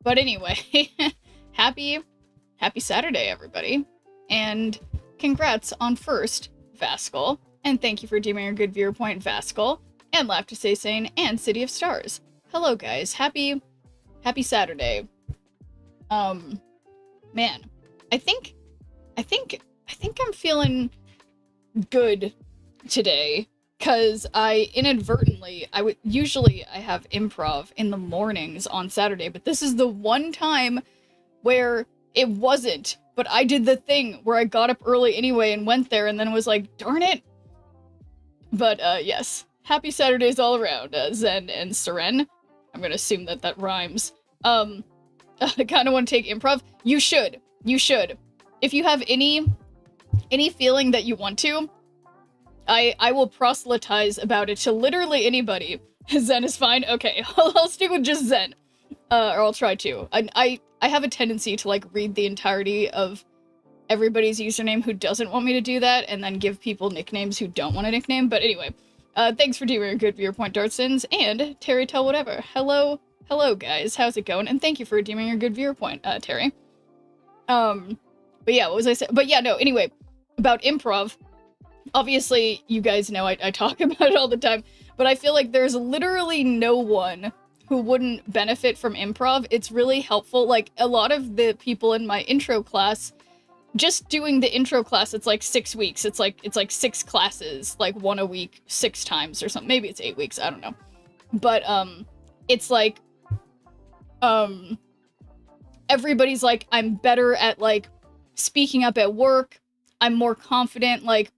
But anyway, happy Saturday, everybody. And congrats on first, Vascal. And thank you for doing your good viewer point, Vascal. And Laugh to Say Sane and City of Stars. Hello, guys. Happy Saturday. Man, I think I'm feeling good today, because I inadvertently, usually I have improv in the mornings on Saturday, but this is the one time where it wasn't, but I did the thing where I got up early anyway and went there and then was like, darn it. But yes, happy Saturdays all around, Zen and Seren. I'm gonna assume that rhymes. I kind of want to take improv. You should. If you have any feeling that you want to, I will proselytize about it to literally anybody. Zen is fine? Okay, I'll stick with just Zen. Or I'll try to. I have a tendency to, like, read the entirety of everybody's username who doesn't want me to do that, and then give people nicknames who don't want a nickname. But anyway, thanks for doing a good viewer point, Dartsons, and Terry Tell Whatever. Hello, guys. How's it going? And thank you for redeeming your good viewer point, Terry. But yeah, what was I saying? But yeah, no, anyway, about improv. Obviously, you guys know I talk about it all the time, but I feel like there's literally no one who wouldn't benefit from improv. It's really helpful. Like, a lot of the people in my intro class, just doing the intro class, it's like 6 weeks. It's like 6 classes, like 1 a week, 6 times or something. Maybe it's 8 weeks, I don't know. But, it's like, everybody's like, I'm better at, like, speaking up at work. I'm more confident, like,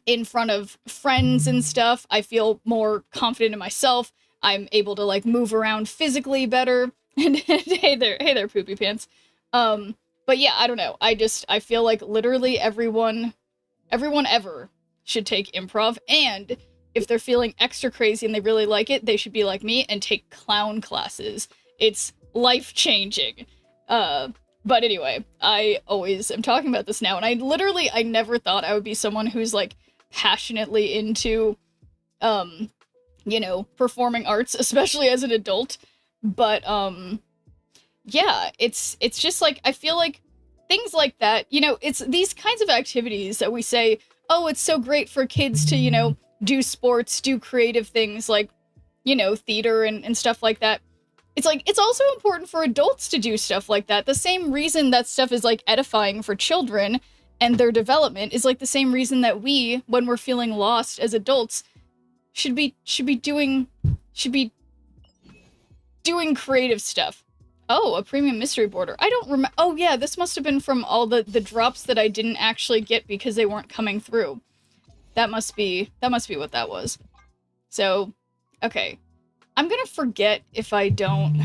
in front of friends and stuff. I feel more confident in myself. I'm able to, like, move around physically better. And hey there, poopy pants. But yeah, I don't know. I feel like literally everyone ever should take improv. And if they're feeling extra crazy and they really like it, they should be like me and take clown classes. It's life-changing. But anyway, I always am talking about this now, and I never thought I would be someone who's, like, passionately into, you know, performing arts, especially as an adult. But, yeah, it's just, like, I feel like things like that, you know, it's these kinds of activities that we say, oh, it's so great for kids to, you know, do sports, do creative things, like, you know, theater and stuff like that. It's like, it's also important for adults to do stuff like that. The same reason that stuff is, like, edifying for children and their development is, like, the same reason that we, when we're feeling lost as adults, should be doing creative stuff. Oh, a premium mystery border. I don't remember. Oh yeah, this must have been from all the drops that I didn't actually get because they weren't coming through. That must be what that was. So, okay. I'm gonna forget if I don't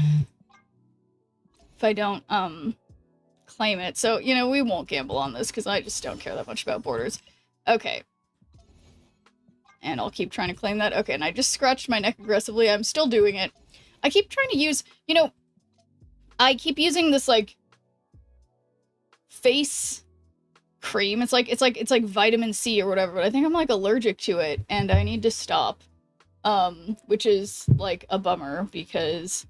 claim it. So, you know, we won't gamble on this because I just don't care that much about borders. Okay. And I'll keep trying to claim that. Okay, and I just scratched my neck aggressively. I'm still doing it. I keep trying to use, you know, I keep using this, like, face cream. It's like vitamin C or whatever, but I think I'm, like, allergic to it, and I need to stop. Which is, like, a bummer, because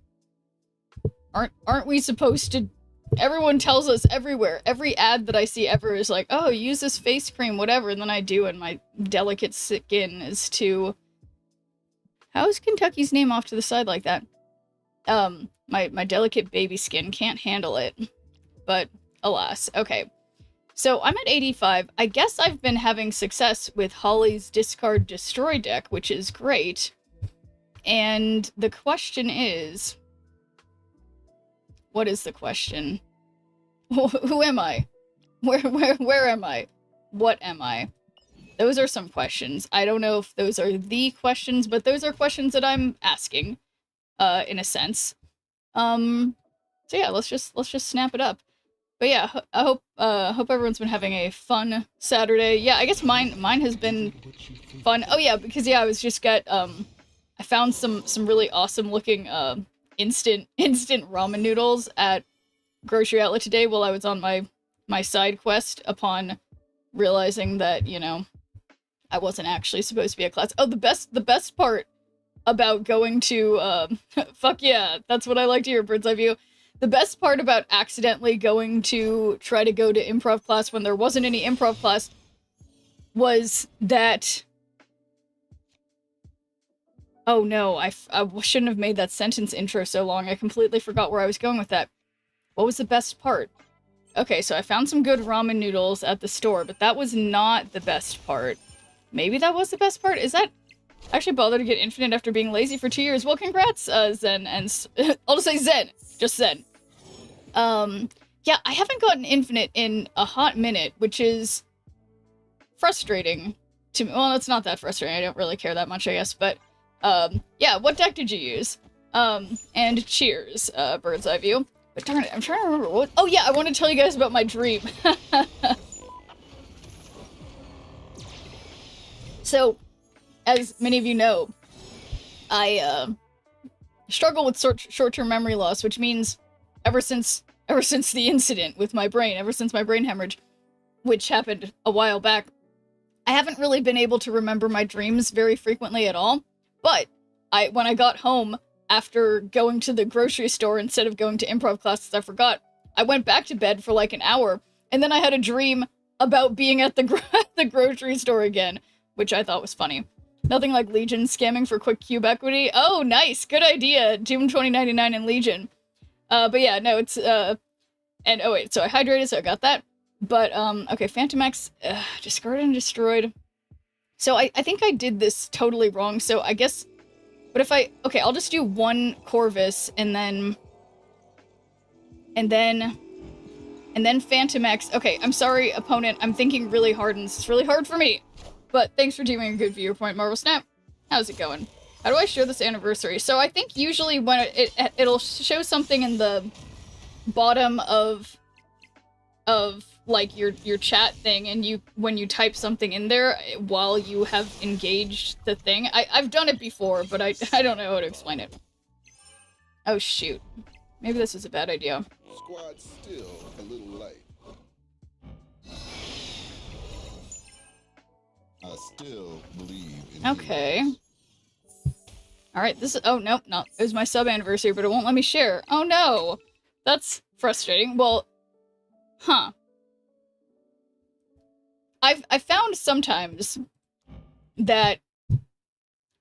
aren't we supposed to... Everyone tells us everywhere. Every ad that I see ever is like, oh, use this face cream, whatever, and then I do, and my delicate skin is too... How is Kentucky's name off to the side like that? My delicate baby skin can't handle it. But, alas. Okay. So, I'm at 85. I guess I've been having success with Holly's Discard Destroy deck, which is great. And the question is... What is the question? Who am I? Where am I? What am I? Those are some questions. I don't know if those are the questions, but those are questions that I'm asking, in a sense. So yeah, let's just snap it up. But yeah, I hope everyone's been having a fun Saturday. Yeah, I guess mine has been fun. Oh yeah, because yeah, I found some really awesome looking instant ramen noodles at grocery outlet today while I was on my side quest upon realizing that, you know, I wasn't actually supposed to be at class. Oh, the best part about going to fuck yeah, that's what I like to hear, Bird's Eye View. The best part about accidentally going to try to go to improv class when there wasn't any improv class was that... Oh no, I shouldn't have made that sentence intro so long. I completely forgot where I was going with that. What was the best part? Okay, so I found some good ramen noodles at the store, but that was not the best part. Maybe that was the best part? Is that... Actually bothered to get infinite after being lazy for 2 years. Well, congrats, Zen, and... I'll just say Zen. Just Zen. Yeah, I haven't gotten infinite in a hot minute, which is... frustrating to me. Well, it's not that frustrating. I don't really care that much, I guess, but... yeah, what deck did you use? And cheers, Bird's Eye View. But darn it, I'm trying to remember what... Oh yeah, I want to tell you guys about my dream. So, as many of you know, I, struggle with short-term memory loss, which means ever since the incident with my brain, ever since my brain hemorrhage, which happened a while back, I haven't really been able to remember my dreams very frequently at all. But when I got home after going to the grocery store instead of going to improv classes, I forgot. I went back to bed for like an hour, and then I had a dream about being at the grocery store again, which I thought was funny. Nothing like Legion scamming for quick cube equity. Oh, nice, good idea. Doom 2099 in Legion. But yeah, no, it's and oh wait, so I hydrated, so I got that. But okay, Phantom X, discarded and destroyed. So I think I did this totally wrong, so I guess... But if I... Okay, I'll just do one Corvus, and then Phantom X. Okay, I'm sorry, opponent. I'm thinking really hard, and this is really hard for me. But thanks for doing a good viewpoint, Marvel Snap. How's it going? How do I share this anniversary? So I think usually when it'll show something in the bottom of like your chat thing, and when you type something in there while you have engaged the thing. I've done it before, but I don't know how to explain it. Oh shoot. Maybe this is a bad idea. Squad's still a little light. I still believe in Okay. Alright, this is... Oh, nope, no. It was my sub-anniversary, but it won't let me share. Oh no! That's frustrating. Well... Huh. I found sometimes that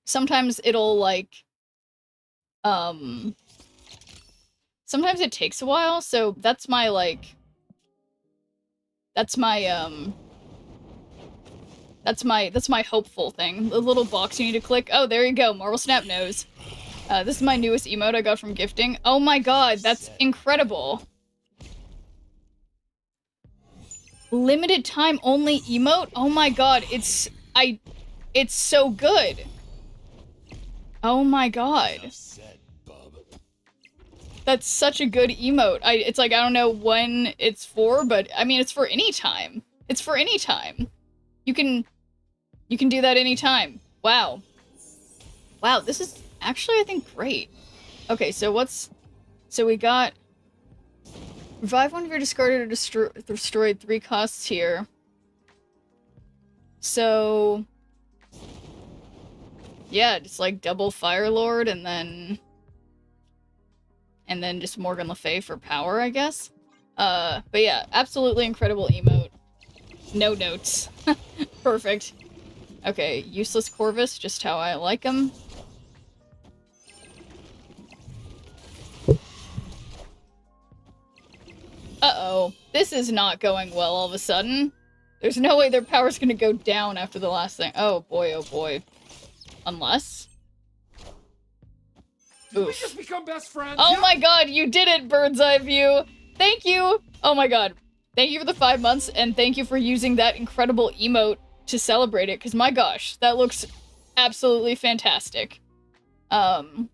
sometimes it'll like sometimes it takes a while, so that's my like that's my hopeful thing. The little box you need to click. Oh, there you go. Marvel Snap knows. This is my newest emote I got from gifting. Oh my god, that's incredible. Limited time only emote? Oh my god, it's so good. Oh my god. That's such a good emote. It's like, I don't know when it's for, but I mean, it's for any time. It's for any time. You can do that anytime. Wow. Wow, this is actually, I think, great. Okay, so so we got... Revive one of your discarded or destroyed 3 costs here. So... yeah, just like double Firelord and then just Morgan Le Fay for power, I guess. But yeah, absolutely incredible emote. No notes. Perfect. Okay, useless Corvus, just how I like him. Uh-oh. This is not going well all of a sudden. There's no way their power's gonna go down after the last thing. Oh boy, oh boy. Unless... Did we just become best friends? Oh my god, you did it, Bird's Eye View! Thank you! Oh my god. Thank you for the 5 months, and thank you for using that incredible emote to celebrate it, because my gosh, that looks absolutely fantastic. Wow.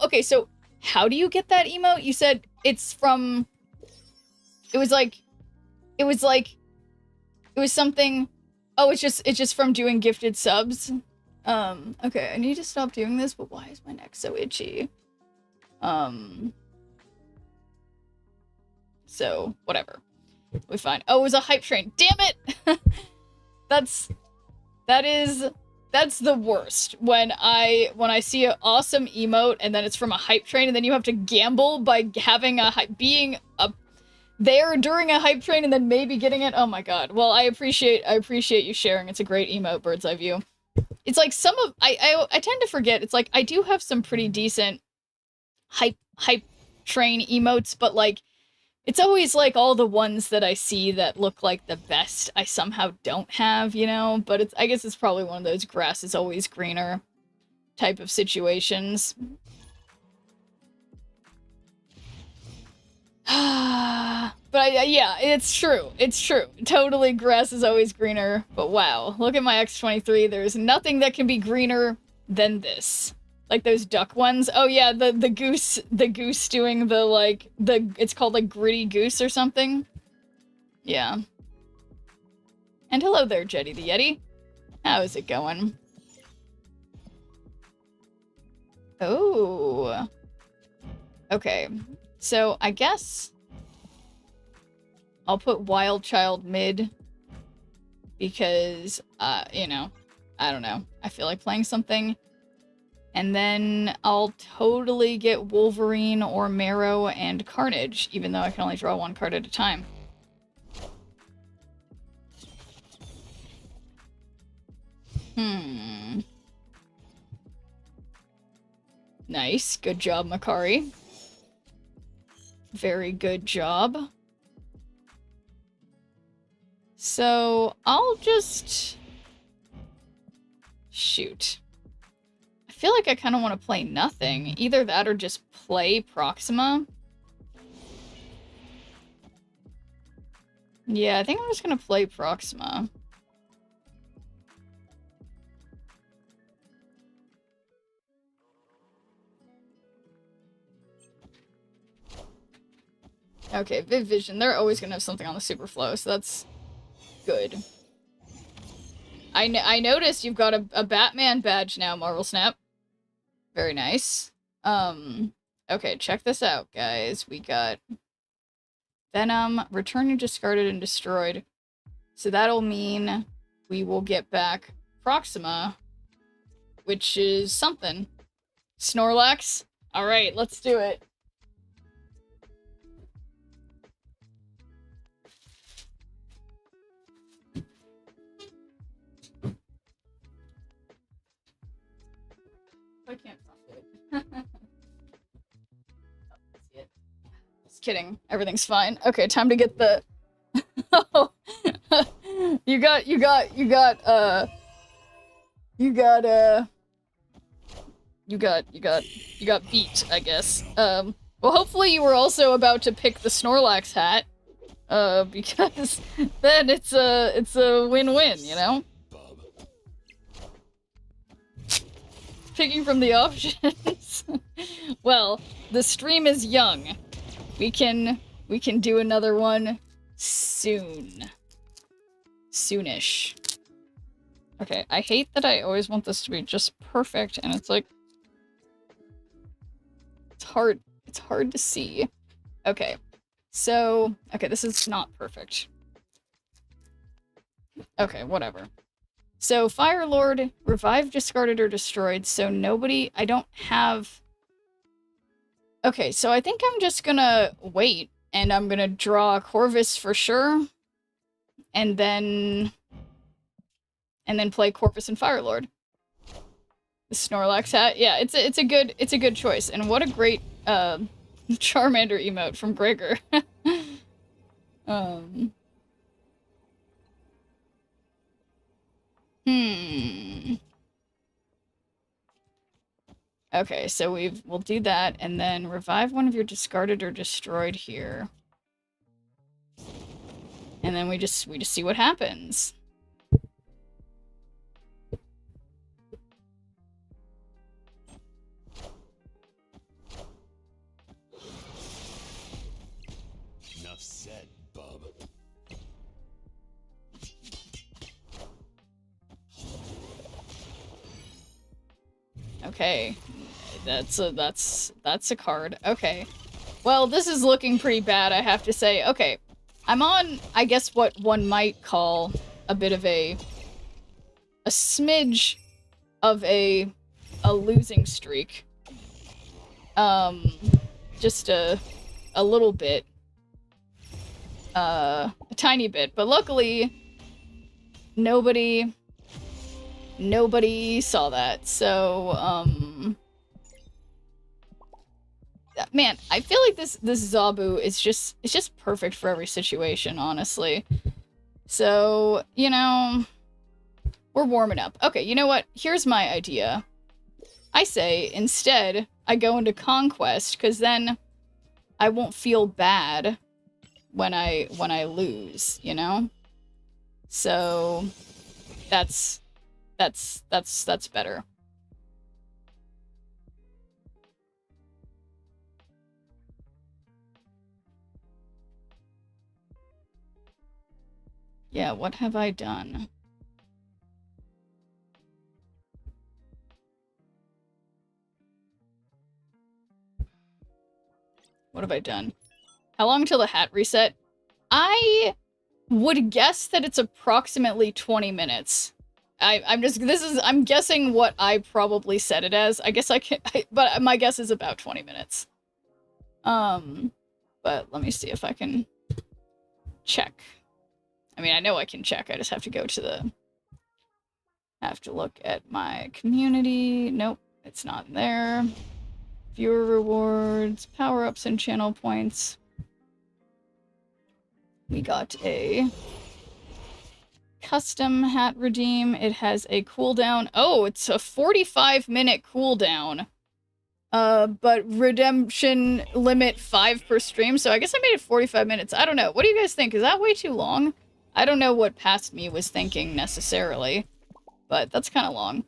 Okay, so... How do you get that emote? You said it's from... It was something... Oh, it's just from doing gifted subs? Okay, I need to stop doing this, but why is my neck so itchy? So, whatever. We fine. Oh, it was a hype train. Damn it! That is That's the worst. When I see an awesome emote and then it's from a hype train and then you have to gamble by having being there during a hype train and then maybe getting it. Oh my god. Well, I appreciate you sharing. It's a great emote, Bird's Eye View. It's like some of I tend to forget. It's like I do have some pretty decent hype train emotes, but like it's always like all the ones that I see that look like the best I somehow don't have, you know? But I guess it's probably one of those grass is always greener type of situations. But yeah, it's true. It's true. Totally grass is always greener. But wow, look at my X23. There's nothing that can be greener than this. Like those duck ones. Oh yeah, the goose doing the like it's called like gritty goose or something. Yeah. And hello there, Jetty the Yeti. How is it going? Oh. Okay. So I guess I'll put Wild Child mid because you know, I don't know. I feel like playing something. And then I'll totally get Wolverine or Marrow and Carnage, even though I can only draw one card at a time. Nice. Good job, Makari. Very good job. So, I'll just... shoot. I feel like I kind of want to play nothing. Either that or just play Proxima. Yeah, I think I'm just going to play Proxima. Okay, Viv Vision. They're always going to have something on the Superflow, so that's good. I noticed you've got a Batman badge now, Marvel Snap. Very nice. Okay, check this out, guys. We got Venom, return your discarded and destroyed. So that'll mean we will get back Proxima, which is something. Snorlax? Alright, let's do it. I can't stop it. Oh, see it. Just kidding. Everything's fine. Okay, time to get the... Oh. You got beat, I guess. Well, hopefully you were also about to pick the Snorlax hat. Because then it's a win-win, you know? Picking from the options. Well, the stream is young. We can do another one soon. Soonish. Okay, I hate that I always want this to be just perfect, and it's like it's hard to see. Okay. So, okay, this is not perfect. Okay, whatever. So, Fire Lord, revive, discarded, or destroyed, so nobody... I don't have... Okay, so I think I'm just gonna wait, and I'm gonna draw Corvus for sure, and then play Corvus and Fire Lord. The Snorlax hat? Yeah, it's a good choice, and what a great, Charmander emote from Gregor. Okay, so we'll do that, and then revive one of your discarded or destroyed here. And then we just see what happens. Enough said, bub. Okay. That's a card. Okay. Well, this is looking pretty bad, I have to say. Okay. I'm on, I guess, what one might call a bit of a smidge of a losing streak. Just a little bit. A tiny bit. But luckily, nobody saw that. So, man, I feel like this Zabu is just perfect for every situation, honestly. So, you know, we're warming up. Okay, you know what? Here's my idea. I say, instead, I go into Conquest, because then I won't feel bad when I lose, you know? So, that's better. Yeah, what have I done? What have I done? How long until the hat reset? I would guess that it's approximately 20 minutes. I'm guessing what I probably set it as. I guess but my guess is about 20 minutes. But let me see if I can check. I mean, I know I can check. I just have to go to have to look at my community. Nope, it's not there. Viewer rewards, power-ups and channel points. We got a custom hat redeem. It has a cooldown. Oh, it's a 45-minute cooldown. But redemption limit 5 per stream, so I guess I made it 45 minutes. I don't know. What do you guys think? Is that way too long? I don't know what past me was thinking, necessarily. But that's kind of long.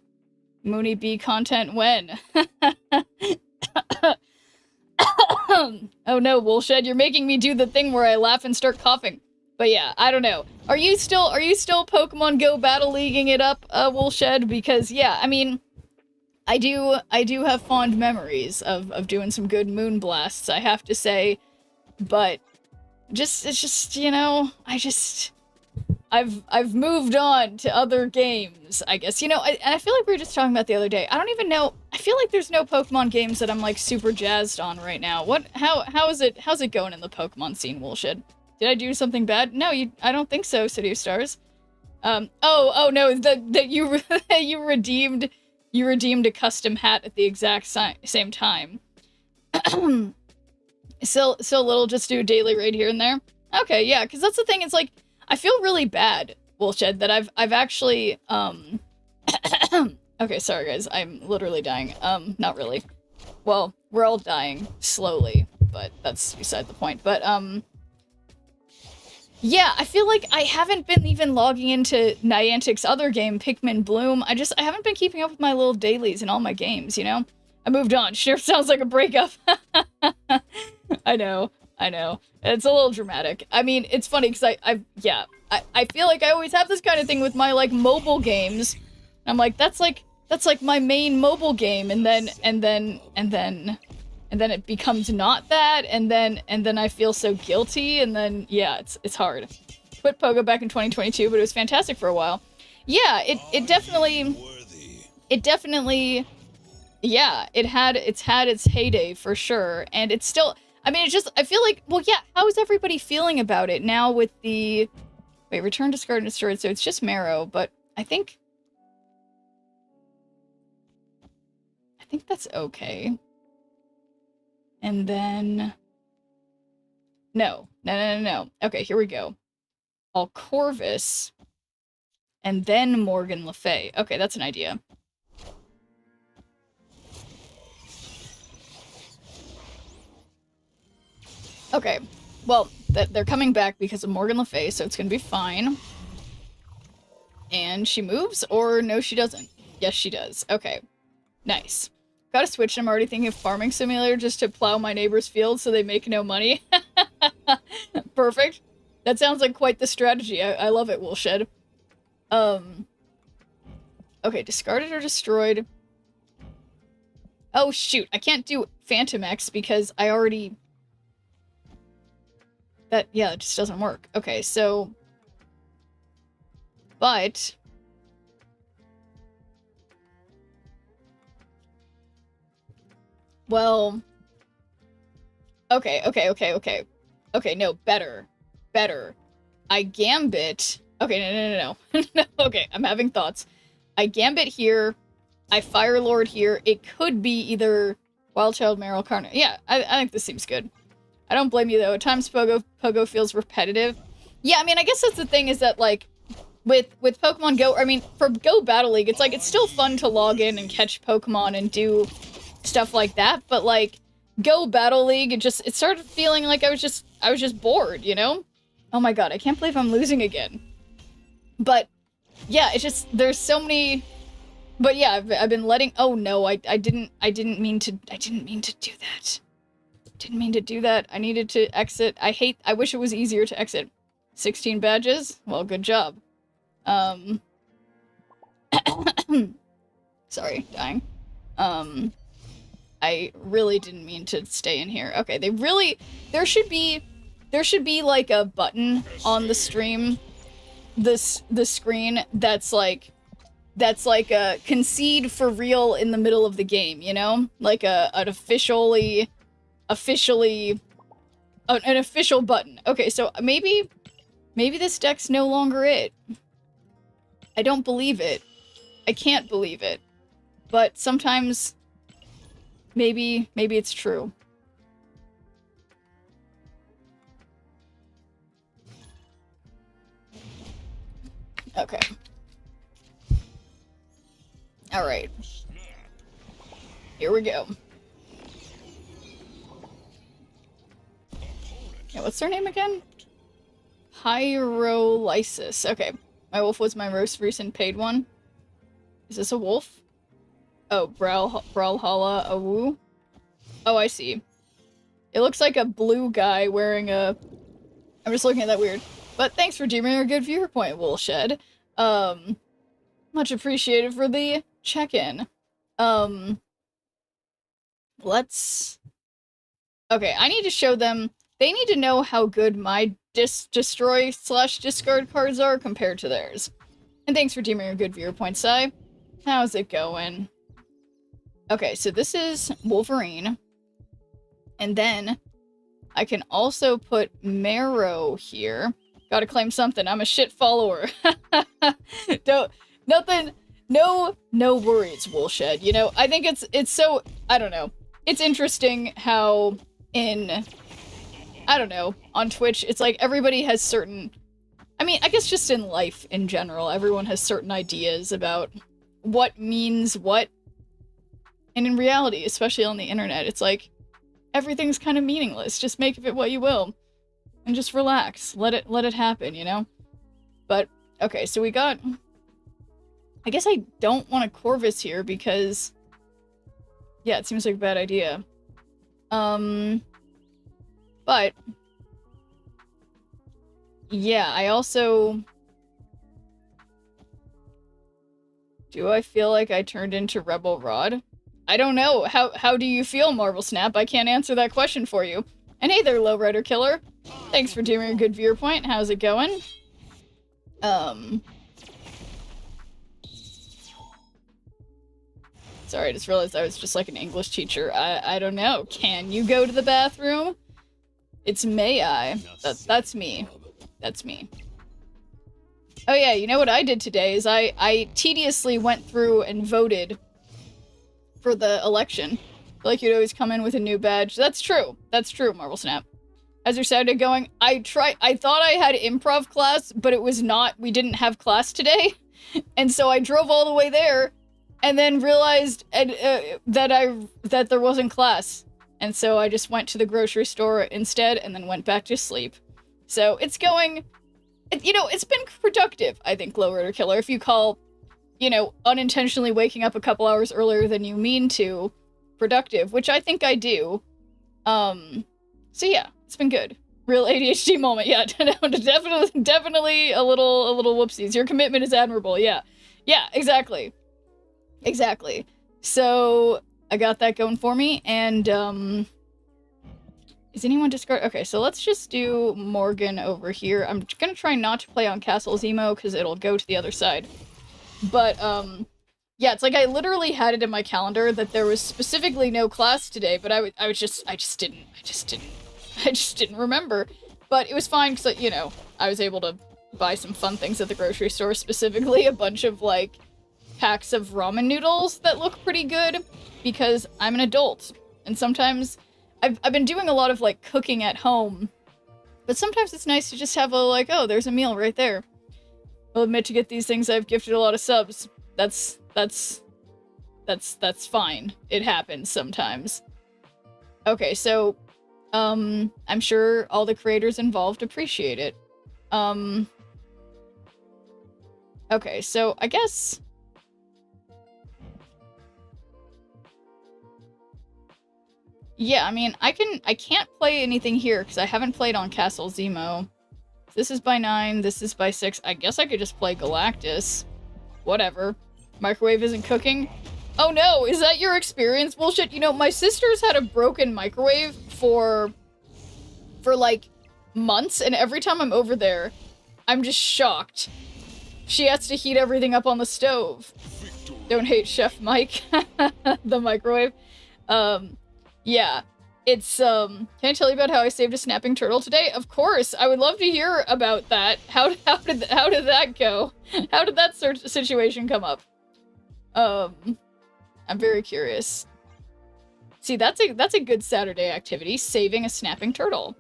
Mooney B content when? Oh no, Woolshed, you're making me do the thing where I laugh and start coughing. But yeah, I don't know. Are you still Pokemon Go Battle Leaguing it up, Woolshed? Because yeah, I mean, I do have fond memories of doing some good moon blasts, I have to say. But it's just, you know, I've moved on to other games, I guess. You know, and I feel like we were just talking about the other day. I don't even know. I feel like there's no Pokemon games that I'm like super jazzed on right now. How's it going in the Pokemon scene, Woolshed? Did I do something bad? No, I don't think so, City of Stars. Oh no, that you redeemed a custom hat at the exact same time. So little, just do a daily raid here and there. Okay, yeah, because that's the thing. It's like, I feel really bad, Woolshed, that I've actually, okay, sorry guys, I'm literally dying. Not really. Well, we're all dying slowly, but that's beside the point. But, yeah, I feel like I haven't been even logging into Niantic's other game, Pikmin Bloom. I haven't been keeping up with my little dailies in all my games, you know? I moved on. Sure sounds like a breakup. I know. It's a little dramatic. I mean, it's funny because I feel like I always have this kind of thing with my, like, mobile games. I'm like, that's like my main mobile game, and then it becomes not that, and then I feel so guilty, and then, yeah, it's hard. Quit Pogo back in 2022, but it was fantastic for a while. Yeah, it definitely, yeah, it's had its heyday for sure, and it's still, I mean, I feel like, well, yeah, how is everybody feeling about it now with the, wait, return, discard, and destroyed, so it's just Marrow, but I think that's okay. And then, no. Okay, here we go. I'll Corvus, and then Morgan Le Fay. Okay, that's an idea. Okay, well, they're coming back because of Morgan Le Fay, so it's gonna be fine. And she moves, or no, she doesn't. Yes, she does. Okay, nice. Got a Switch, and I'm already thinking of Farming Simulator just to plow my neighbor's fields so they make no money. Perfect. That sounds like quite the strategy. I love it, Woolshed. Okay, discarded or destroyed. Oh, shoot. I can't do Phantom X because I already... yeah, it just doesn't work. Okay, so... But... Well... Okay. Okay, no, better. I gambit... Okay, no. No, okay, I'm having thoughts. I gambit here. I Fire Lord here. It could be either Wild Child, Meryl, Carno. Yeah, I think this seems good. I don't blame you, though. At times, Pogo feels repetitive. Yeah, I mean, I guess that's the thing, is that, like, with Pokemon Go, I mean, for Go Battle League, it's like, it's still fun to log in and catch Pokemon and do stuff like that, but, like, Go Battle League, it started feeling like I was just bored, you know? Oh my god, I can't believe I'm losing again. But, yeah, it's just, there's so many... But yeah, I've been letting... Oh no, I didn't mean to do that. Didn't mean to do that. I needed to exit. I wish it was easier to exit. 16 badges? Well, good job. Sorry, dying. I really didn't mean to stay in here. Okay, there should be like a button on the stream, the screen that's like a concede for real in the middle of the game, you know? Like an official button. Okay, so maybe this deck's no longer it. I don't believe it. I can't believe it. But sometimes maybe it's true. Okay. All right. Here we go. Yeah, what's their name again? Pyrolysis. Okay. My wolf was my most recent paid one. Is this a wolf? Oh, Brawlhalla Awu. Oh, I see. It looks like a blue guy wearing a... I'm just looking at that weird. But thanks for giving me a good viewer point, Woolshed. Much appreciated for the check-in. Let's... Okay, I need to show them... They need to know how good my destroy/discard cards are compared to theirs. And thanks for giving me a good viewer point, Sai. How's it going? Okay, so this is Wolverine. And then I can also put Marrow here. Gotta claim something. I'm a shit follower. No worries, Woolshed. You know, I think it's so, I don't know. It's interesting how I don't know, on Twitch, it's like everybody has certain, I mean, I guess just in life in general, everyone has certain ideas about what means what. And in reality, especially on the internet, it's like, everything's kind of meaningless. Just make of it what you will. And just relax. Let it happen, you know? But, okay, so we got... I guess I don't want a Corvus here because... Yeah, it seems like a bad idea. But... Yeah, I also... Do I feel like I turned into Rebel Rod? I don't know. How do you feel, Marvel Snap? I can't answer that question for you. And hey there, Lowrider Killer. Thanks for doing a good viewer point. How's it going? Sorry, I just realized I was just like an English teacher. I don't know. Can you go to the bathroom? It's may I. That's me. That's me. Oh yeah, you know what I did today is I tediously went through and voted for the election. Like you'd always come in with a new badge. That's true. That's true, Marvel Snap. How's your Saturday going? I thought I had improv class, but it was not. We didn't have class today. And so I drove all the way there and then realized that there wasn't class. And so I just went to the grocery store instead and then went back to sleep. So it's going, you know, it's been productive, I think, Low Rider Killer, if you call, you know, unintentionally waking up a couple hours earlier than you mean to productive, which I think I do. So yeah, it's been good. Real ADHD moment, yeah. definitely a little whoopsies. Your commitment is admirable, yeah. Yeah, exactly. Exactly. So I got that going for me, and is anyone discard? Okay, so let's just do Morgan over here. I'm gonna try not to play on Castle Zemo because it'll go to the other side. But Yeah, it's like I literally had it in my calendar that there was specifically no class today, but I just didn't remember. But it was fine because, you know, I was able to buy some fun things at the grocery store, specifically a bunch of, like, packs of ramen noodles that look pretty good because I'm an adult. And sometimes I've been doing a lot of, like, cooking at home, but sometimes it's nice to just have a, like, oh, there's a meal right there. I'll admit, to get these things, I've gifted a lot of subs. That's fine. It happens sometimes. Okay, so, I'm sure all the creators involved appreciate it. Okay, so I guess... Yeah, I mean, I can't play anything here because I haven't played on Castle Zemo. This is by 9, this is by 6. I guess I could just play Galactus. Whatever. Microwave isn't cooking. Oh no, is that your experience? Bullshit. You know, my sister's had a broken microwave for like months, and every time I'm over there, I'm just shocked. She has to heat everything up on the stove. Don't hate Chef Mike. The microwave. Yeah. It's, can I tell you about how I saved a snapping turtle today? Of course! I would love to hear about that. How did that go? How did that situation come up? I'm very curious. See, that's a good Saturday activity, saving a snapping turtle.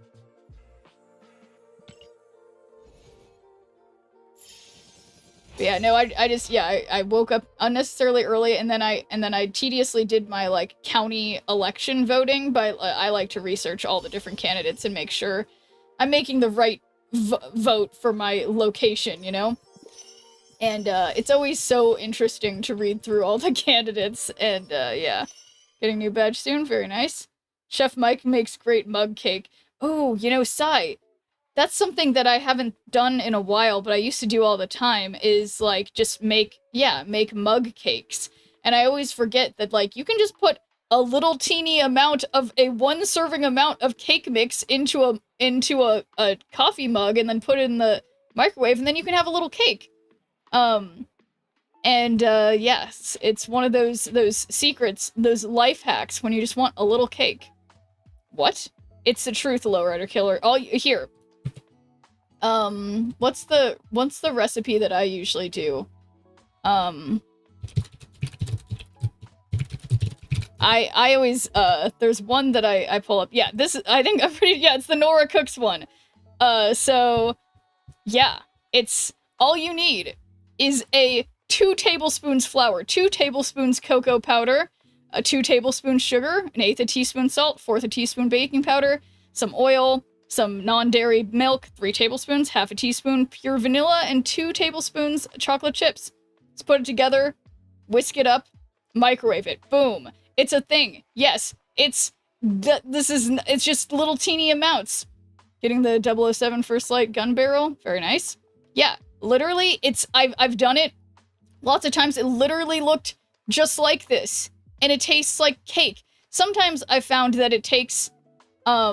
But yeah, no, I woke up unnecessarily early, and then I tediously did my, like, county election voting, but I like to research all the different candidates and make sure I'm making the right vote for my location, you know? And, it's always so interesting to read through all the candidates, and, yeah. Getting a new badge soon, very nice. Chef Mike makes great mug cake. Oh, you know, Sai, that's something that I haven't done in a while, but I used to do all the time, is, like, just make mug cakes. And I always forget that, like, you can just put a little teeny amount of a 1 serving amount of cake mix into a coffee mug and then put it in the microwave, and then you can have a little cake. Yes, it's one of those secrets, those life hacks when you just want a little cake. What? It's the truth, Lowrider Killer. Here. What's the recipe that I usually do? I always, there's one that I pull up. Yeah, it's the Nora Cooks one. So, yeah, it's, all you need is 2 tablespoons flour, 2 tablespoons cocoa powder, 2 tablespoons sugar, 1/8 a teaspoon salt, 1/4 a teaspoon baking powder, some oil, some non-dairy milk, 3 tablespoons, 1/2 a teaspoon pure vanilla, and 2 tablespoons chocolate chips. Let's put it together, whisk it up, microwave it. Boom. It's a thing. Yes, it's just little teeny amounts. Getting the 007 First Light gun barrel. Very nice. Yeah, literally, I've done it lots of times. It literally looked just like this, and it tastes like cake. Sometimes I found that it takes a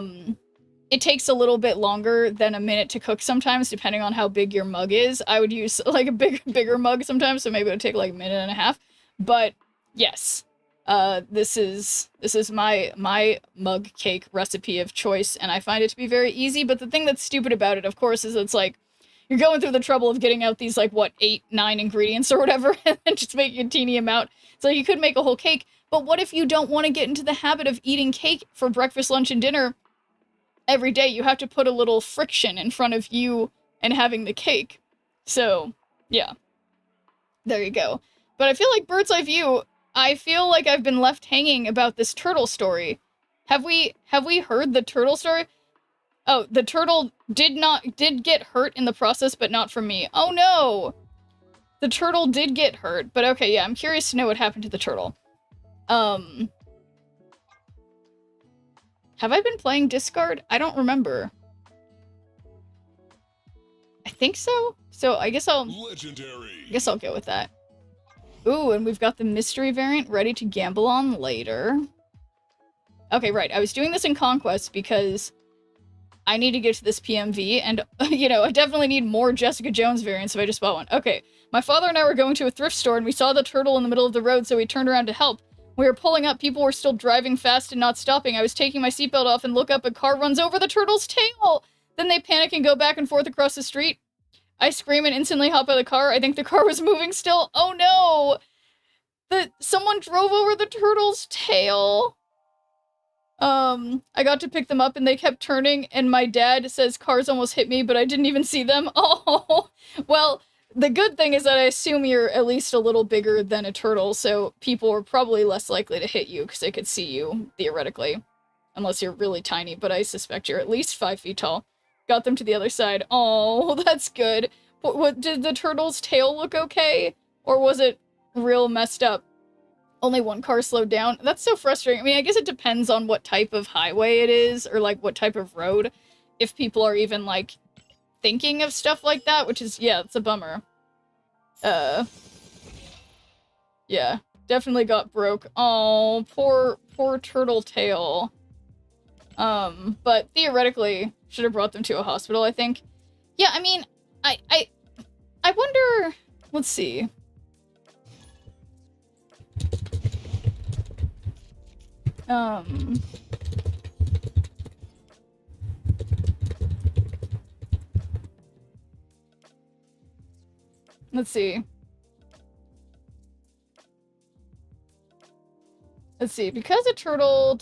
little bit longer than a minute to cook sometimes, depending on how big your mug is. I would use, like, a bigger mug sometimes, so maybe it would take, like, a minute and a half. But, yes. This is my mug cake recipe of choice, and I find it to be very easy, but the thing that's stupid about it, of course, is it's like, you're going through the trouble of getting out these, like, what, 8, 9 ingredients or whatever, and then just making a teeny amount. So you could make a whole cake, but what if you don't want to get into the habit of eating cake for breakfast, lunch, and dinner every day? You have to put a little friction in front of you and having the cake. So, yeah. There you go. But I feel like Bird's Eye View, I feel like I've been left hanging about this turtle story. Have we heard the turtle story? Oh, the turtle did get hurt in the process, but not from me. Oh no! The turtle did get hurt, but okay, yeah, I'm curious to know what happened to the turtle. Have I been playing Discard? I don't remember. I think so. So I guess I'll go with that. Ooh, and we've got the mystery variant ready to gamble on later. Okay, right. I was doing this in Conquest because I need to get to this PMV, and, you know, I definitely need more Jessica Jones variants if I just bought one. Okay, My father and I were going to a thrift store and we saw the turtle in the middle of the road, so we turned around to help. We were pulling up, people were still driving fast and not stopping. I was taking my seatbelt off and look up, a car runs over the turtle's tail! Then they panic and go back and forth across the street. I scream and instantly hop out of the car. I think the car was moving still. Oh no! Someone drove over the turtle's tail. I got to pick them up and they kept turning, and my dad says cars almost hit me, but I didn't even see them. Oh, well, the good thing is that I assume you're at least a little bigger than a turtle, so people are probably less likely to hit you because they could see you, theoretically. Unless you're really tiny, but I suspect you're at least 5 feet tall. Got them to the other side. Oh, that's good. What did the turtle's tail look okay? Or was it real messed up? Only one car slowed down. That's so frustrating. I mean, I guess it depends on what type of highway it is, or like what type of road. If people are even like thinking of stuff like that, which is, yeah, it's a bummer. Yeah, definitely got broke. Oh, poor turtle tail. But theoretically, should have brought them to a hospital, I think. Yeah, I mean, I wonder, let's see. Let's see. Let's see, because a turtle,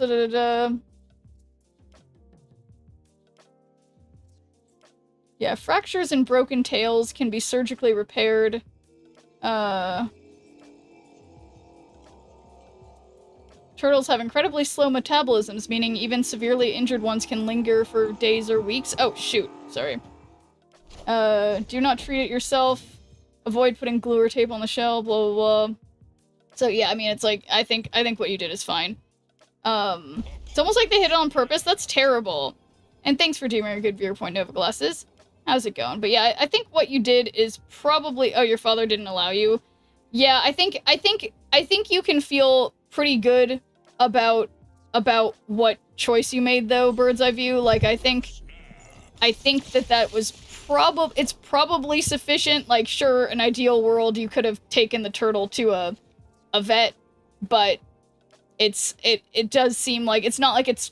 Yeah, fractures and broken tails can be surgically repaired. Turtles have incredibly slow metabolisms, meaning even severely injured ones can linger for days or weeks. Oh, shoot. Sorry. Do not treat it yourself. Avoid putting glue or tape on the shell, blah, blah, blah. So, yeah, I mean, it's like, I think what you did is fine. It's almost like they hit it on purpose. That's terrible. And thanks for doing your good viewer point, Nova Glasses. How's it going? But yeah, I think what you did is probably... Oh, your father didn't allow you. Yeah, I think you can feel pretty good about what choice you made, though, Bird's Eye View. Like, I think that was it's probably sufficient. Like, sure, in ideal world, you could have taken the turtle to a vet, but it does seem like it's not like its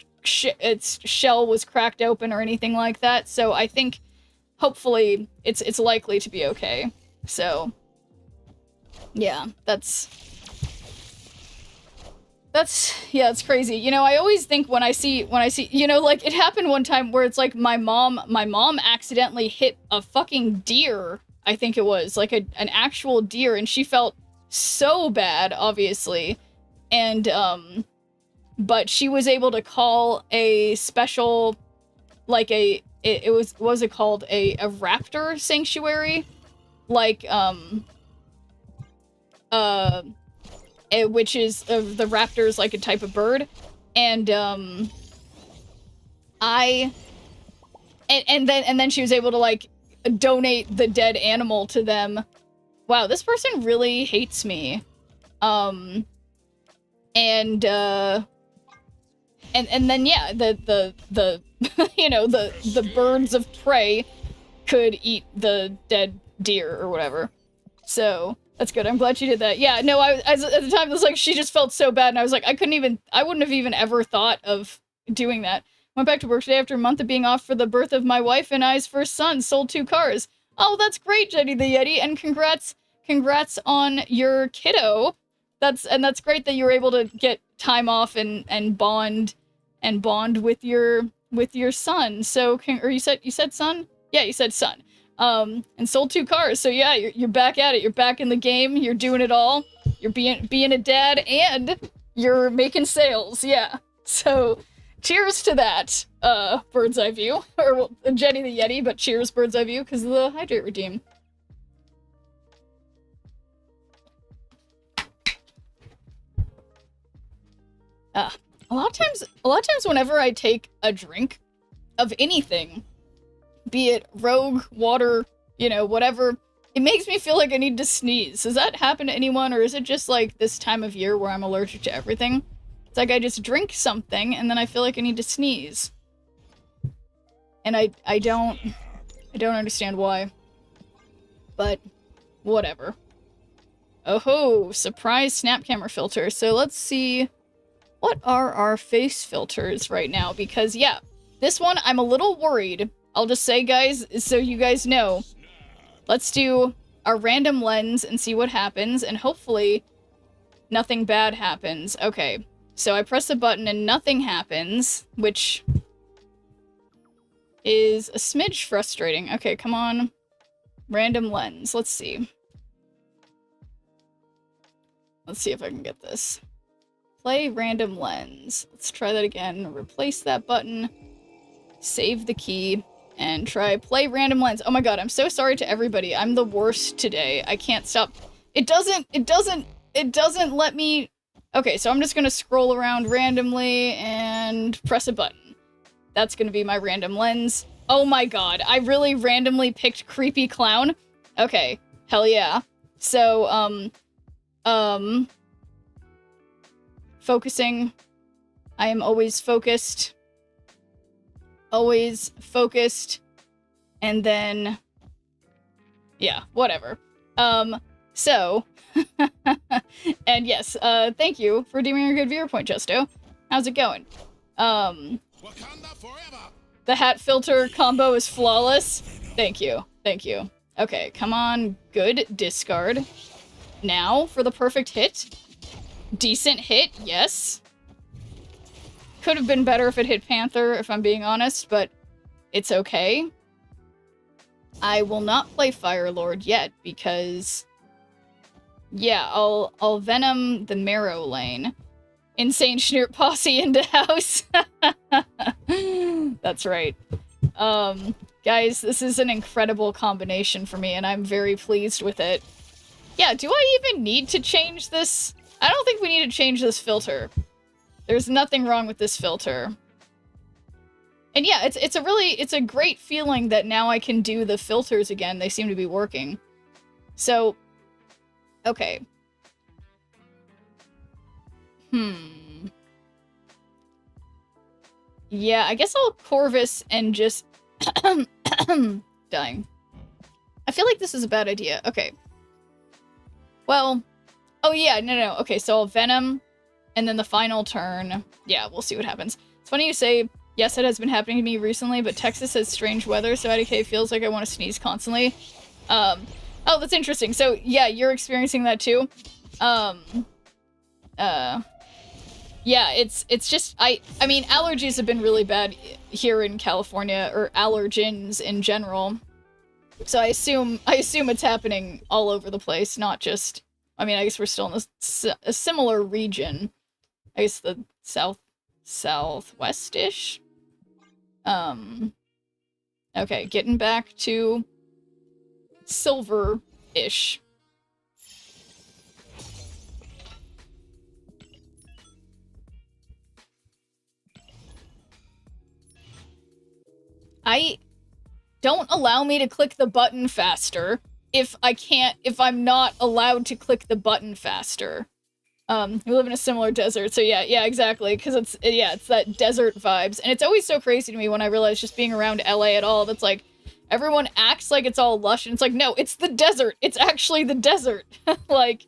shell was cracked open or anything like that. So I think hopefully it's likely to be okay. So yeah, that's yeah, it's crazy. You know, I always think when I see, you know, like, it happened one time where it's like my mom accidentally hit a fucking deer, I think it was, like an actual deer, and she felt so bad, obviously. And, but she was able to call a special, like it was it called a raptor sanctuary? Like, which is, the raptor is like a type of bird, and and then she was able to like donate the dead animal to them. Wow, this person really hates me. And then yeah, the you know, the birds of prey could eat the dead deer or whatever. So that's good. I'm glad she did that. Yeah, no, at the time, it was like, she just felt so bad, and I was like, I wouldn't have even ever thought of doing that. Went back to work today after a month of being off for the birth of my wife and I's first son. Sold 2 cars. Oh, that's great, Jenny the Yeti, and congrats on your kiddo. That's great that you were able to get time off and bond with your son. So, or you said son? Yeah, you said son. And sold 2 cars. So yeah, you're back at it. You're back in the game. You're doing it all. You're being a dad, and you're making sales. Yeah. So cheers to that, Bird's Eye View. Or well, Jenny the Yeti, but cheers, Bird's Eye View, because of the Hydrate Redeem. A lot of times whenever I take a drink of anything, be it Rogue, water, you know, whatever, it makes me feel like I need to sneeze. Does that happen to anyone, or is it just like this time of year where I'm allergic to everything? It's like I just drink something and then I feel like I need to sneeze. And I don't understand why. But whatever. Oh ho, surprise snap camera filter. So let's see, what are our face filters right now? Because yeah, this one I'm a little worried. I'll just say, guys, so you guys know. Let's do our random lens and see what happens, and hopefully nothing bad happens. Okay, so I press a button and nothing happens, which is a smidge frustrating. Okay, come on. Random lens. Let's see. Let's see if I can get this. Play random lens. Let's try that again. Replace that button. Save the key. And try play random lens. Oh my god, I'm so sorry to everybody. I'm the worst today. I can't stop. It doesn't let me... Okay, so I'm just gonna scroll around randomly and press a button. That's gonna be my random lens. Oh my god, I really randomly picked creepy clown? Okay, hell yeah. So, focusing. I am always focused. Always focused. And then... yeah, whatever. So... and yes, thank you for deeming a good viewer point, Justo. How's it going? The hat filter combo is flawless. Thank you. Thank you. Okay, come on. Good. Discard. Now for the perfect hit. Decent hit, yes. Could have been better if it hit Panther, if I'm being honest, but it's okay. I will not play Fire Lord yet, because... yeah, I'll Venom the Marrow Lane. Insane Schnurp Posse into house. That's right. Guys, this is an incredible combination for me, and I'm very pleased with it. Yeah, do I even need to change this? I don't think we need to change this filter. There's nothing wrong with this filter. And yeah, it's a great feeling that now I can do the filters again. They seem to be working. So, okay. Yeah, I guess I'll Corvus and just... dying. I feel like this is a bad idea. Okay. Well... oh yeah, no. Okay, so I'll Venom, and then the final turn... yeah, we'll see what happens. It's funny you say, yes, it has been happening to me recently, but Texas has strange weather, so IDK feels like I want to sneeze constantly. Oh, that's interesting. So, yeah, you're experiencing that too? Yeah, it's just, I mean, allergies have been really bad here in California, or allergens in general. So I assume it's happening all over the place, not just, I mean, I guess we're still in a similar region. I guess the southwest-ish? Okay, getting back to silver-ish. Don't allow me to click the button faster if I'm not allowed to click the button faster. We live in a similar desert, so yeah, exactly, because it's that desert vibes, and it's always so crazy to me when I realize just being around LA at all, that's like, everyone acts like it's all lush, and it's like, no, it's the desert, it's actually the desert, like,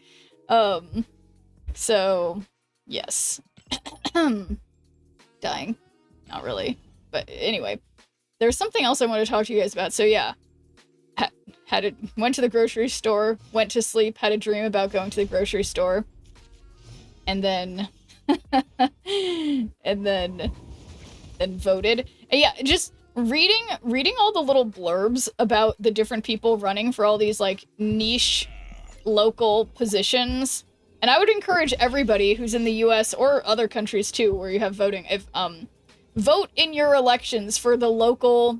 so, yes. Dying. Not really, but anyway. There's something else I want to talk to you guys about, so yeah. Went to the grocery store, went to sleep, had a dream about going to the grocery store, and then then voted. And yeah, just reading all the little blurbs about the different people running for all these like niche local positions. And I would encourage everybody who's in the US or other countries too where you have voting, if vote in your elections for the local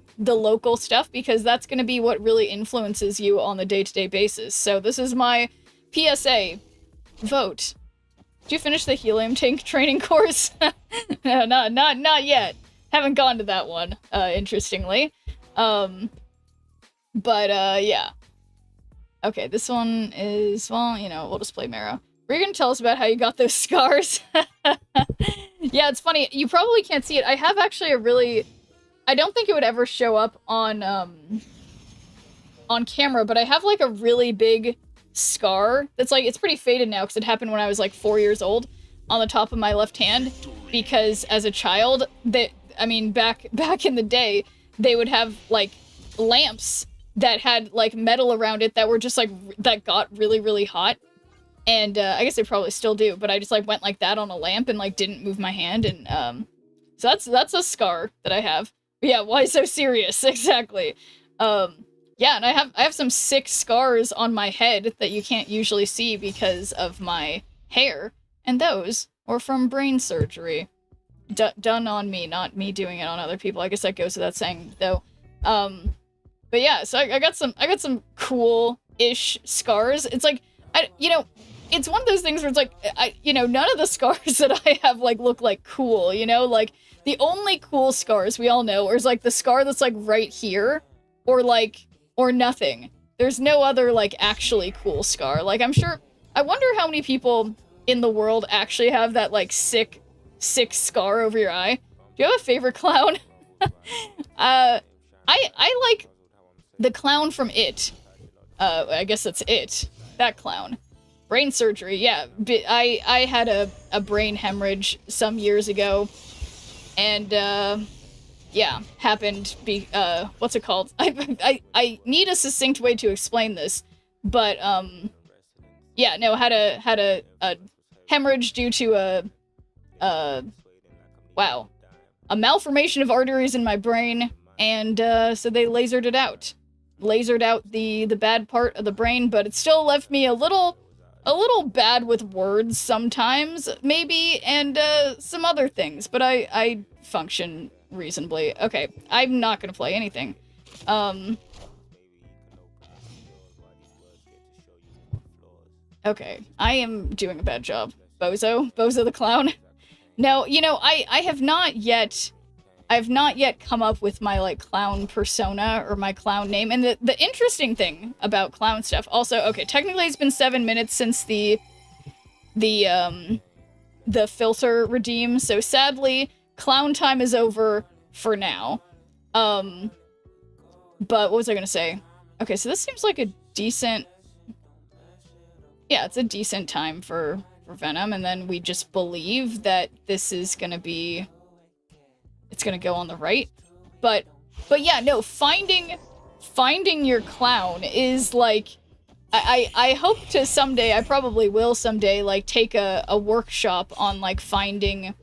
stuff, because that's going to be what really influences you on the day-to-day basis. So this is my PSA. Vote. Did you finish the helium tank training course? No, not yet. Haven't gone to that one, interestingly. But yeah. Okay, this one is, well, you know, we'll just play Mara. Were you gonna tell us about how you got those scars? Yeah, it's funny. You probably can't see it. I have actually I don't think it would ever show up on camera, but I have like a really big scar that's like, it's pretty faded now because it happened when I was like 4 years old, on the top of my left hand, because as a child, back in the day, they would have like lamps that had like metal around it that were just like, that got really, really hot. And I guess they probably still do, but I just like went like that on a lamp and like didn't move my hand, and so that's a scar that I have. But yeah, why so serious? Exactly. Yeah, and I have some sick scars on my head that you can't usually see because of my hair, and those were from brain surgery. Done on me, not me doing it on other people. I guess that goes without saying, though. But yeah, so I got some cool-ish scars. It's like, it's one of those things where it's like, none of the scars that I have, like, look like cool, Like, the only cool scars we all know is, like, the scar that's, like, right here, or nothing. There's no other, like, actually cool scar. Like, I wonder how many people in the world actually have that, like, sick scar over your eye. Do you have a favorite clown? I like the clown from It. I guess that's It. That clown. Brain surgery, yeah. I had a brain hemorrhage some years ago, and yeah, happened. What's it called? I need a succinct way to explain this, but yeah, no, had a hemorrhage due to a malformation of arteries in my brain, and so they lasered it out. Lasered out the bad part of the brain, but it still left me a little bad with words sometimes, maybe, and some other things, but I function reasonably. Okay, I'm not gonna play anything. Okay, I am doing a bad job. Bozo the clown. No, I have not yet come up with my, like, clown persona or my clown name. And the interesting thing about clown stuff, also, okay, technically it's been 7 minutes since the filter redeem, so sadly, clown time is over for now. But what was I gonna say? Okay, so this seems like a decent... Yeah, it's a decent time for Venom, and then we just believe that this is gonna be... It's gonna go on the right. But yeah, no, finding your clown is, like... I hope to someday, I probably will someday, like, take a workshop on, like, finding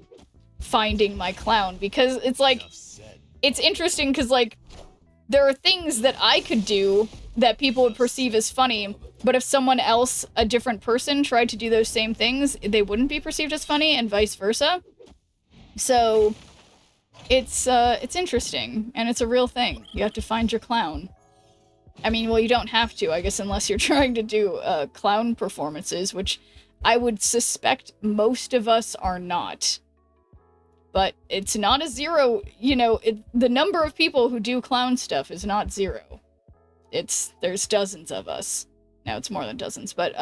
my clown, because it's, like... It's interesting, because, like, there are things that I could do that people would perceive as funny, but if someone else, a different person, tried to do those same things, they wouldn't be perceived as funny, and vice versa. So... It's interesting, and it's a real thing. You have to find your clown. I mean, well, you don't have to, I guess, unless you're trying to do, clown performances, which I would suspect most of us are not. But it's not a zero, the number of people who do clown stuff is not zero. There's dozens of us. Now it's more than dozens, but,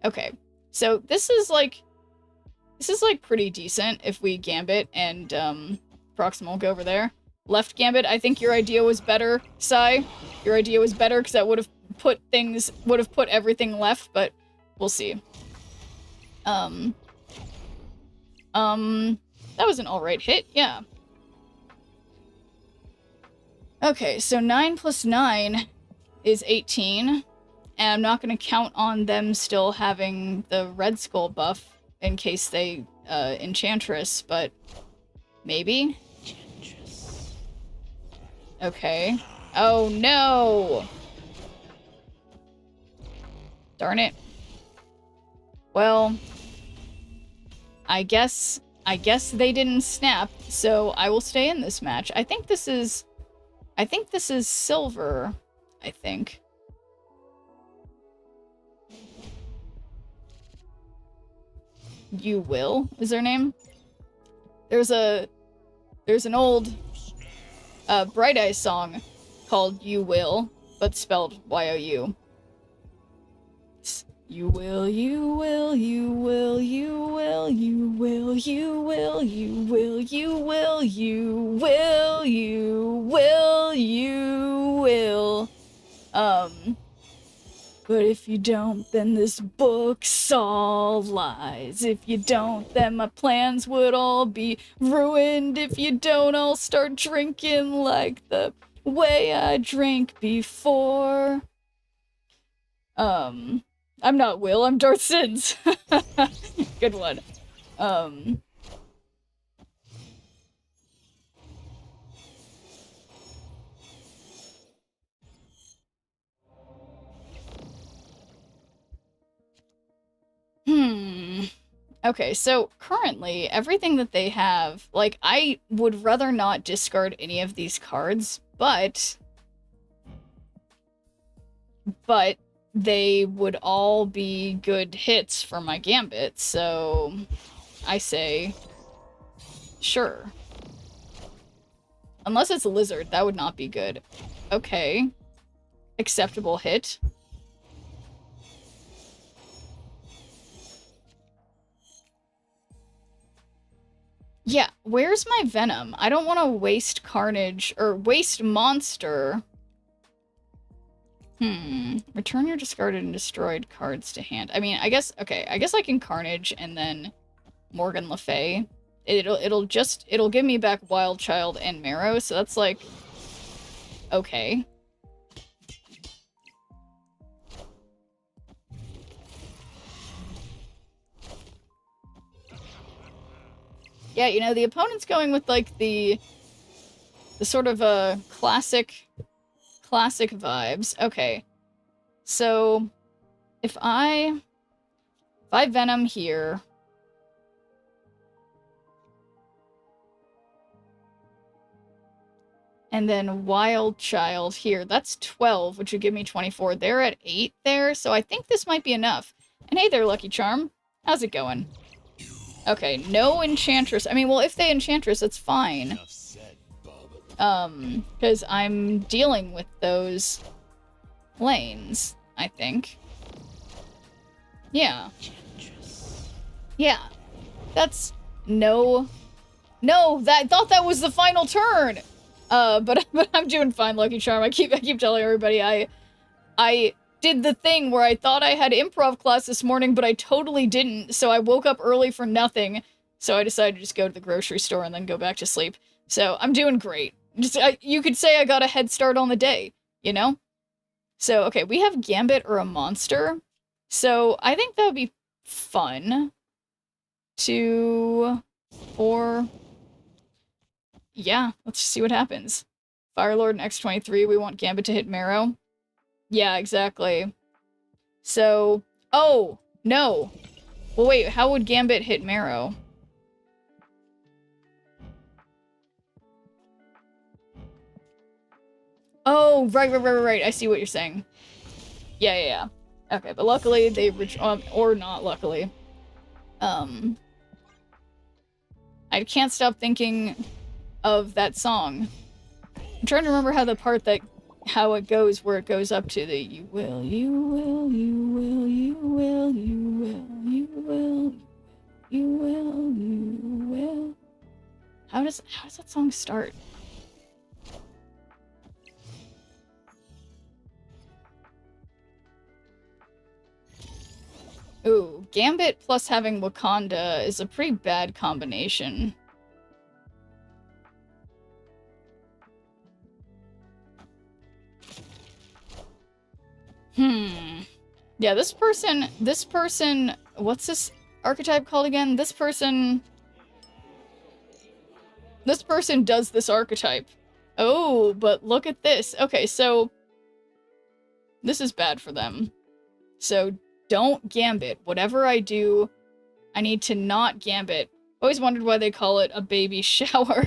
okay. So, this is, like, pretty decent if we gambit and, Proximal go over there. Left gambit, I think your idea was better, Sai. Your idea was better, because that would have put everything left, but we'll see. That was an alright hit, yeah. Okay, so 9 plus 9 is 18, and I'm not gonna count on them still having the Red Skull buff, in case they, Enchantress, but maybe? Enchantress. Okay. Oh, no! Darn it. Well, I guess they didn't snap, so I will stay in this match. I think this is silver, I think. You Will is their name. There's an old Bright Eyes song called You Will, but spelled Y-O-U. You will, you will, you will, you will, you will, you will, you will, you will, you will, you will, you will. But if you don't, then this book's all lies. If you don't, then my plans would all be ruined. If you don't, I'll start drinking like the way I drank before. I'm not Will, I'm Darth Sins. Good one. Okay, so currently, everything that they have, like, I would rather not discard any of these cards, but they would all be good hits for my Gambit, so I say, sure. Unless it's a Lizard, that would not be good. Okay. Acceptable hit. Yeah, where's my Venom? I don't want to waste Carnage, or waste Monster. Return your discarded and destroyed cards to hand. I mean, I guess, okay, I guess I can Carnage and then Morgan Le Fay. It'll give me back Wild Child and Marrow, so that's like, okay. Yeah, you know, the opponent's going with, like, the sort of, classic vibes. Okay. So, if I Venom here... and then Wild Child here, that's 12, which would give me 24. They're at 8 there, so I think this might be enough. And hey there, Lucky Charm. How's it going? Okay, no Enchantress. I mean, well, if they Enchantress, it's fine. Because I'm dealing with those lanes, I think. Yeah. Yeah. That's... No, I thought that was the final turn! But I'm doing fine, Lucky Charm. I keep telling everybody I did the thing where I thought I had improv class this morning, but I totally didn't, so I woke up early for nothing, so I decided to just go to the grocery store and then go back to sleep. So, I'm doing great. You could say I got a head start on the day, you know? So, okay, we have Gambit or a monster, so I think that would be fun or... yeah, let's just see what happens. Firelord and X23, we want Gambit to hit Marrow. Yeah, exactly. So... oh! No! Well, wait, how would Gambit hit Marrow? Oh, right. I see what you're saying. Yeah. Okay, but luckily they... or not luckily. I can't stop thinking of that song. I'm trying to remember how it goes, where it goes up to the you will. How does that song start? Ooh, Gambit plus having Wakanda is a pretty bad combination. Yeah, this person, what's this archetype called again? This person does this archetype. Oh, but look at this. Okay, so this is bad for them. So don't Gambit. Whatever I do, I need to not Gambit. Always wondered why they call it a baby shower.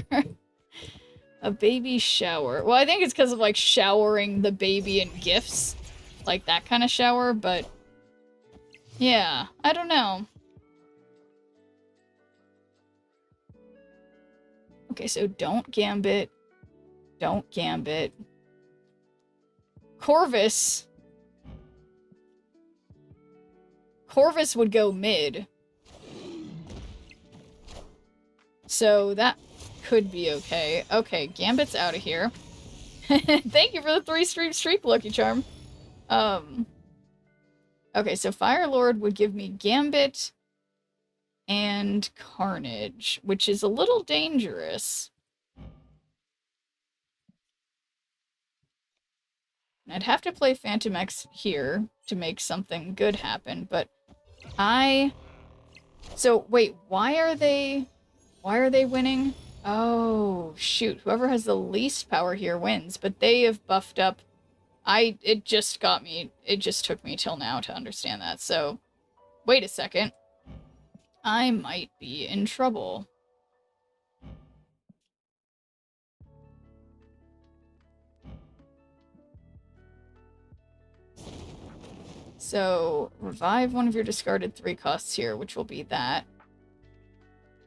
A baby shower. Well, I think it's because of, like, showering the baby in gifts. Like, that kind of shower, but... yeah, I don't know. Okay, so don't Gambit. Don't Gambit. Corvus would go mid. So that could be okay. Okay, Gambit's out of here. Thank you for the 3-stream streak, Lucky Charm. Okay, so Fire Lord would give me Gambit and Carnage, which is a little dangerous. I'd have to play Phantom X here to make something good happen, but So, wait, why are they winning? Oh, shoot. Whoever has the least power here wins, but they have buffed up. It just took me till now to understand that, so wait a second. I might be in trouble. So, revive one of your discarded 3 costs here, which will be that.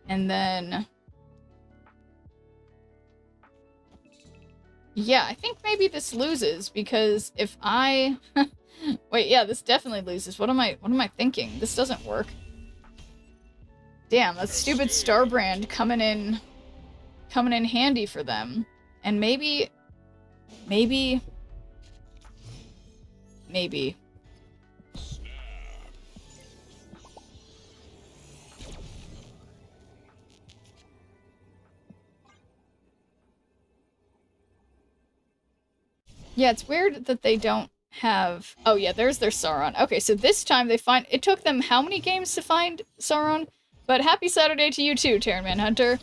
And then... yeah, I think maybe this loses, because if I... wait, yeah, this definitely loses. What am I thinking? This doesn't work. Damn, that stupid Starbrand coming in handy for them. And maybe... yeah, it's weird that they don't have... oh yeah, there's their Sauron. Okay, so this time they find... it took them how many games to find Sauron? But happy Saturday to you too, Terran Manhunter.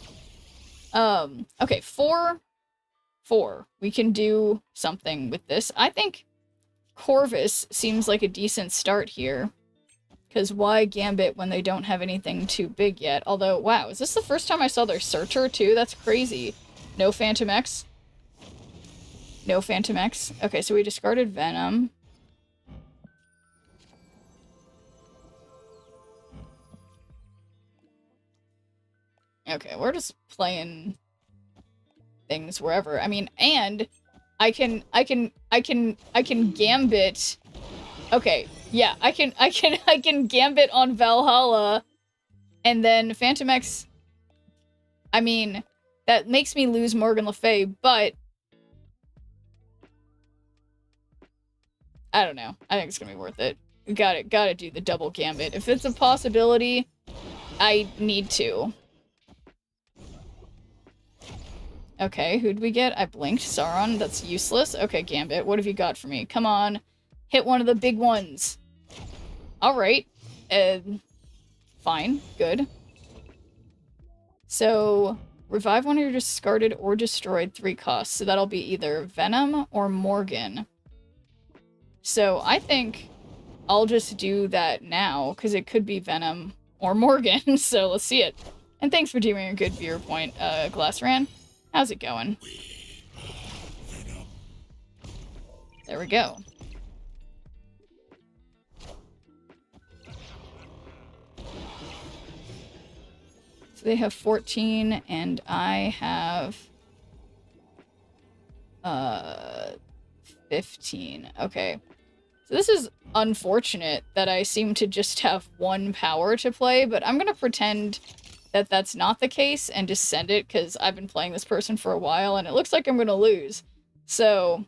Okay, 4. We can do something with this. I think Corvus seems like a decent start here. Because why Gambit when they don't have anything too big yet? Although, wow, is this the first time I saw their Searcher too? That's crazy. No Phantom X? No Phantom X? Okay, so we discarded Venom. Okay, we're just playing things wherever. I mean, and I can Gambit. Okay, yeah, I can Gambit on Valhalla, and then Phantom X. I mean, that makes me lose Morgan Le Fay, but I don't know. I think it's gonna be worth it. Gotta do the double Gambit. If it's a possibility, I need to. Okay, who'd we get? I blinked. Sauron, that's useless. Okay, Gambit, what have you got for me? Come on. Hit one of the big ones. Alright. Fine. Good. So, revive one of your discarded or destroyed 3 costs. So that'll be either Venom or Morgan. So I think I'll just do that now, because it could be Venom or Morgan, so let's see it. And thanks for doing a good viewer point, Glassran. How's it going? There we go. So they have 14, and I have 15. Okay. So this is unfortunate that I seem to just have 1 power to play, but I'm gonna pretend that that's not the case and just send it, because I've been playing this person for a while and it looks like I'm gonna lose. So,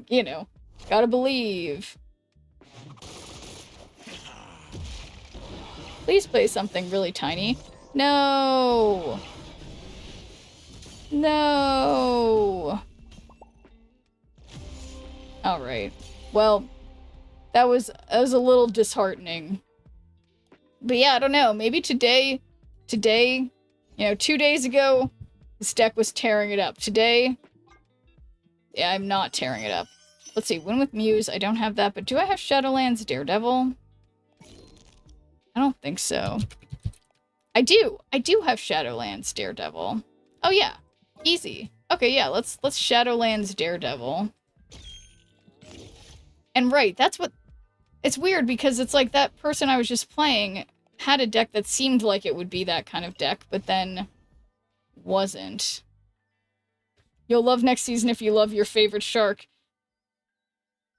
you know, gotta believe. Please play something really tiny. No! No! Alright. Well, that was a little disheartening. But yeah, I don't know. Maybe today, you know, 2 days ago, this deck was tearing it up. Today, yeah, I'm not tearing it up. Let's see, win with Muse. I don't have that, but do I have Shadowlands Daredevil? I don't think so. I do have Shadowlands Daredevil. Oh yeah, easy. Okay, yeah, let's Shadowlands Daredevil. And right, that's what... it's weird, because it's like that person I was just playing had a deck that seemed like it would be that kind of deck, but then wasn't. You'll love next season if you love your favorite shark.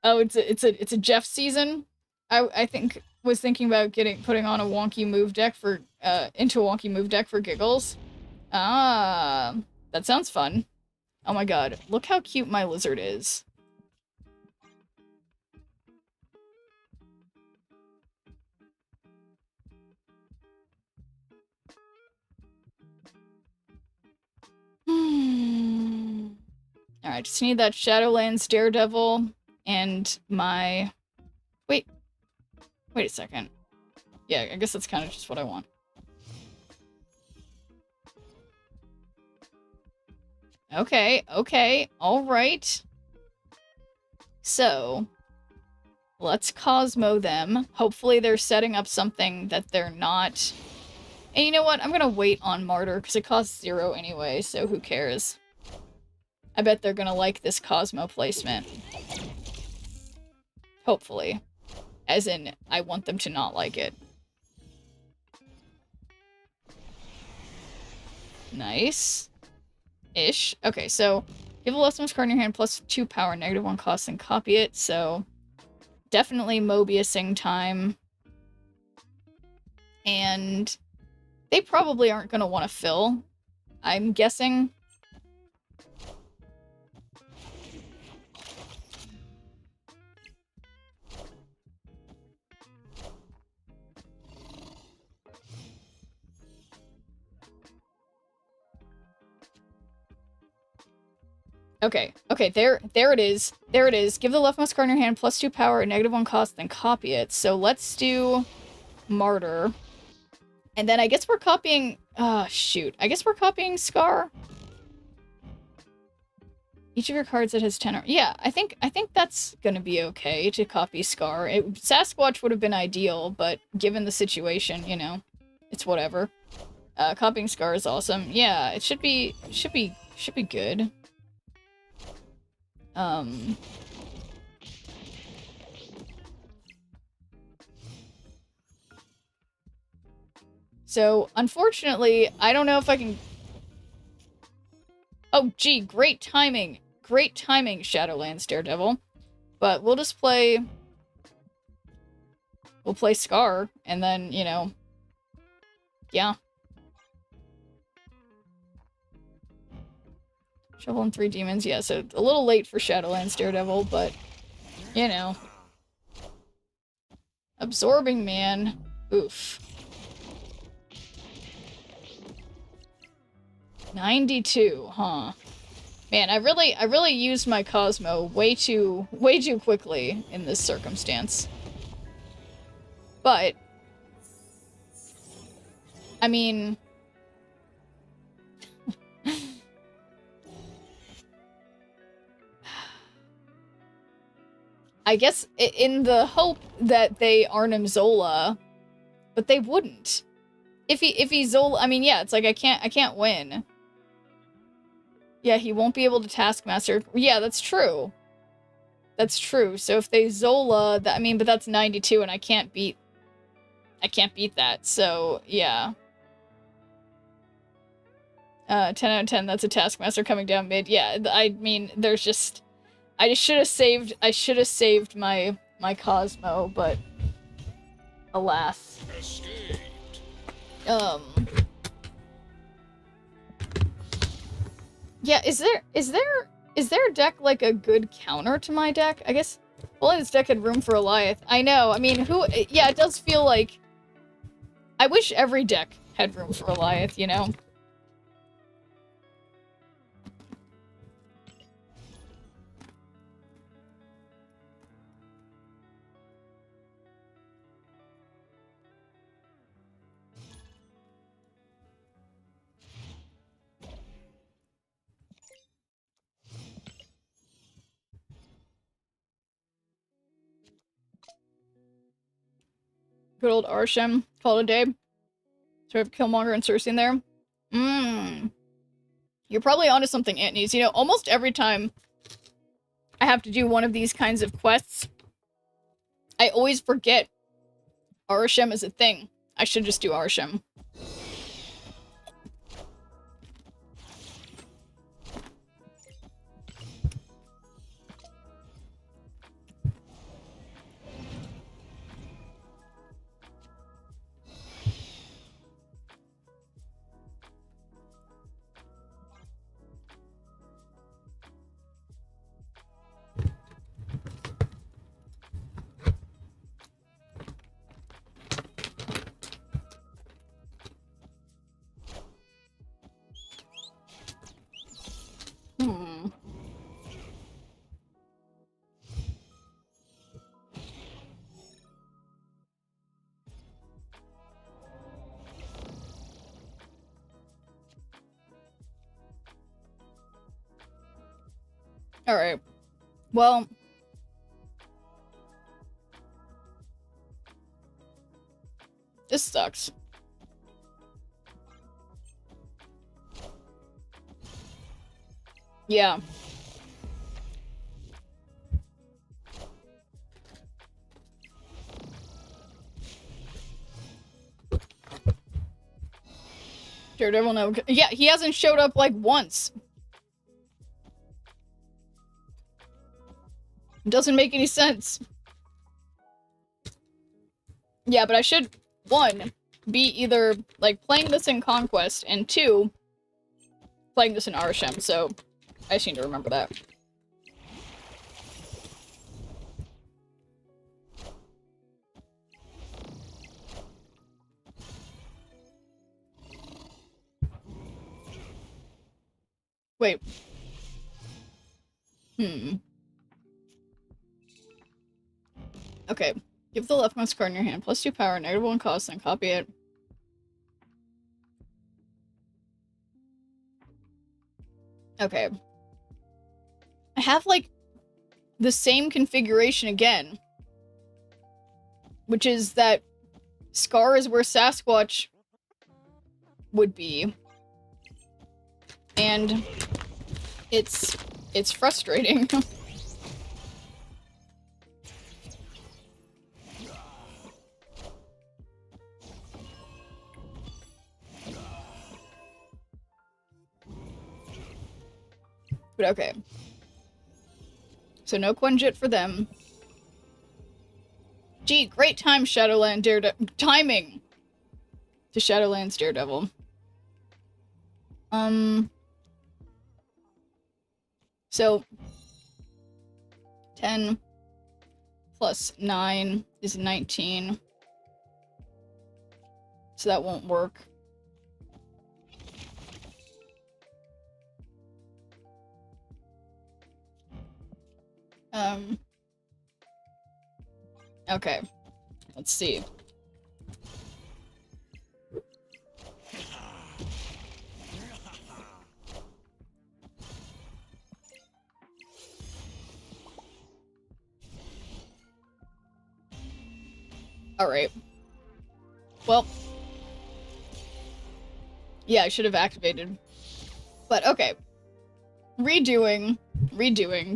Oh, it's a Jeff season? I think was thinking about putting on a wonky move deck for into a wonky move deck for giggles. Ah, that sounds fun. Oh my god, look how cute my lizard is. I just need that Shadowlands Daredevil and my... Wait a second. Yeah, I guess that's kind of just what I want. Okay, alright. So, let's Cosmo them. Hopefully they're setting up something that they're not. And you know what? I'm gonna wait on Martyr, because it costs 0 anyway, so who cares? I bet they're gonna like this Cosmo placement. Hopefully. As in, I want them to not like it. Nice. Ish. Okay, so give a leftmost card in your hand plus 2 power, -1 cost, and copy it. So definitely Mobiusing time. And they probably aren't going to want to fill, I'm guessing. Okay, there it is. There it is. Give the leftmost card in your hand plus 2 power, -1 cost, then copy it. So let's do Martyr. And then I guess we're copying... shoot. I guess we're copying Scar. Each of your cards that has 10 or... Yeah, I think that's gonna be okay to copy Scar. Sasquatch would have been ideal, but given the situation, you know, it's whatever. Copying Scar is awesome. Yeah, it should be good. So, unfortunately, I don't know if I can... Oh, gee, great timing. Great timing, Shadowlands Daredevil. But we'll just play... We'll play Scar, and then, you know... Yeah. Shovel and 3 demons, yeah, so a little late for Shadowlands Daredevil, but, you know. Absorbing Man. Oof. 92, huh? Man, I really used my Cosmo way too quickly in this circumstance. But, I mean... I guess in the hope that they Arnim Zola, but they wouldn't. If he Zola, I mean, yeah, it's like I can't win. Yeah, he won't be able to Taskmaster. Yeah, that's true. That's true. So if they Zola, that, I mean, but that's 92 and I can't beat that. So, yeah. 10 out of 10, that's a Taskmaster coming down mid. Yeah, I mean, there's just... I should have saved my Cosmo, but alas. Escaped. Yeah, is there a deck like a good counter to my deck? I guess only this deck had room for Eliath. I know. I mean, yeah, it does feel like I wish every deck had room for Eliath, you know. Good old Arshem. Call it a day. So we have Killmonger and Cersei in there. You're probably onto something, Antonies. You know, almost every time I have to do one of these kinds of quests, I always forget Arshem is a thing. I should just do Arshem. Alright. Well... This sucks. Yeah. Daredevil, no. Yeah, he hasn't showed up like once. Doesn't make any sense. Yeah, but I should, one, be either, like, playing this in Conquest, and two, playing this in Arishem, so I just need to remember that. Wait. Okay. Give the leftmost card in your hand. +2 power, -1 cost, and copy it. Okay. I have, like, the same configuration again. Which is that Scar is where Sasquatch would be. And it's frustrating. But okay. So no Quenjit for them. Gee, great time, Shadowland Daredevil. Timing! To Shadowland's Daredevil. 10 plus 9 is 19. So that won't work. Okay. Let's see. Alright. Well. Yeah, I should have activated. But, okay. Redoing.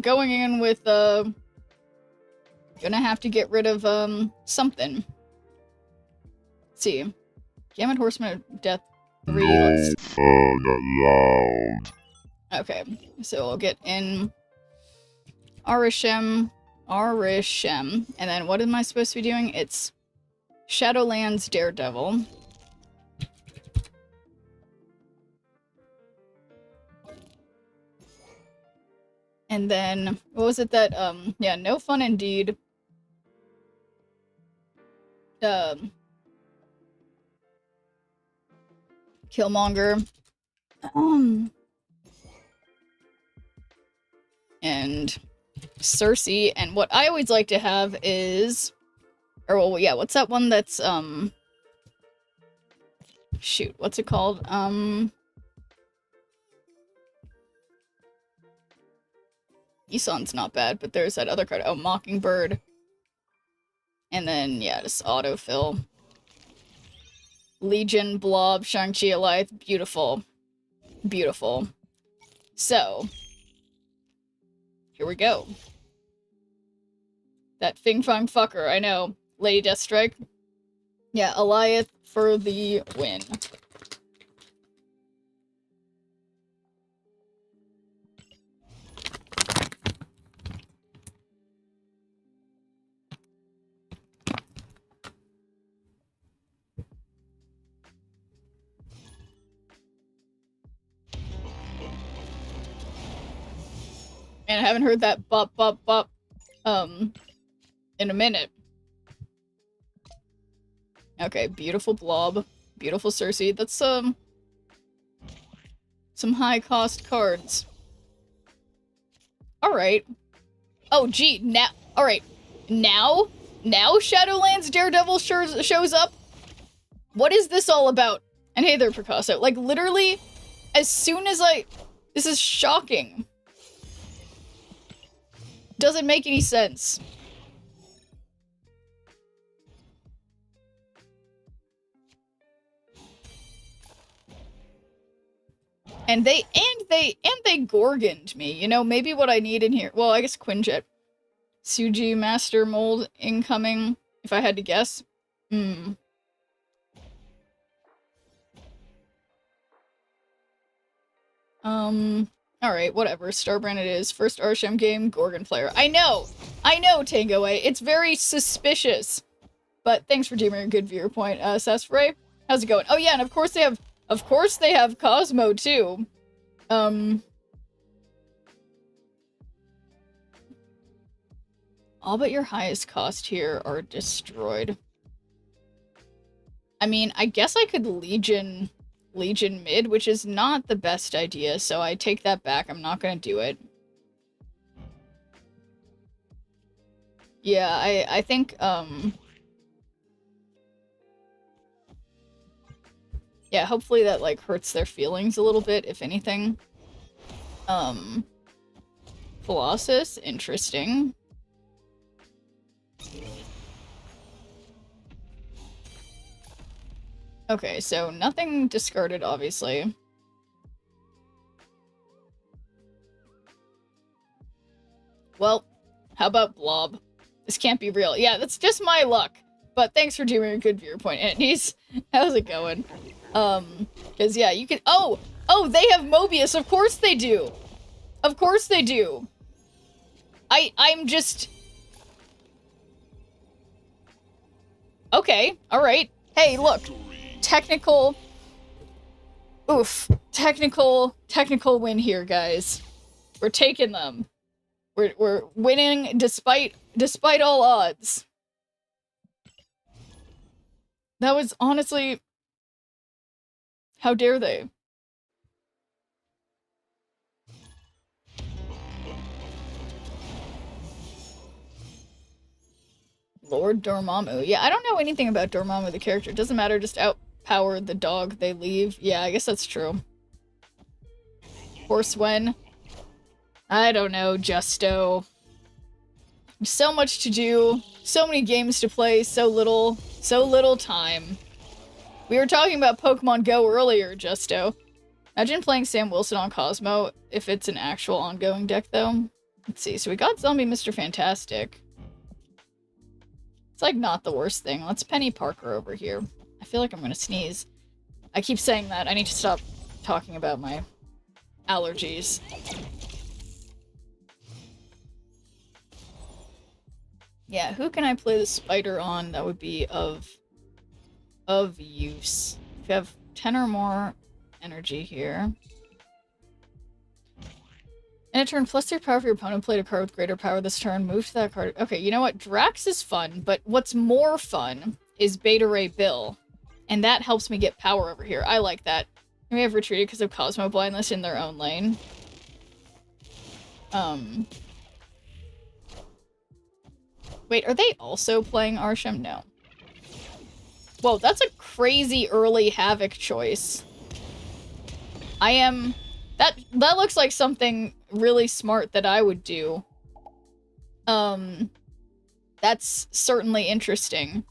Going in with, gonna have to get rid of, something. Let's see. Gamut Horseman of Death 3. Let's... Okay. So we'll get in Arishem. And then what am I supposed to be doing? It's Shadowlands Daredevil. And then, what was it that, yeah, No Fun Indeed. Killmonger. And Cersei. And what I always like to have is... Or, well, yeah, what's that one that's, shoot, what's it called? Ison's not bad, but there's that other card. Oh, Mockingbird. And then, yeah, just autofill. Legion, Blob, Shang-Chi, Alith. Beautiful. Beautiful. So, here we go. That Fing Fang fucker, I know. Lady Deathstrike. Yeah, Alith for the win. And I haven't heard that bop bop bop in a minute. Okay, beautiful Blob. Beautiful Cersei. That's some high cost cards. Alright. Oh gee, now alright. Now Shadowlands Daredevil shows up? What is this all about? And hey there, Picasso. Like literally, as soon as this is shocking. Doesn't make any sense. And they Gorgoned me. You know, maybe what I need in here. Well, I guess Quinjet. Suji Master Mold incoming, if I had to guess. Alright, whatever. Starbrand it is. First Arshem game, Gorgon player. I know, Tango A. It's very suspicious. But thanks for giving me a good viewer point, Sasfray. How's it going? Oh yeah, and of course they have Cosmo too. All but your highest cost here are destroyed. I mean, I guess I could Legion mid, which is not the best idea, so I take that back. I'm not gonna do it. Yeah, I think, yeah, hopefully that, like, hurts their feelings a little bit, if anything. Colossus, interesting. Okay, so nothing discarded, obviously. Well, how about Blob? This can't be real. Yeah, that's just my luck. But thanks for doing a good viewer point, Andes. How's it going? Because yeah, you can- Oh, they have Mobius! Of course they do! Of course they do! I'm just... Okay, alright. Hey, look. Technical... Oof. Technical win here, guys. We're taking them. We're winning despite all odds. That was honestly... How dare they? Lord Dormammu. Yeah, I don't know anything about Dormammu, the character. It doesn't matter, just outpower the dog they leave. Yeah, I guess that's true. Horswen. I don't know, Justo. So much to do, so many games to play, so little time. We were talking about Pokemon Go earlier, Justo. Imagine playing Sam Wilson on Cosmo if it's an actual ongoing deck, though. Let's see, so we got Zombie Mr. Fantastic. It's like not the worst thing. Let's Penny Parker over here. I feel like I'm gonna sneeze. I keep saying that. I need to stop talking about my allergies. Yeah, who can I play the spider on that would be of use? If you have 10 or more energy here. In a turn, plus 3 power for your opponent, played a card with greater power this turn, move to that card. Okay, you know what? Drax is fun, but what's more fun is Beta Ray Bill. And that helps me get power over here. I like that. And we have retreated because of Cosmo Blindness in their own lane. Wait, are they also playing Arshem? No. Whoa, that's a crazy early Havoc choice. That looks like something really smart that I would do. That's certainly interesting.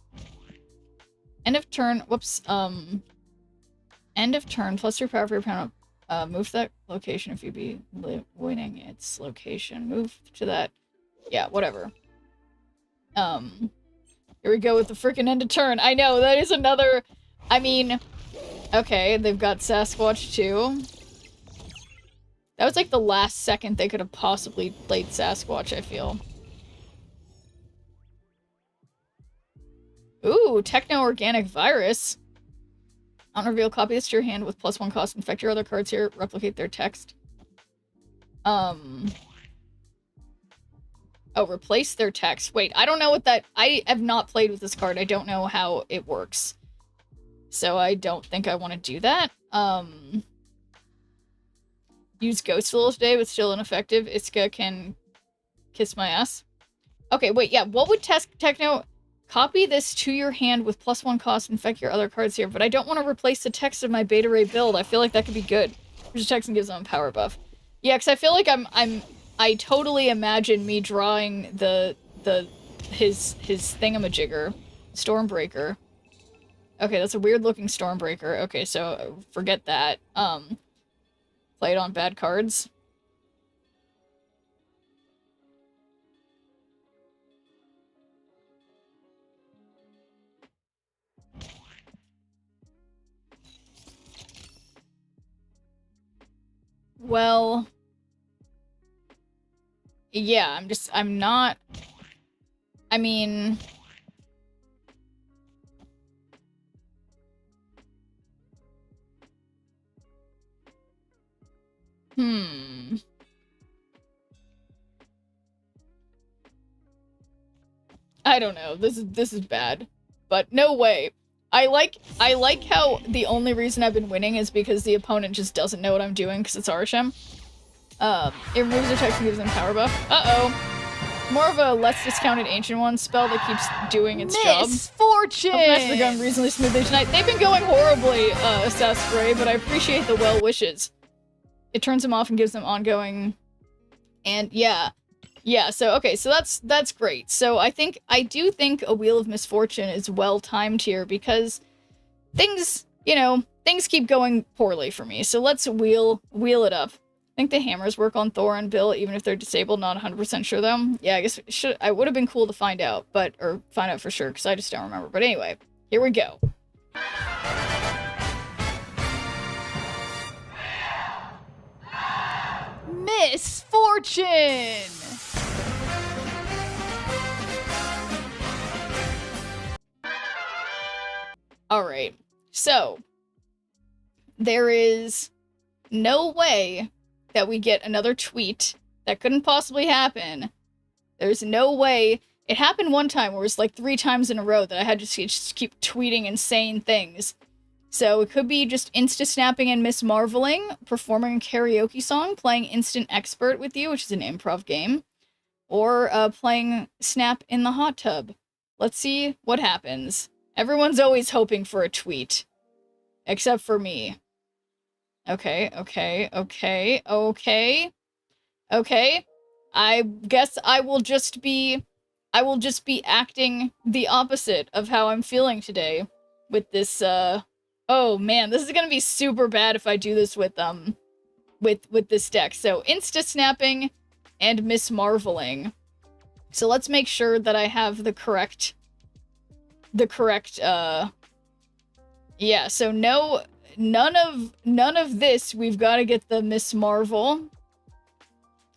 End of turn, whoops, end of turn, plus 3 power for your opponent. Move to that location if you be winning its location. Move to that, yeah, whatever. Here we go with the freaking end of turn. I know, that is another, I mean, okay, they've got Sasquatch too. That was like the last second they could have possibly played Sasquatch, I feel. Ooh, Techno-Organic Virus. Unreveal, copy this to your hand with +1 cost. Infect your other cards here, replicate their text. Oh, replace their text. Wait, I don't know what that... I have not played with this card. I don't know how it works. So I don't think I want to do that. Use Ghost a little today, but still ineffective. Iska can kiss my ass. Okay, wait, yeah. What would Techno... Copy this to your hand with +1 cost. Infect your other cards here, but I don't want to replace the text of my Beta Ray build. I feel like that could be good. Just text and gives them a power buff. Yeah, because I feel like I'm I totally imagine me drawing his thingamajigger, Stormbreaker. Okay, that's a weird looking Stormbreaker. Okay, so forget that. Play it on bad cards. Well, yeah, I'm not, I mean, I don't know. This is bad. But no way. I like how the only reason I've been winning is because the opponent just doesn't know what I'm doing because it's Arshem. It removes attacks and gives them power buff. Uh-oh. More of a less discounted Ancient One spell that keeps doing its job. Misfortune! Matches are going reasonably smoothly tonight. They've been going horribly, Saspray, but I appreciate the well wishes. It turns them off and gives them ongoing... And, yeah. Yeah, so, okay, so that's great. So I do think a Wheel of Misfortune is well-timed here because things, you know, things keep going poorly for me. So let's wheel it up. I think the hammers work on Thor and Bill, even if they're disabled. Not 100% sure, though. Yeah, I guess I would have been cool to find out, or find out for sure, because I just don't remember. But anyway, here we go. Misfortune! Alright, so there is no way that we get another tweet. That couldn't possibly happen. There's no way. It happened one time where it was like 3 times in a row that I had to just keep tweeting insane things. So it could be just insta-snapping and Miss Marveling, performing a karaoke song, playing Instant Expert with you, which is an improv game, or playing Snap in the hot tub. Let's see what happens. Everyone's always hoping for a tweet. Except for me. Okay. I guess I will just be acting the opposite of how I'm feeling today with this, oh man, this is gonna be super bad if I do this with this deck. So, insta-snapping and Miss Marveling. So let's make sure that I have the correct, yeah, so none of this. We've got to get the Miss Marvel.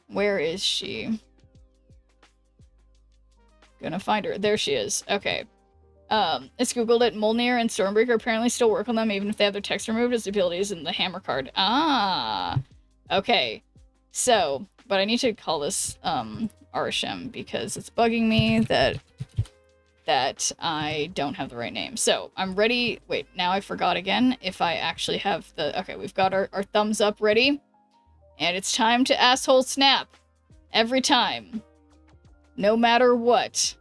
Where is she? Gonna find her. There she is. Okay. It's googled it. Molnir and Stormbreaker apparently still work on them even if they have their text removed as abilities in the hammer card. Ah. Okay. So, but I need to call this Arshem because it's bugging me that I don't have the right name. So, I'm ready. Wait, now I forgot again if I actually have the... Okay, we've got our thumbs up ready. And it's time to asshole snap. Every time. No matter what.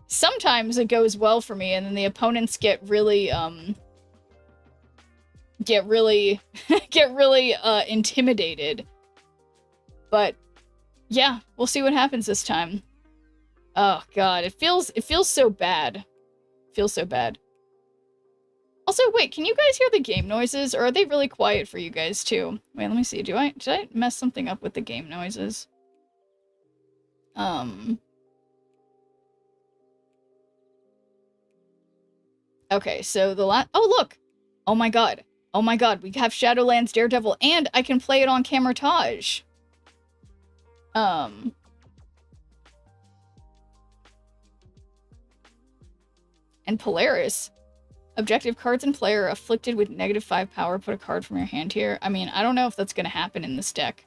Sometimes it goes well for me, and then the opponents get really intimidated. But, yeah, we'll see what happens this time. Oh god, it feels so bad. It feels so bad. Also, wait, can you guys hear the game noises, or are they really quiet for you guys too? Wait, let me see. Did I mess something up with the game noises? Okay, so the oh look! Oh my god. Oh my god, we have Shadowlands Daredevil, and I can play it on Camertage. And Polaris. Objective cards in play are afflicted with -5 power. Put a card from your hand here. I mean, I don't know if that's going to happen in this deck.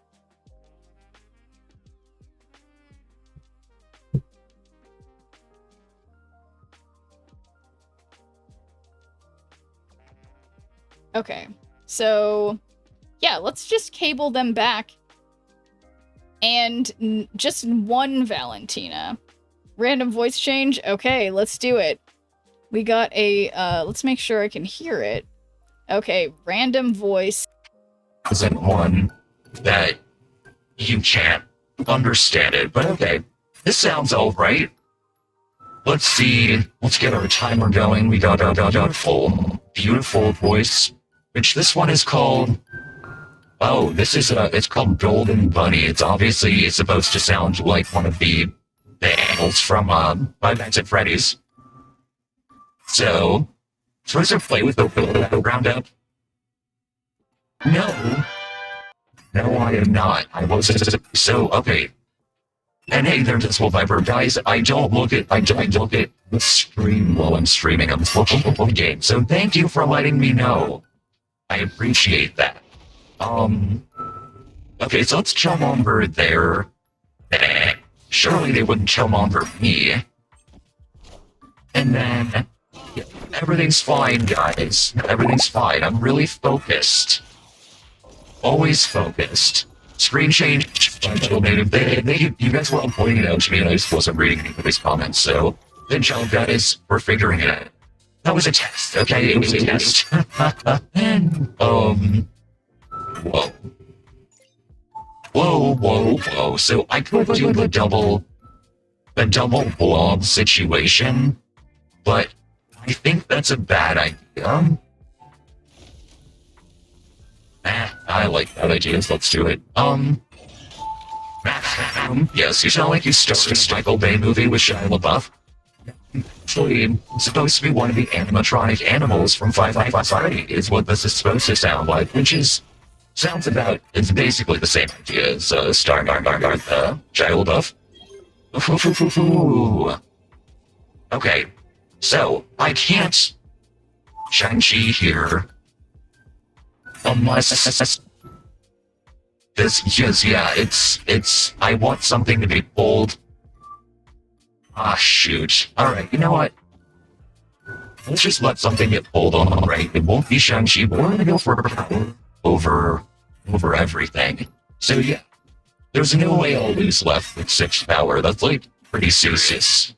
Okay, so yeah, let's just cable them back. And just one Valentina. Random voice change? Okay, let's do it. We got a, let's make sure I can hear it. Okay, random voice. Isn't one that you chant understand it, but okay. This sounds alright. Let's see. Let's get our timer going. We got a beautiful voice, which this one is called. Oh, it's called Golden Bunny. It's supposed to sound like one of the animals from Five Nights at Freddy's. So, supposed to play with the roundup? No. No, I am not. I wasn't. So, okay. And hey, there's this whole Viper. Guys, I don't look at the stream while I'm streaming. I'm looking at the game. So thank you for letting me know. I appreciate that. Okay, so let's jump over there. Surely they wouldn't jump over me. And then, yeah, everything's fine, guys. Everything's fine. I'm really focused. Always focused. Screen change. You guys were all pointing it out to me, and I just wasn't reading any of these comments. So, good job, guys. We're figuring it out. That was a test, okay? It was a test. Whoa. So I could do the double blob situation, but I think that's a bad idea. I like that idea, so let's do it. Yes, you sound like you started a Michael Bay movie with Shia LaBeouf. Actually, it's supposed to be one of the animatronic animals from Five Nights at Freddy's is what this is supposed to sound like, which is, it's basically the same idea as starring Shia LaBeouf. Okay, so, I can't Shang-Chi here. Unless I want something to be pulled. Ah, shoot. Alright, you know what? Let's just let something get pulled on, right? It won't be Shang-Chi, but we're gonna go for power over everything. So yeah, there's no way I'll lose left with 6 power. That's like pretty serious.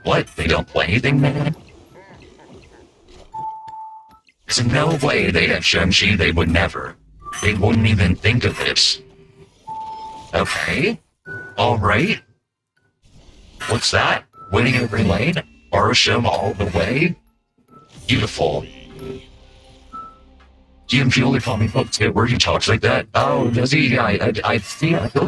What? They don't play anything, man? There's no way they have Shang-Chi, they would never. They wouldn't even think of it. Okay. Alright. What's that? Winning every lane? Arsham all the way? Beautiful. Do you feel like comic books get where he talks like that? Oh, does he? I feel like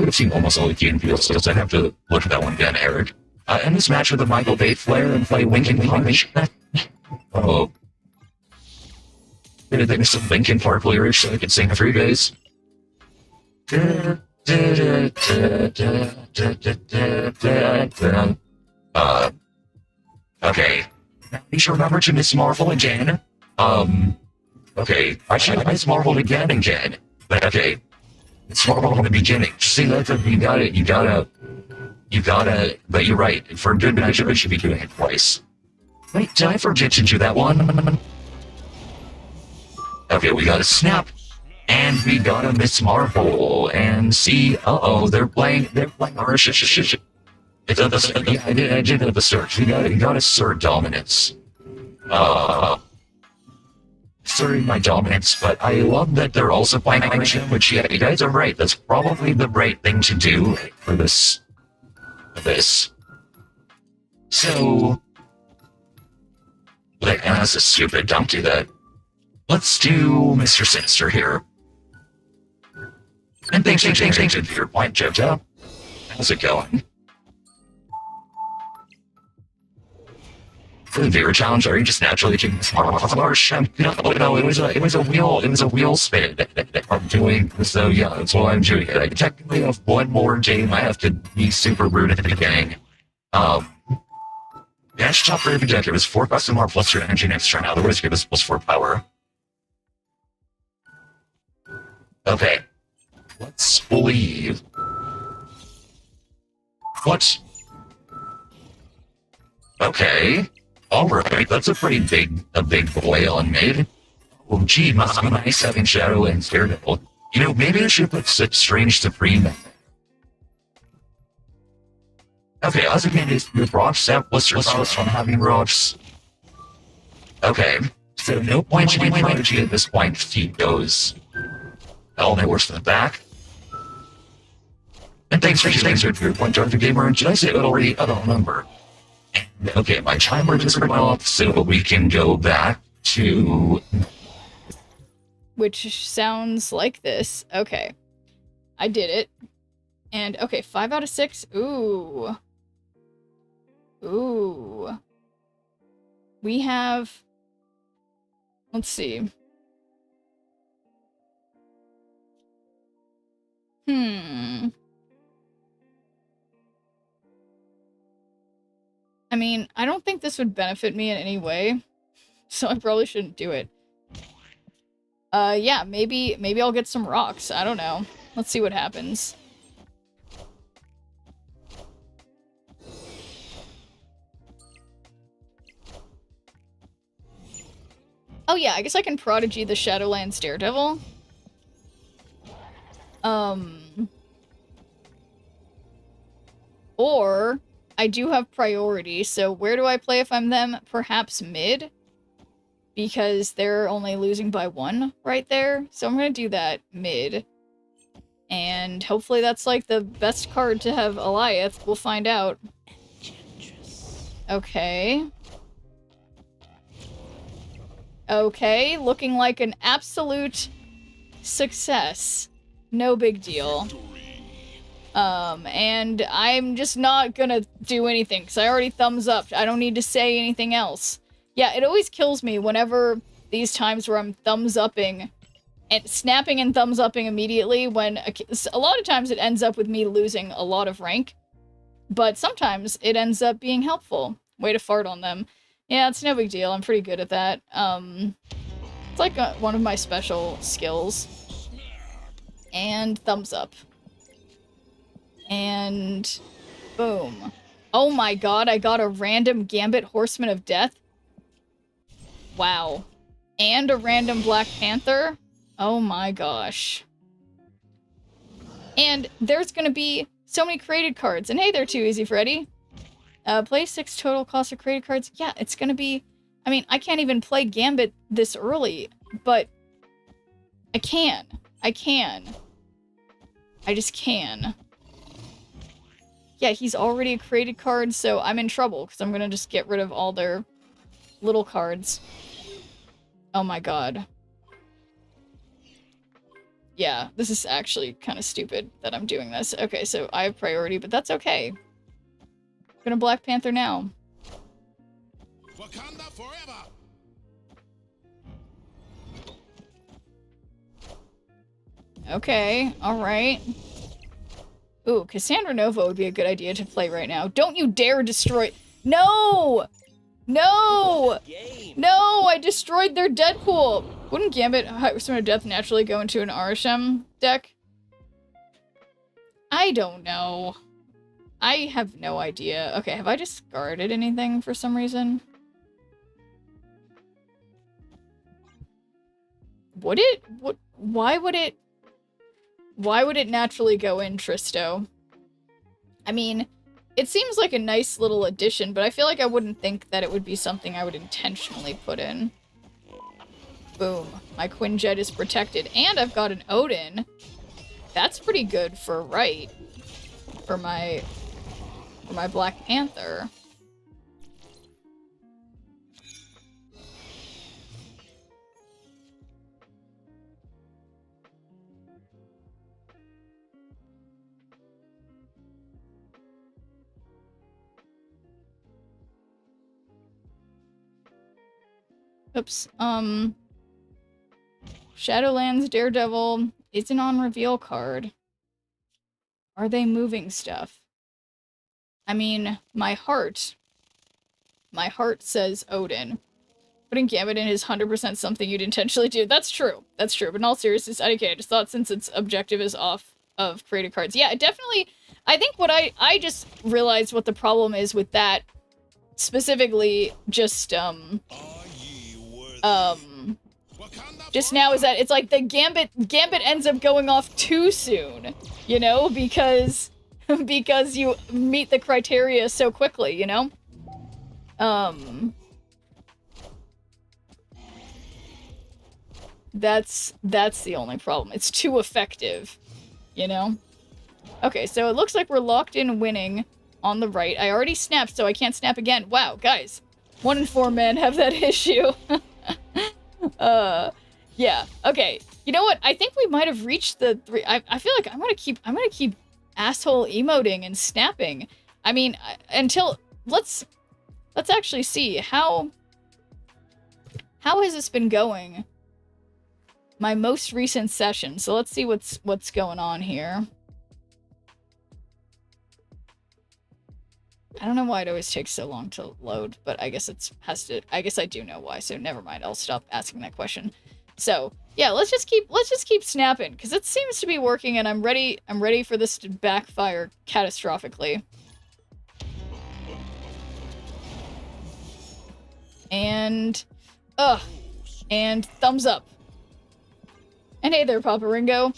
I've seen almost all the Key and Peele skills. I'd have to look at that one again, Eric. End this match with a Michael Bay flare and play Linkin Punch. Oh. Did they miss some Linkin Park lyrics so I could sing for you guys? Okay. You should remember to Miss Marvel again. Okay. I should Miss Marvel again. But okay. It's Marvel in the beginning. See, that's you gotta, but you're right. For good, I should be doing it twice. Wait, did I forget to do that one? Okay, we got a snap, and we got a Miss Marvel, and see, they're playing our shit. It's I did have a search. You got assert dominance. Asserting my dominance, but I love that they're also playing action, which, yeah, you guys are right. That's probably the right thing to do for this. So, that's a stupid, don't do that. Let's do Mr. Sinister here. And thanks for your point, JoJo. How's it going? For the viewer challenge, are you just naturally doing this? No, it was a wheel spin that I'm doing. So yeah, that's why I'm doing it. I technically have one more game. I have to be super rude at the beginning. Dash top for every deck. It was 4 custom more plus your energy next turn. Otherwise, give us plus 4 power. Okay. Let's believe. What? Okay. Alright, that's a pretty big whale I made. Oh gee, must be nice having Shadow and Daredevil. You know, maybe I should put Strange Supreme. Okay, as again is with rocks, blisters from having rocks. Okay, So no point should be Prodigy at this point if he goes element worse than the back. And thanks for your point, Dr. Gamer. Did I say it already? I don't remember. And, okay, my timer just went off, so we can go back to... Which sounds like this. Okay. I did it. And, okay, 5 out of 6. Ooh. Ooh. We have... Let's see. I mean, I don't think this would benefit me in any way, so I probably shouldn't do it. Yeah, maybe I'll get some rocks. I don't know. Let's see what happens. Oh yeah, I guess I can Prodigy the Shadowlands Daredevil. Or I do have priority, so where do I play if I'm them? Perhaps mid? Because they're only losing by 1 right there. So I'm gonna do that mid. And hopefully that's like the best card to have Eliath. We'll find out. Okay. Okay, looking like an absolute success. No big deal. And I'm just not gonna do anything, because I already thumbs up. I don't need to say anything else. Yeah, it always kills me whenever these times where I'm thumbs upping and snapping and thumbs upping immediately when a lot of times it ends up with me losing a lot of rank, but sometimes it ends up being helpful. Way to fart on them. Yeah, it's no big deal. I'm pretty good at that. It's like one of my special skills. And thumbs up. And boom. Oh my god, I got a random Gambit Horseman of Death. Wow. And a random Black Panther. Oh my gosh. And there's gonna be so many created cards. And hey there, Too Easy Freddy. Play 6 total cost of created cards. Yeah, it's gonna be... I mean, I can't even play Gambit this early, but I can. I just can. Yeah, he's already a created card, so I'm in trouble, because I'm gonna just get rid of all their little cards. Oh my god. Yeah, this is actually kind of stupid that I'm doing this. Okay, so I have priority, but that's okay. I'm gonna Black Panther now. Wakanda forever. Okay, alright. Ooh, Cassandra Nova would be a good idea to play right now. Don't you dare destroy- No! No! No! I destroyed their Deadpool! Wouldn't Gambit Horseman of Death naturally go into an Arishem deck? I don't know. I have no idea. Okay, have I discarded anything for some reason? Would it? Why would it? Why would it naturally go in Tristo? I mean, it seems like a nice little addition, but I feel like I wouldn't think that it would be something I would intentionally put in. Boom. My Quinjet is protected, and I've got an Odin. That's pretty good for right. For my Black Panther. Oops. Shadowlands Daredevil isn't on reveal card. Are they moving stuff? I mean, my heart says Odin. Putting Gambit in is 100% something you'd intentionally do. That's true. That's true. But in all seriousness, okay, I just thought since its objective is off of created cards. Yeah, it definitely... I think what I just realized what the problem is with that specifically just now is that it's like the Gambit ends up going off too soon, you know, because you meet the criteria so quickly, you know? That's the only problem. It's too effective, you know? Okay, so it looks like we're locked in winning on the right. I already snapped, so I can't snap again. Wow, guys. 1 in 4 men have that issue. Yeah. Okay. You know what? I think we might have reached the 3. I feel like I'm gonna keep asshole emoting and snapping. I mean, until let's actually see how has this been going? My most recent session. So let's see what's going on here. I don't know why it always takes so long to load, but I guess I guess I do know why, so never mind. I'll stop asking that question. So, yeah, let's just keep snapping, because it seems to be working, and I'm ready for this to backfire catastrophically. And thumbs up. And hey there, Papa Ringo.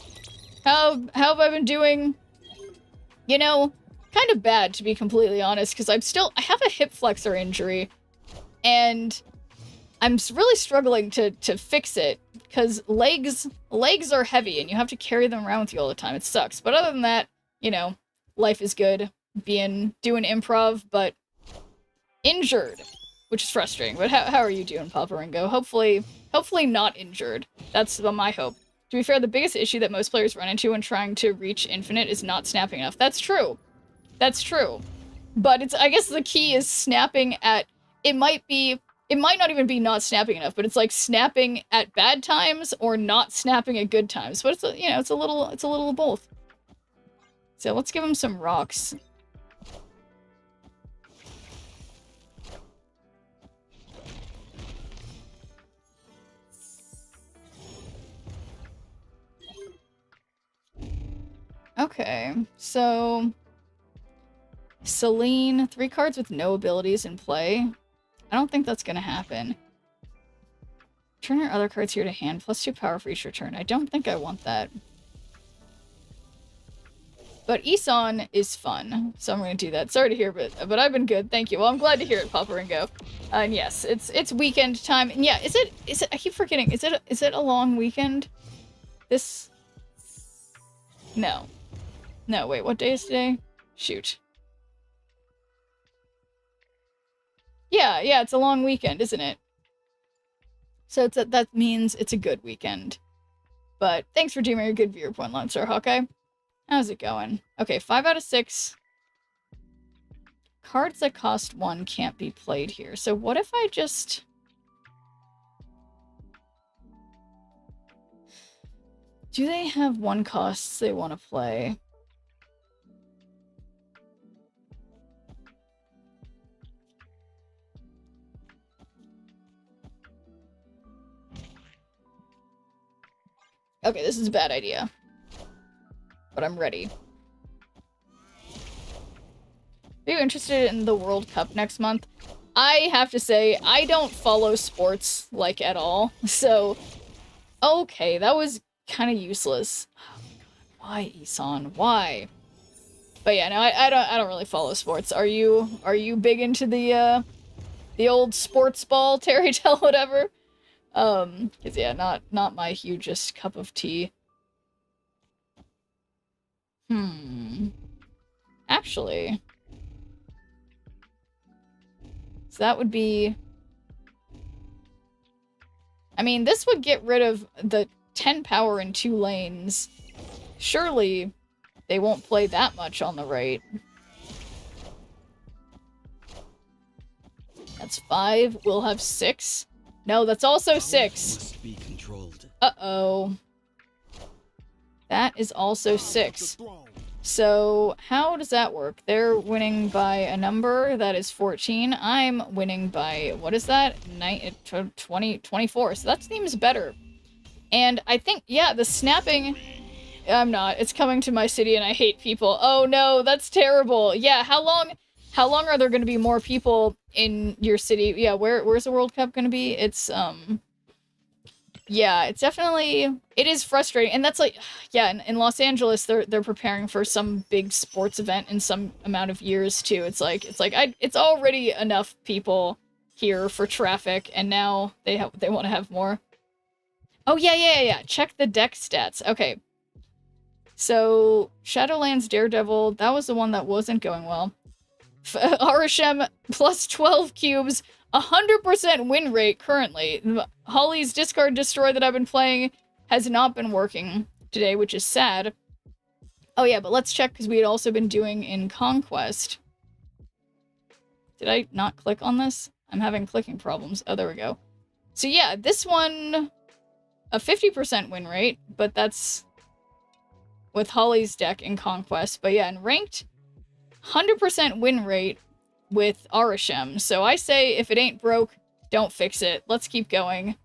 How have I been doing? You know, kind of bad, to be completely honest, because I have a hip flexor injury, and I'm really struggling to fix it, because legs are heavy, and you have to carry them around with you all the time. It sucks. But other than that, you know, life is good. Doing improv, but injured, which is frustrating. But how are you doing, Papa Ringo? Hopefully not injured. That's my hope. To be fair, the biggest issue that most players run into when trying to reach infinite is not snapping enough. That's true. That's true. But I guess the key is snapping at, it might not even be not snapping enough, but it's like snapping at bad times or not snapping at good times. But it's it's a little of both. So let's give him some rocks. Okay, so Celine, 3 cards with no abilities in play. I don't think that's gonna happen. Turn your other cards here to hand, +2 power for each return. I don't think I want that. But Isan is fun, so I'm gonna do that. Sorry to hear, but I've been good, thank you. Well, I'm glad to hear it, Papa Ringo. And yes, it's weekend time. And yeah, is it? I keep forgetting. Is it a long weekend? This? No. No, wait, what day is today? Shoot. Yeah, it's a long weekend, isn't it? So that means it's a good weekend. But thanks for doing your good viewer point, Lone Star Hawkeye. How's it going? Okay, 5 out of 6. Cards that cost 1 can't be played here. So what if I just... Do they have 1 costs they want to play? Okay, this is a bad idea. But I'm ready. Are you interested in the World Cup next month? I have to say, I don't follow sports, like, at all. So, okay, that was kind of useless. Oh my god, why, Isan? Why? But yeah, no, I don't really follow sports. Are you big into the old sports ball, Terry Tell, whatever? 'Cause yeah, not my hugest cup of tea. Actually. So that would be... I mean, this would get rid of the 10 power in 2 lanes. Surely they won't play that much on the right. That's 5. We'll have 6. No, that's also 6. Uh-oh. That is also 6. So, how does that work? They're winning by a number that is 14. I'm winning by, what is that? 24. So that seems better. And I think, yeah, the snapping... I'm not. It's coming to my city and I hate people. Oh no, that's terrible. Yeah, how long are there going to be more people in your city? Yeah, where's the World Cup going to be? It's, yeah, it's definitely, it is frustrating. And that's like, yeah, in Los Angeles, they're preparing for some big sports event in some amount of years too. It's already enough people here for traffic, and now they want to have more. Oh, yeah. Check the deck stats. Okay. So, Shadowlands Daredevil, that was the one that wasn't going well. Arishem, plus 12 cubes, 100% win rate currently. Holly's Discard Destroy that I've been playing has not been working today, which is sad. Oh yeah, but let's check because we had also been doing in Conquest. Did I not click on this? I'm having clicking problems. Oh, there we go. So yeah, this one, a 50% win rate, but that's with Holly's deck in Conquest. But yeah, in Ranked, 100% win rate with Arishem. So I say if it ain't broke, don't fix it. Let's keep going.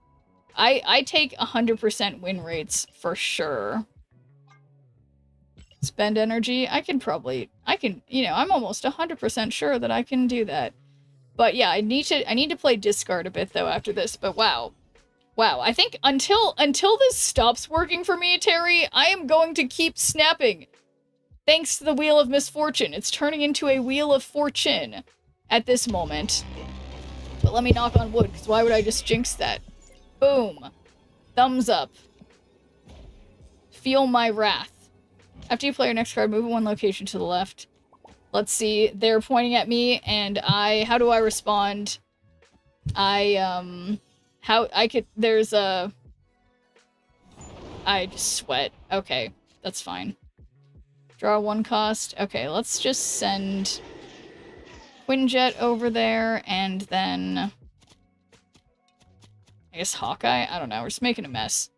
I take 100% win rates for sure. Spend energy. I can, you know, I'm almost 100% sure that I can do that. But yeah, I need to play discard a bit though after this. But wow. Wow, I think until this stops working for me, Terry, I am going to keep snapping. Thanks to the Wheel of Misfortune. It's turning into a Wheel of Fortune at this moment. But let me knock on wood, because why would I just jinx that? Boom. Thumbs up. Feel my wrath. After you play your next card, move it one location to the left. Let's see. They're pointing at me, and how do I respond? There's a... I just sweat. Okay, that's fine. Draw one cost. Okay, let's just send Quinjet over there, and then... I guess Hawkeye? I don't know, we're just making a mess.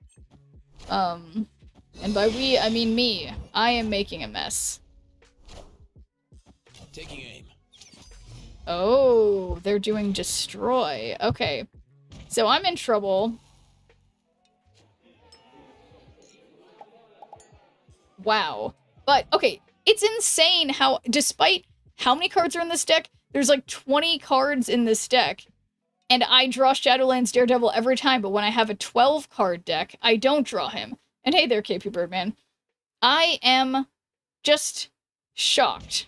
And by we, I mean me. I am making a mess. Taking aim. Oh, they're doing destroy. Okay. So I'm in trouble. Wow. But, okay, it's insane how, despite how many cards are in this deck, there's like 20 cards in this deck. And I draw Shadowlands Daredevil every time, but when I have a 12-card deck, I don't draw him. And hey there, KP Birdman. I am just shocked.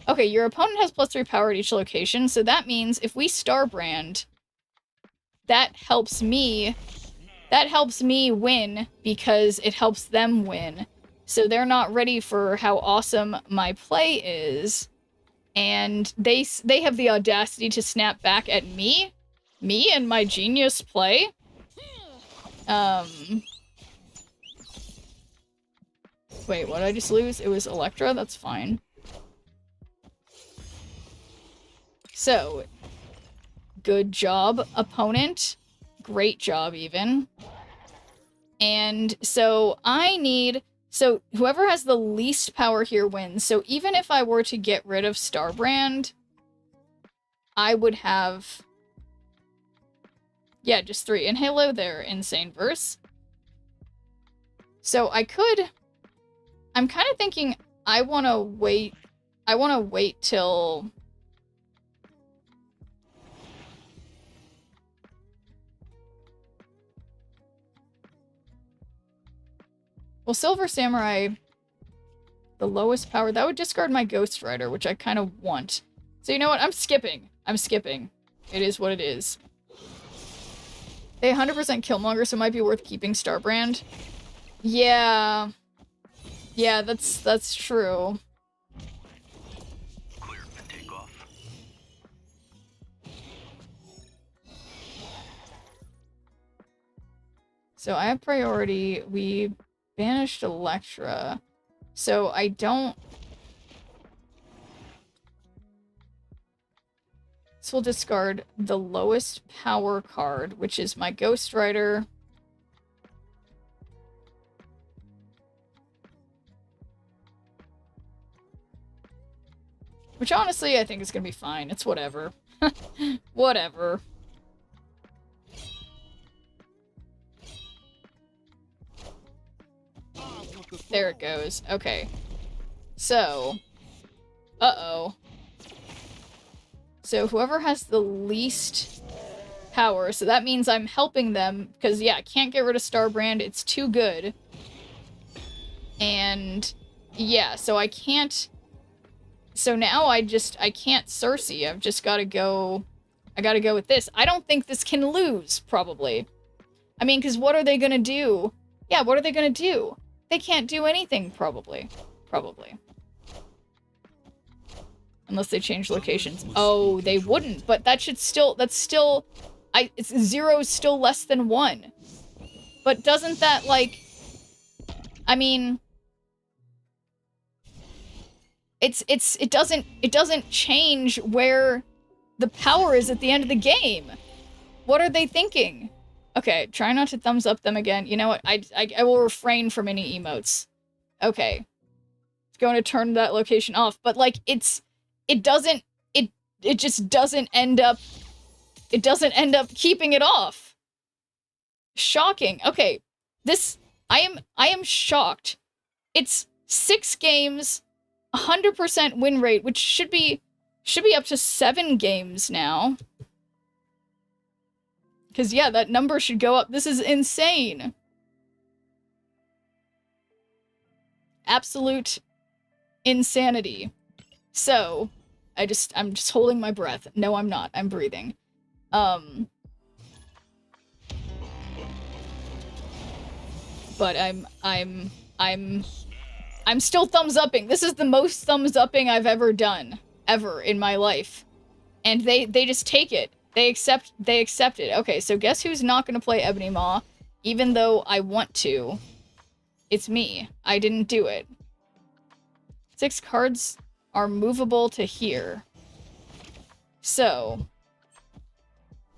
Okay, your opponent has +3 power at each location, so that means if we Starbrand, that helps me win because it helps them win. So they're not ready for how awesome my play is, and they have the audacity to snap back at me and my genius play. Wait, what did I just lose? It was Electra? That's fine. So, good job, opponent. Great job, even. And so so whoever has the least power here wins. So even if I were to get rid of Starbrand, I would have... Yeah, just 3. And hello there, Insane Verse. So I'm kind of thinking I want to wait till... Well, Silver Samurai, the lowest power, that would discard my Ghost Rider, which I kind of want. So you know what? I'm skipping. It is what it is. They 100% Killmonger, so it might be worth keeping Starbrand. Yeah. Yeah, that's true. Clear for takeoff. So I have priority. We banished Electra. So I don't... So we'll discard the lowest power card, which is my Ghost Rider. Which honestly, I think is gonna be fine. It's whatever. Whatever. There it goes. Okay. So. Uh-oh. So whoever has the least power, so that means I'm helping them, because yeah, I can't get rid of Starbrand, it's too good. And yeah, so I can't... So now I can't Cersei, I've just gotta go... I gotta go with this. I don't think this can lose, probably. I mean, because what are they gonna do? Yeah, what are they gonna do? They can't do anything, probably. Probably. Unless they change locations. Oh, they wouldn't, but that should still, that's still, it's 0 is still less than 1. But doesn't that, like, I mean, it doesn't change where the power is at the end of the game. What are they thinking? Okay, try not to thumbs up them again. You know what? I will refrain from any emotes. Okay. It's going to turn that location off, but like it just doesn't end up keeping it off. Shocking. Okay. I am shocked. It's 6 games, 100% win rate, which should be up to 7 games now. Because, yeah, that number should go up. This is insane. Absolute insanity. So, I'm just holding my breath. No, I'm not. I'm breathing. But I'm still thumbs upping. This is the most thumbs upping I've ever done. Ever in my life. And they just take it. They accept it. Okay, so guess who's not gonna play Ebony Maw, even though I want to? It's me. I didn't do it. 6 cards are movable to here. So,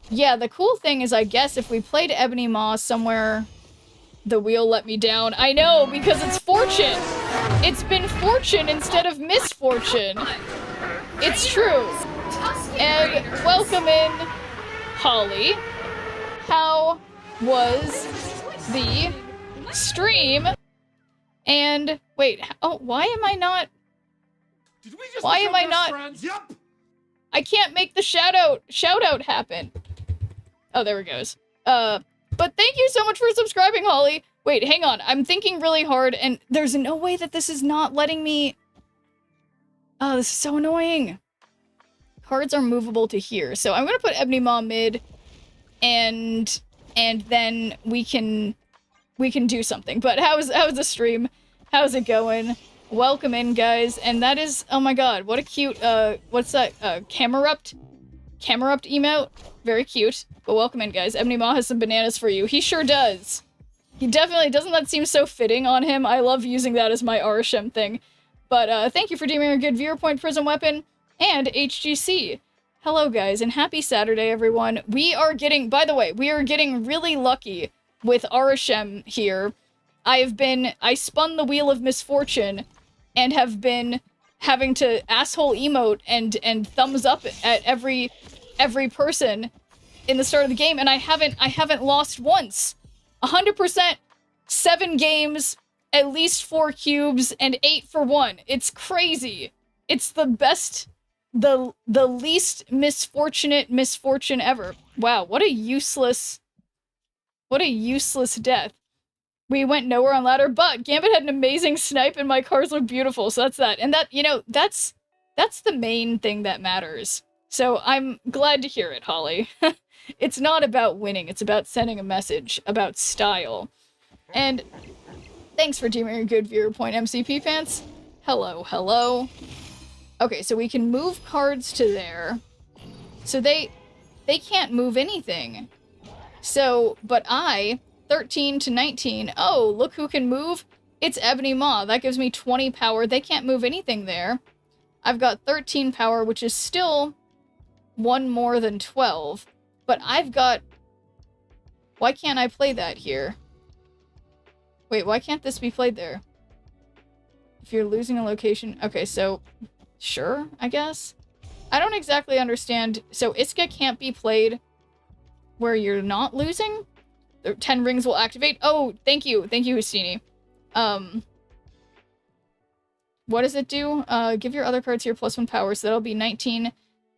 yeah, the cool thing is, I guess, if we played Ebony Maw somewhere, the wheel let me down. I know, because it's fortune! It's been fortune instead of misfortune! It's true. And welcome in, Holly. How was the stream? And wait, oh, why am I not? Did we just Why am I become not? best friends? Yep. I can't make the shout out happen. Oh, there it goes. But thank you so much for subscribing, Holly. Wait, hang on. I'm thinking really hard, and there's no way that this is not letting me. Oh, this is so annoying. Cards are movable to here. So I'm gonna put Ebony Maw mid, and then we can do something. But how's the stream? How's it going? Welcome in, guys. And that is, oh my god, what a cute, what's that, Camerupt emote? Very cute. But welcome in, guys. Ebony Maw has some bananas for you. He sure does. He definitely, doesn't that seem so fitting on him? I love using that as my RSM thing. But, thank you for deeming a good viewer point prism weapon. And HGC. Hello, guys, and happy Saturday, everyone. We are getting, by the way, we are getting really lucky with Arishem here. I spun the wheel of misfortune and have been having to asshole emote and thumbs up at every person in the start of the game, and I haven't lost once. 100%, 7 games, at least 4 cubes, and 8 for 1. It's crazy. It's the best, the least misfortunate misfortune ever. Wow, what a useless death. We went nowhere on ladder, but Gambit had an amazing snipe and my cards look beautiful, so that's that. And that, you know, that's the main thing that matters. So I'm glad to hear it, Holly. It's not about winning, it's about sending a message about style. And thanks for deeming a good viewer point, MCP fans. Hello, hello. Okay, so we can move cards to there. So they can't move anything. So, but 13 to 19. Oh, look who can move. It's Ebony Maw. That gives me 20 power. They can't move anything there. I've got 13 power, which is still 1 more than 12. But I've got... Why can't I play that here? Wait, why can't this be played there? If you're losing a location... Okay, so... Sure, I guess? I don't exactly understand. So Iska can't be played where you're not losing? The 10 rings will activate. Oh, thank you. Thank you, Hustini. What does it do? Give your other cards here +1 power. So that'll be 19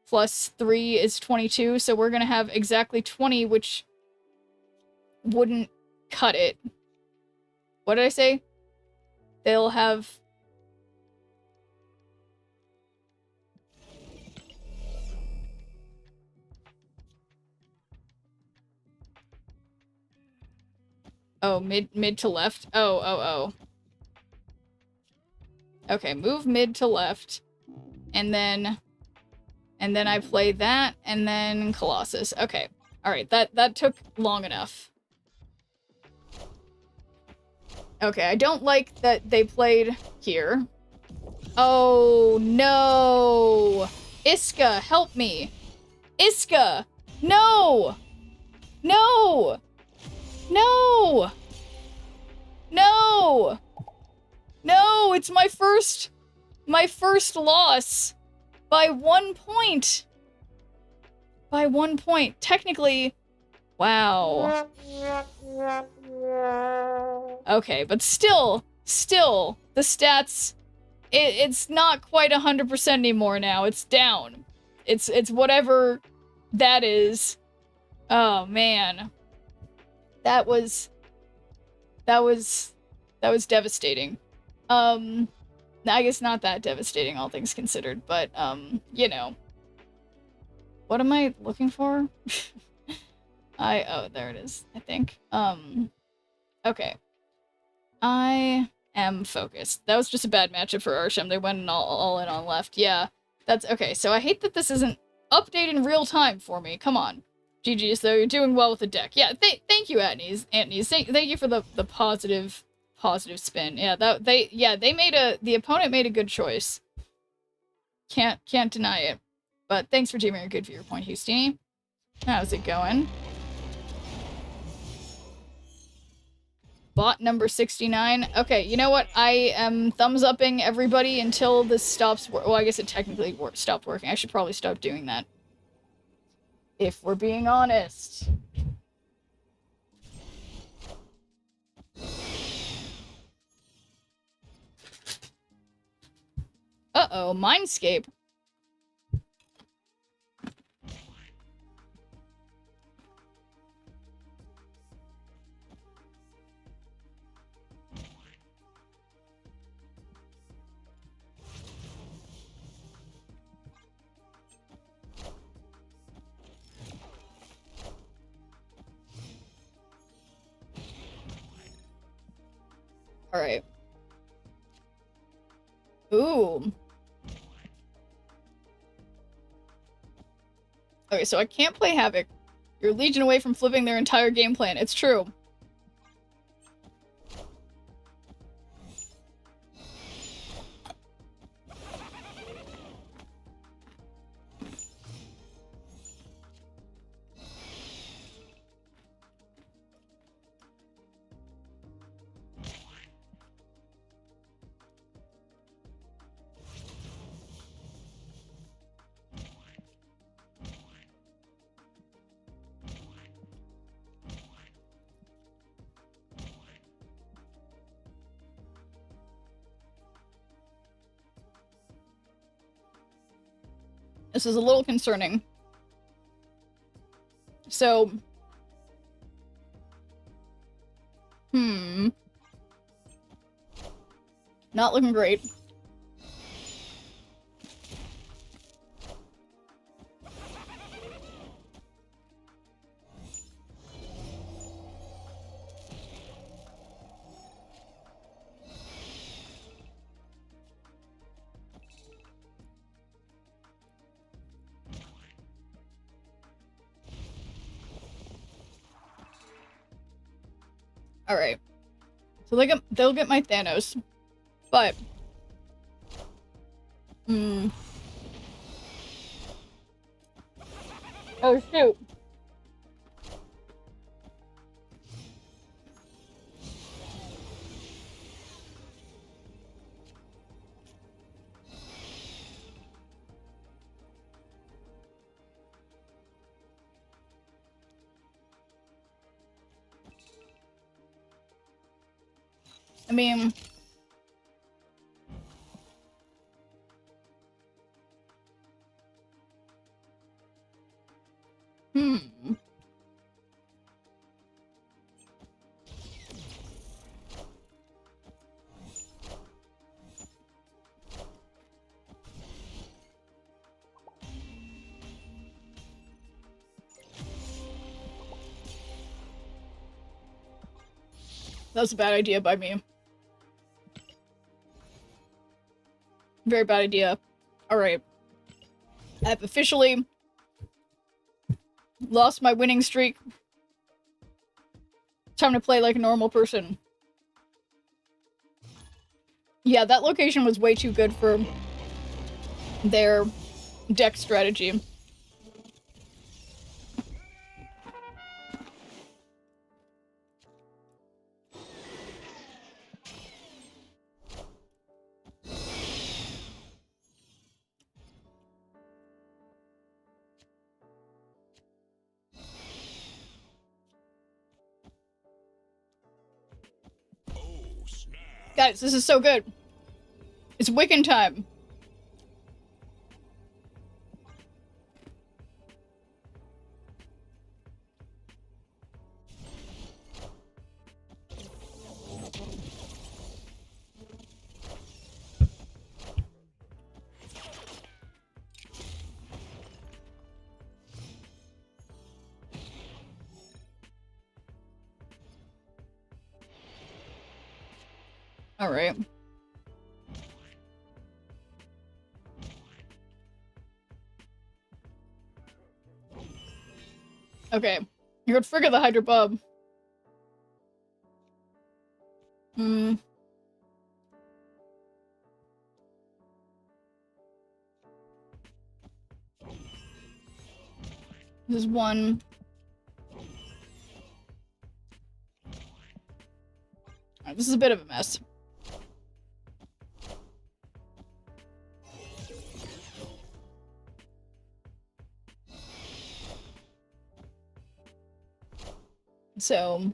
plus 3 is 22. So we're gonna have exactly 20, which wouldn't cut it. What did I say? They'll have... Oh, mid to left? Oh. Okay, move mid to left. And then I play that, and then Colossus. Okay. Alright, that took long enough. Okay, I don't like that they played here. Oh, no! Iska, help me! Iska! No! No! No! No! No, it's my first loss by 1 point. By 1 point. Technically, wow. Okay, but still, the stats, it's not quite 100% anymore now. It's down. It's whatever that is. Oh, man. That was devastating. I guess not that devastating, all things considered, but, you know. What am I looking for? Oh, there it is, I think. Okay. I am focused. That was just a bad matchup for Arsham. They went all in on left. Yeah, that's okay. So I hate that this isn't updated in real time for me. Come on. GG's though, you're doing well with the deck. Yeah, thank you, Antnes. Thank you for the positive spin. Yeah, the opponent made a good choice. Can't deny it. But thanks for doing a good for your point, Houstini. How's it going? Bot number 69. Okay, you know what? I am thumbs-upping everybody until this stops. Well, I guess it technically stopped working. I should probably stop doing that. If we're being honest. Uh-oh, Mindscape. Alright. Ooh. Okay, so I can't play Havoc. You're a legion away from flipping their entire game plan. It's true. This is a little concerning. So... Not looking great. Alright. So they'll get my Thanos. But... Oh, shoot. I mean... That was a bad idea by me. Very bad idea. Alright. I've officially lost my winning streak. Time to play like a normal person. Yeah, that location was way too good for their deck strategy. Guys, this is so good. It's Wiccan time. All right. Okay. You're good frig of the Hydra Bub. Hmm. This is one. Alright, this is a bit of a mess. So...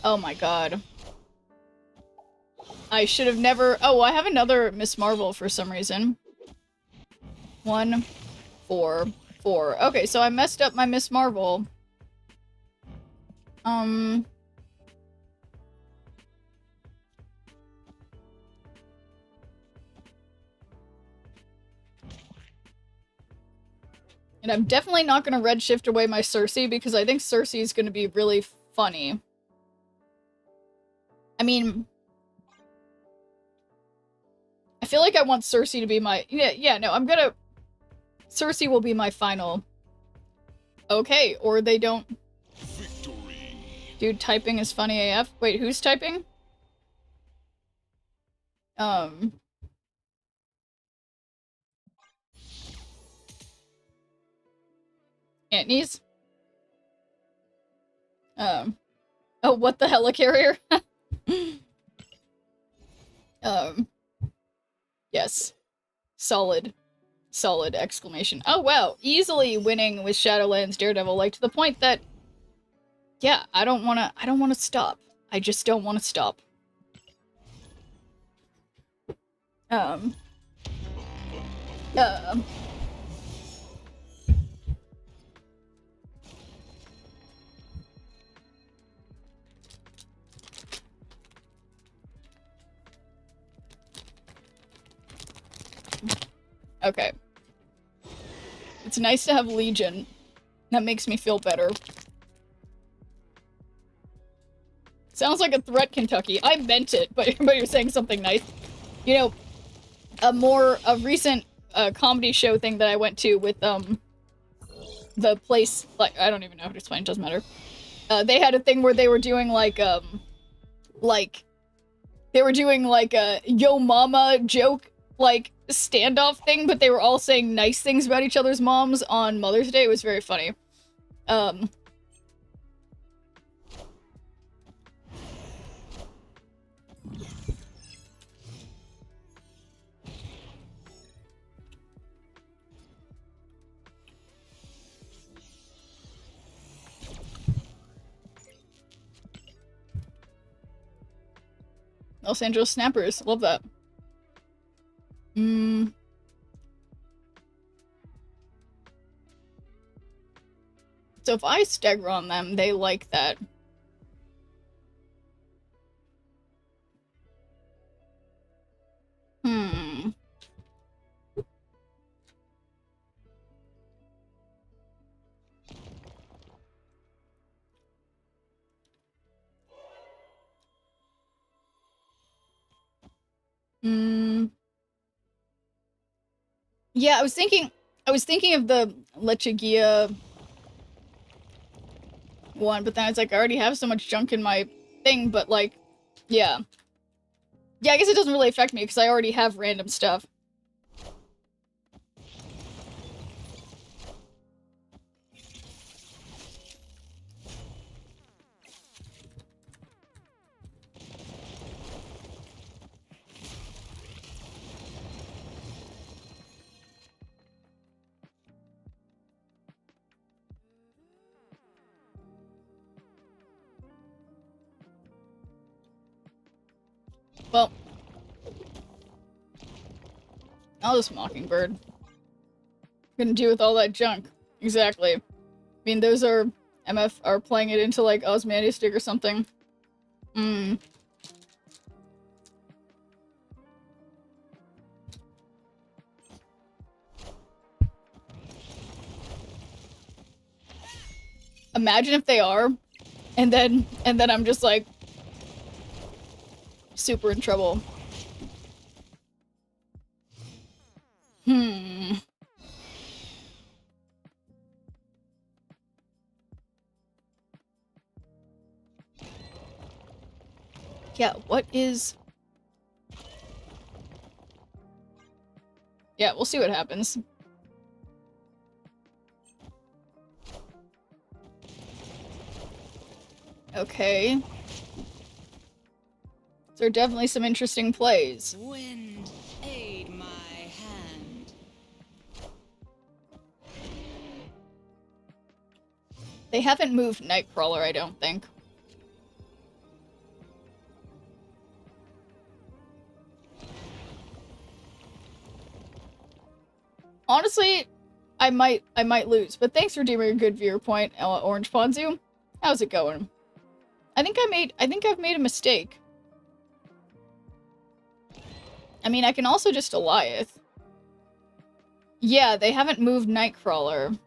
Oh my god. I should have never... Oh, I have another Miss Marvel for some reason. 1, 4, 4. Okay, so I messed up my Miss Marvel. And I'm definitely not gonna redshift away my Cersei because I think Cersei is gonna be really funny. I mean... I feel like I want Cersei to be my... Yeah, no, I'm gonna... Cersei will be my final... Okay, or they don't... Victory. Dude, typing is funny AF. Wait, who's typing? Antonies? Oh, what the helicarrier? Yes. Solid. Solid exclamation. Oh, wow. Easily winning with Shadowlands Daredevil, like, to the point that... Yeah, I don't wanna stop. I just don't wanna stop. Okay. It's nice to have Legion. That makes me feel better. Sounds like a threat, Kentucky. I meant it, but you're saying something nice. You know, a recent comedy show thing that I went to with, the place, like, I don't even know how to explain, it doesn't matter. They had a thing where they were doing, like, they were doing, like, a yo mama joke, like, standoff thing, but they were all saying nice things about each other's moms on Mother's Day. It was very funny. Los Angeles Snappers. Love that. So if I stagger on them, they like that. Mm. Yeah, I was thinking of the Lechugia one, but then it's like I already have so much junk in my thing, but like, yeah. Yeah, I guess it doesn't really affect me because I already have random stuff. Well, I'll just Mockingbird. Gonna do with all that junk. Exactly. I mean, those are MF are playing it into like Osmandiastic or something. Hmm. Imagine if they are, and then I'm just like super in trouble. Hmm. Yeah, what is... Yeah, we'll see what happens. Okay. There are definitely some interesting plays. Wind, aid my hand. They haven't moved Nightcrawler, I don't think. Honestly, I might lose, but thanks for deeming a good viewer point, Orange Ponzu. How's it going? I think I've made a mistake. I mean, I can also just Goliath. Yeah, they haven't moved Nightcrawler.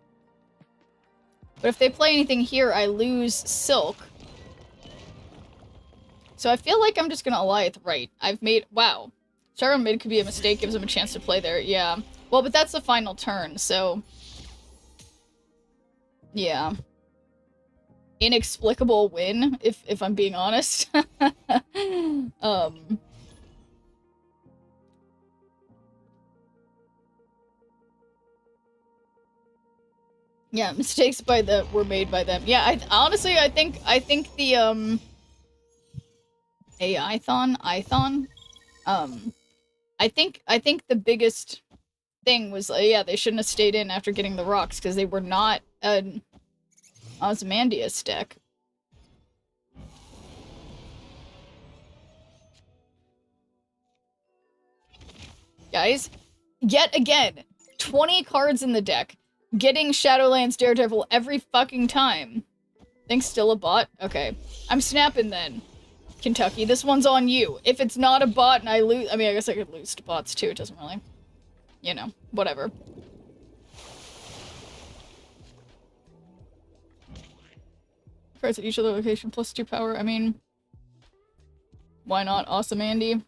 But if they play anything here, I lose Silk. So I feel like I'm just gonna Goliath right. I've made... Wow. Starro mid could be a mistake, gives him a chance to play there. Yeah. Well, but that's the final turn, so... Yeah. Inexplicable win, if I'm being honest. Yeah, mistakes were made by them. Yeah, honestly I think the AI-thon, I think the biggest thing was yeah, they shouldn't have stayed in after getting the rocks because they were not an Ozymandias deck. Guys, yet again, 20 cards in the deck. Getting Shadowlands Daredevil every fucking time. Think still a bot? Okay. I'm snapping then. Kentucky, this one's on you. If it's not a bot and I lose... I mean, I guess I could lose to bots too. It doesn't really... You know, whatever. Cards at each other location plus 2 power. I mean... Why not? Awesome, Andy.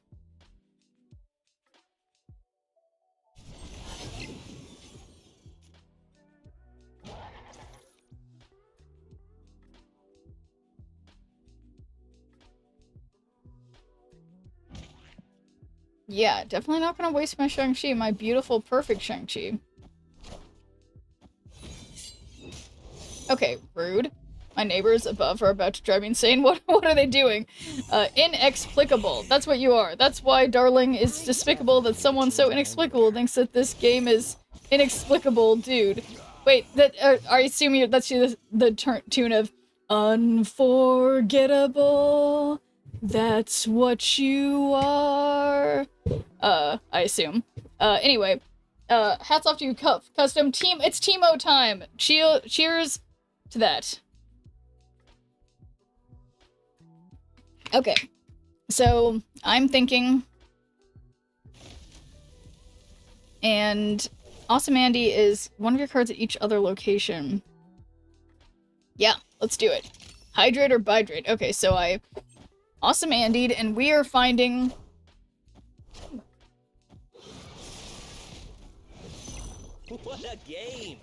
Yeah, definitely not gonna waste my Shang-Chi, my beautiful, perfect Shang-Chi. Okay, rude. My neighbors above are about to drive me insane. What are they doing? Inexplicable. That's what you are. That's why Darling is despicable that someone so inexplicable thinks that this game is inexplicable, dude. Wait, that I assume that's the tune of Unforgettable. That's what you are. I assume. Anyway, hats off to you, Custom Team. It's Teemo time. Cheers to that. Okay, so I'm thinking, and Awesome Andy is one of your cards at each other location. Yeah, let's do it. Hydrate or Bidrate. Okay, so I Awesome Andy'd, and we are finding What a game!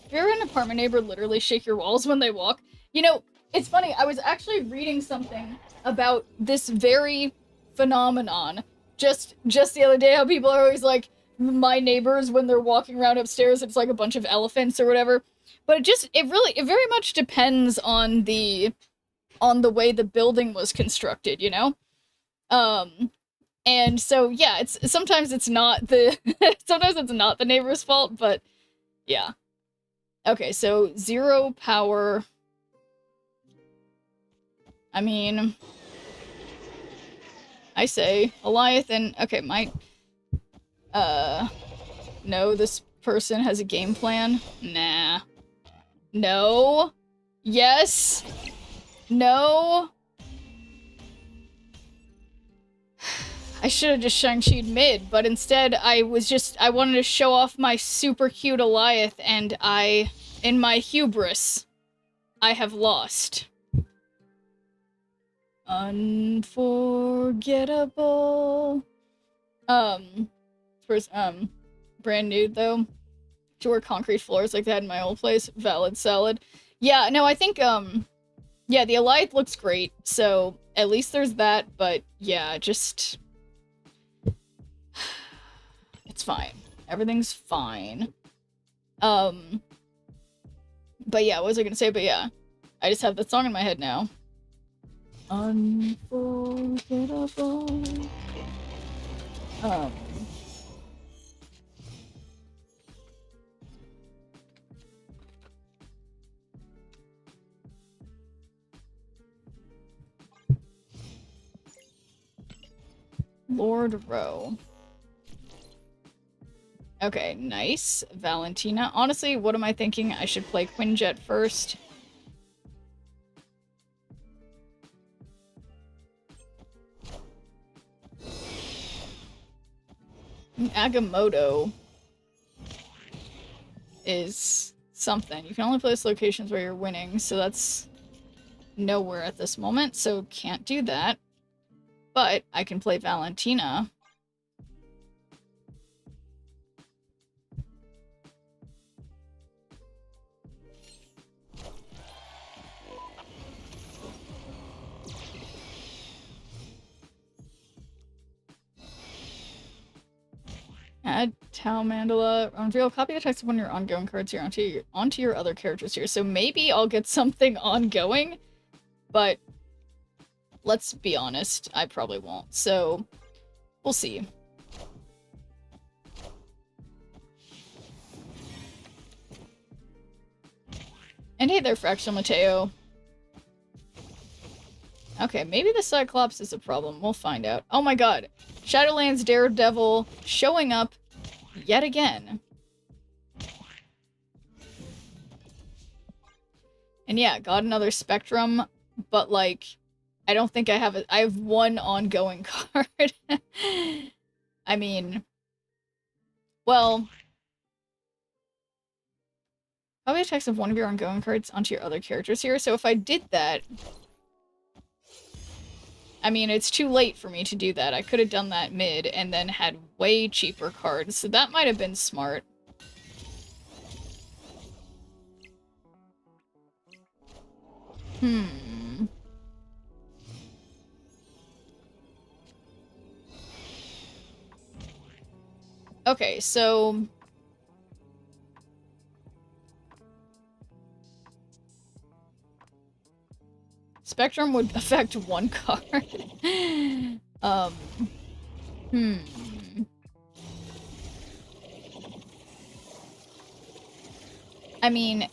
If you're an apartment neighbor, literally shake your walls when they walk. You know, it's funny, I was actually reading something about this very phenomenon just the other day, how people are always like, my neighbors, when they're walking around upstairs, it's like a bunch of elephants or whatever. But it very much depends on the way the building was constructed, you know? And so, yeah, sometimes it's not the, sometimes it's not the neighbor's fault, but yeah. Okay, so 0 power. I mean, I say Eliathan. Okay, no, this person has a game plan. Nah. No. Yes. No. I should have just Shang-Chi'd mid, but instead I wanted to show off my super cute Eliath, and in my hubris, I have lost. Unforgettable. First, brand new though. To wear concrete floors like they had in my old place. Valid salad. Yeah, no, I think, yeah, the Eliath looks great, so at least there's that, but yeah, just... It's fine. Everything's fine. But yeah, what was I gonna say? But yeah, I just have that song in my head now. Unforgettable. Lord Rowe. Okay, nice. Valentina. Honestly, what am I thinking? I should play Quinjet first. Agamotto is something. You can only place locations where you're winning, so that's nowhere at this moment, so can't do that. But I can play Valentina. Add Tau Mandala. Unveil. Copy the text of one of your ongoing cards here onto your other characters here. So maybe I'll get something ongoing, but let's be honest, I probably won't. So we'll see. And hey there, Fractional Mateo. Okay, maybe the Cyclops is a problem. We'll find out. Oh my god. Shadowlands Daredevil showing up yet again. And yeah, got another Spectrum, but like, I don't think I have one ongoing card. I mean, well, probably a text of one of your ongoing cards onto your other characters here. So if I did that, I mean, it's too late for me to do that. I could have done that mid and then had way cheaper cards, so that might have been smart. Okay, so... Spectrum would affect one card. I mean...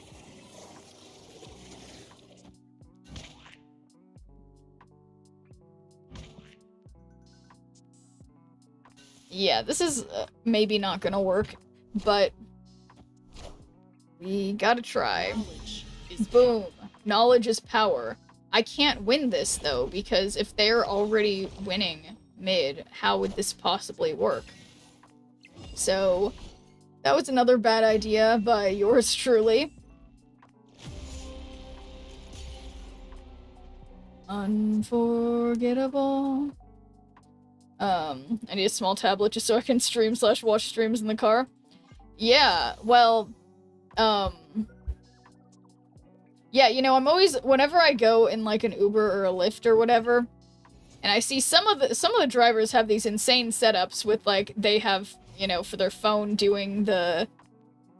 Yeah, this is maybe not gonna work, but we gotta try. Boom. Knowledge is power. I can't win this, though, because if they're already winning mid, how would this possibly work? So, that was another bad idea by yours truly. Unforgettable. I need a small tablet just so I can stream/watch streams in the car. Yeah, well, yeah, you know, I'm always, whenever I go in like an Uber or a Lyft or whatever, and I see some of the drivers have these insane setups with like, they have, you know, for their phone doing the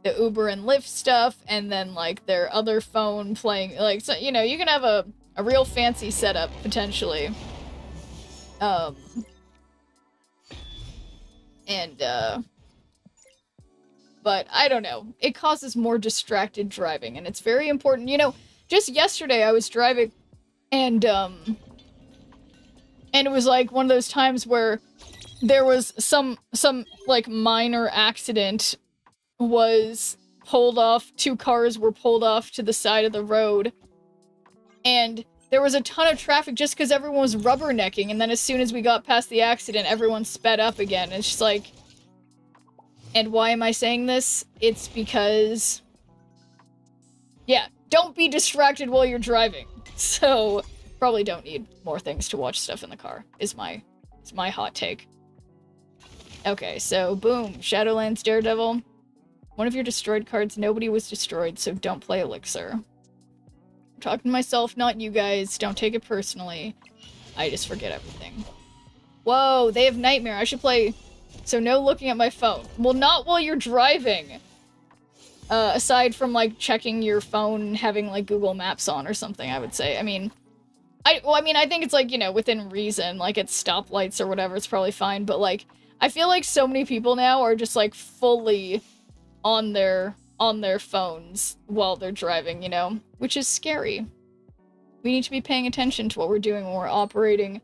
Uber and Lyft stuff, and then like their other phone playing, like, so, you know, you can have a real fancy setup potentially. But I don't know. It causes more distracted driving, and it's very important. You know, just yesterday I was driving, and it was like one of those times where there was some like minor accident was pulled off. 2 cars were pulled off to the side of the road, and there was a ton of traffic just because everyone was rubbernecking, and then as soon as we got past the accident, everyone sped up again. It's just like, and why am I saying this? It's because, yeah, don't be distracted while you're driving. So, probably don't need more things to watch stuff in the car, is my hot take. Okay, so boom, Shadowlands Daredevil. One of your destroyed cards, nobody was destroyed, so don't play Elixir. I'm talking to myself, not you guys. Don't take it personally. I just forget everything. Whoa, they have Nightmare. I should play... So no looking at my phone. Well, not while you're driving. Aside from, like, checking your phone, having, like, Google Maps on or something, I would say. I mean, I think it's, like, you know, within reason. Like, at stoplights or whatever, it's probably fine. But, like, I feel like so many people now are just, like, fully on their phones while they're driving, you know? Which is scary. We need to be paying attention to what we're doing when we're operating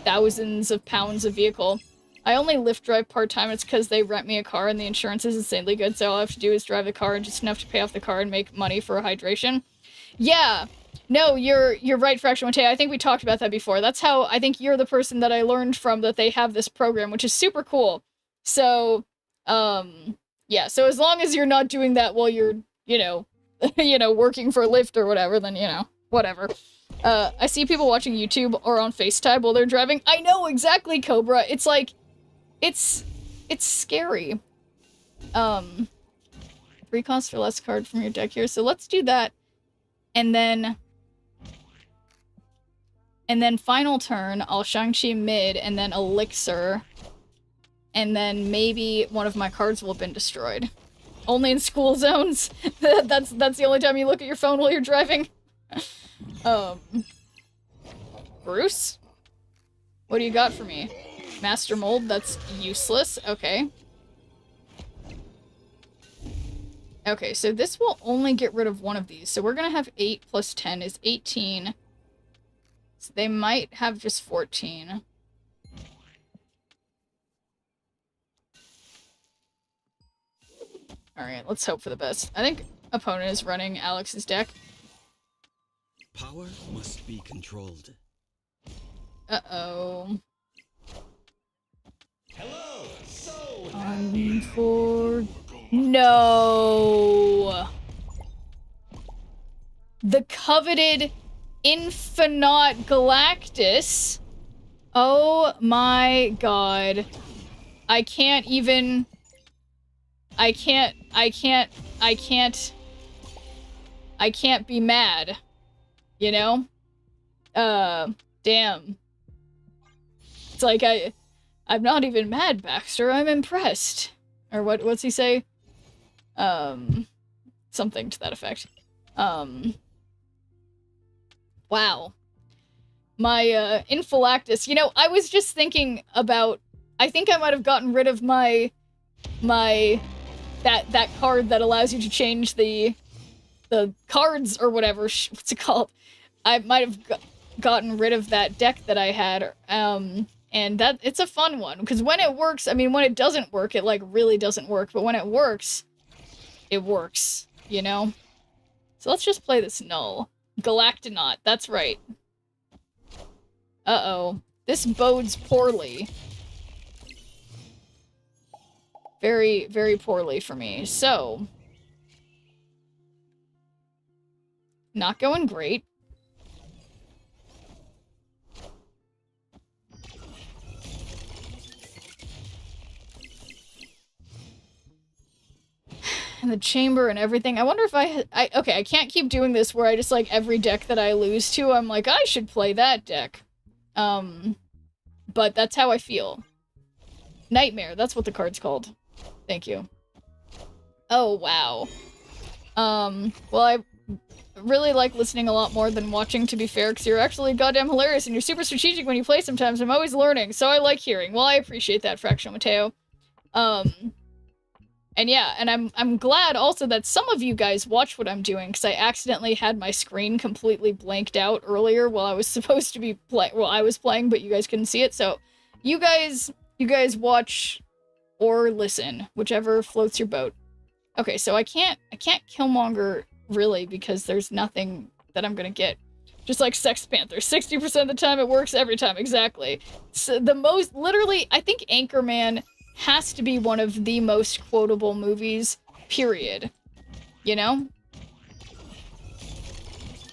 thousands of pounds of vehicle. I only Lyft drive part-time. It's because they rent me a car and the insurance is insanely good, so all I have to do is drive the car and just enough to pay off the car and make money for hydration. Yeah. No, you're right, Fraction Monte. I think we talked about that before. That's how I think you're the person that I learned from that they have this program, which is super cool. So, yeah, so as long as you're not doing that while you're, you know, working for Lyft or whatever, then, you know, whatever. I see people watching YouTube or on FaceTime while they're driving. I know exactly, Cobra. It's like, it's scary. 3 costs for less card from your deck here, so let's do that. And then final turn, I'll Shang-Chi mid, and then Elixir. And then maybe one of my cards will have been destroyed. Only in school zones. That's the only time you look at your phone while you're driving. Bruce? What do you got for me? Master Mold, that's useless. Okay. Okay, so this will only get rid of one of these. So we're gonna have 8 plus 10 is 18. So they might have just 14. Alright, let's hope for the best. I think opponent is running Alex's deck. Power must be controlled. Uh-oh. Hello. So No. The coveted Infinite Galactus. Oh my god. I can't be mad. You know? Damn. It's like I'm not even mad, Baxter. I'm impressed. Or what's he say? Something to that effect. Wow. My, Infilactus. You know, I was just thinking about... I think I might have gotten rid of that card that allows you to change the cards or whatever. What's it called? I might have gotten rid of that deck that I had. And it's a fun one. Because when it works, I mean, when it doesn't work, it, like, really doesn't work. But when it works, you know? So let's just play this null. Galactonaut, that's right. Uh-oh. This bodes poorly. Very, very poorly for me. So. Not going great. and the chamber and everything. I wonder if okay, I can't keep doing this where I just, like, every deck that I lose to, I'm like, I should play that deck. But that's how I feel. Nightmare, that's what the card's called. Thank you. Oh, wow. Well, I really like listening a lot more than watching, to be fair, because you're actually goddamn hilarious and you're super strategic when you play sometimes. I'm always learning, so I like hearing. Well, I appreciate that, Fractional Mateo. And yeah, and I'm glad also that some of you guys watch what I'm doing, because I accidentally had my screen completely blanked out earlier while I was supposed to be I was playing, but you guys couldn't see it. So you guys watch or listen, whichever floats your boat. Okay, so I can't Killmonger really, because there's nothing that I'm gonna get. Just like Sex Panther, 60% of the time it works every time, exactly. So literally, I think Anchorman has to be one of the most quotable movies, period. You know?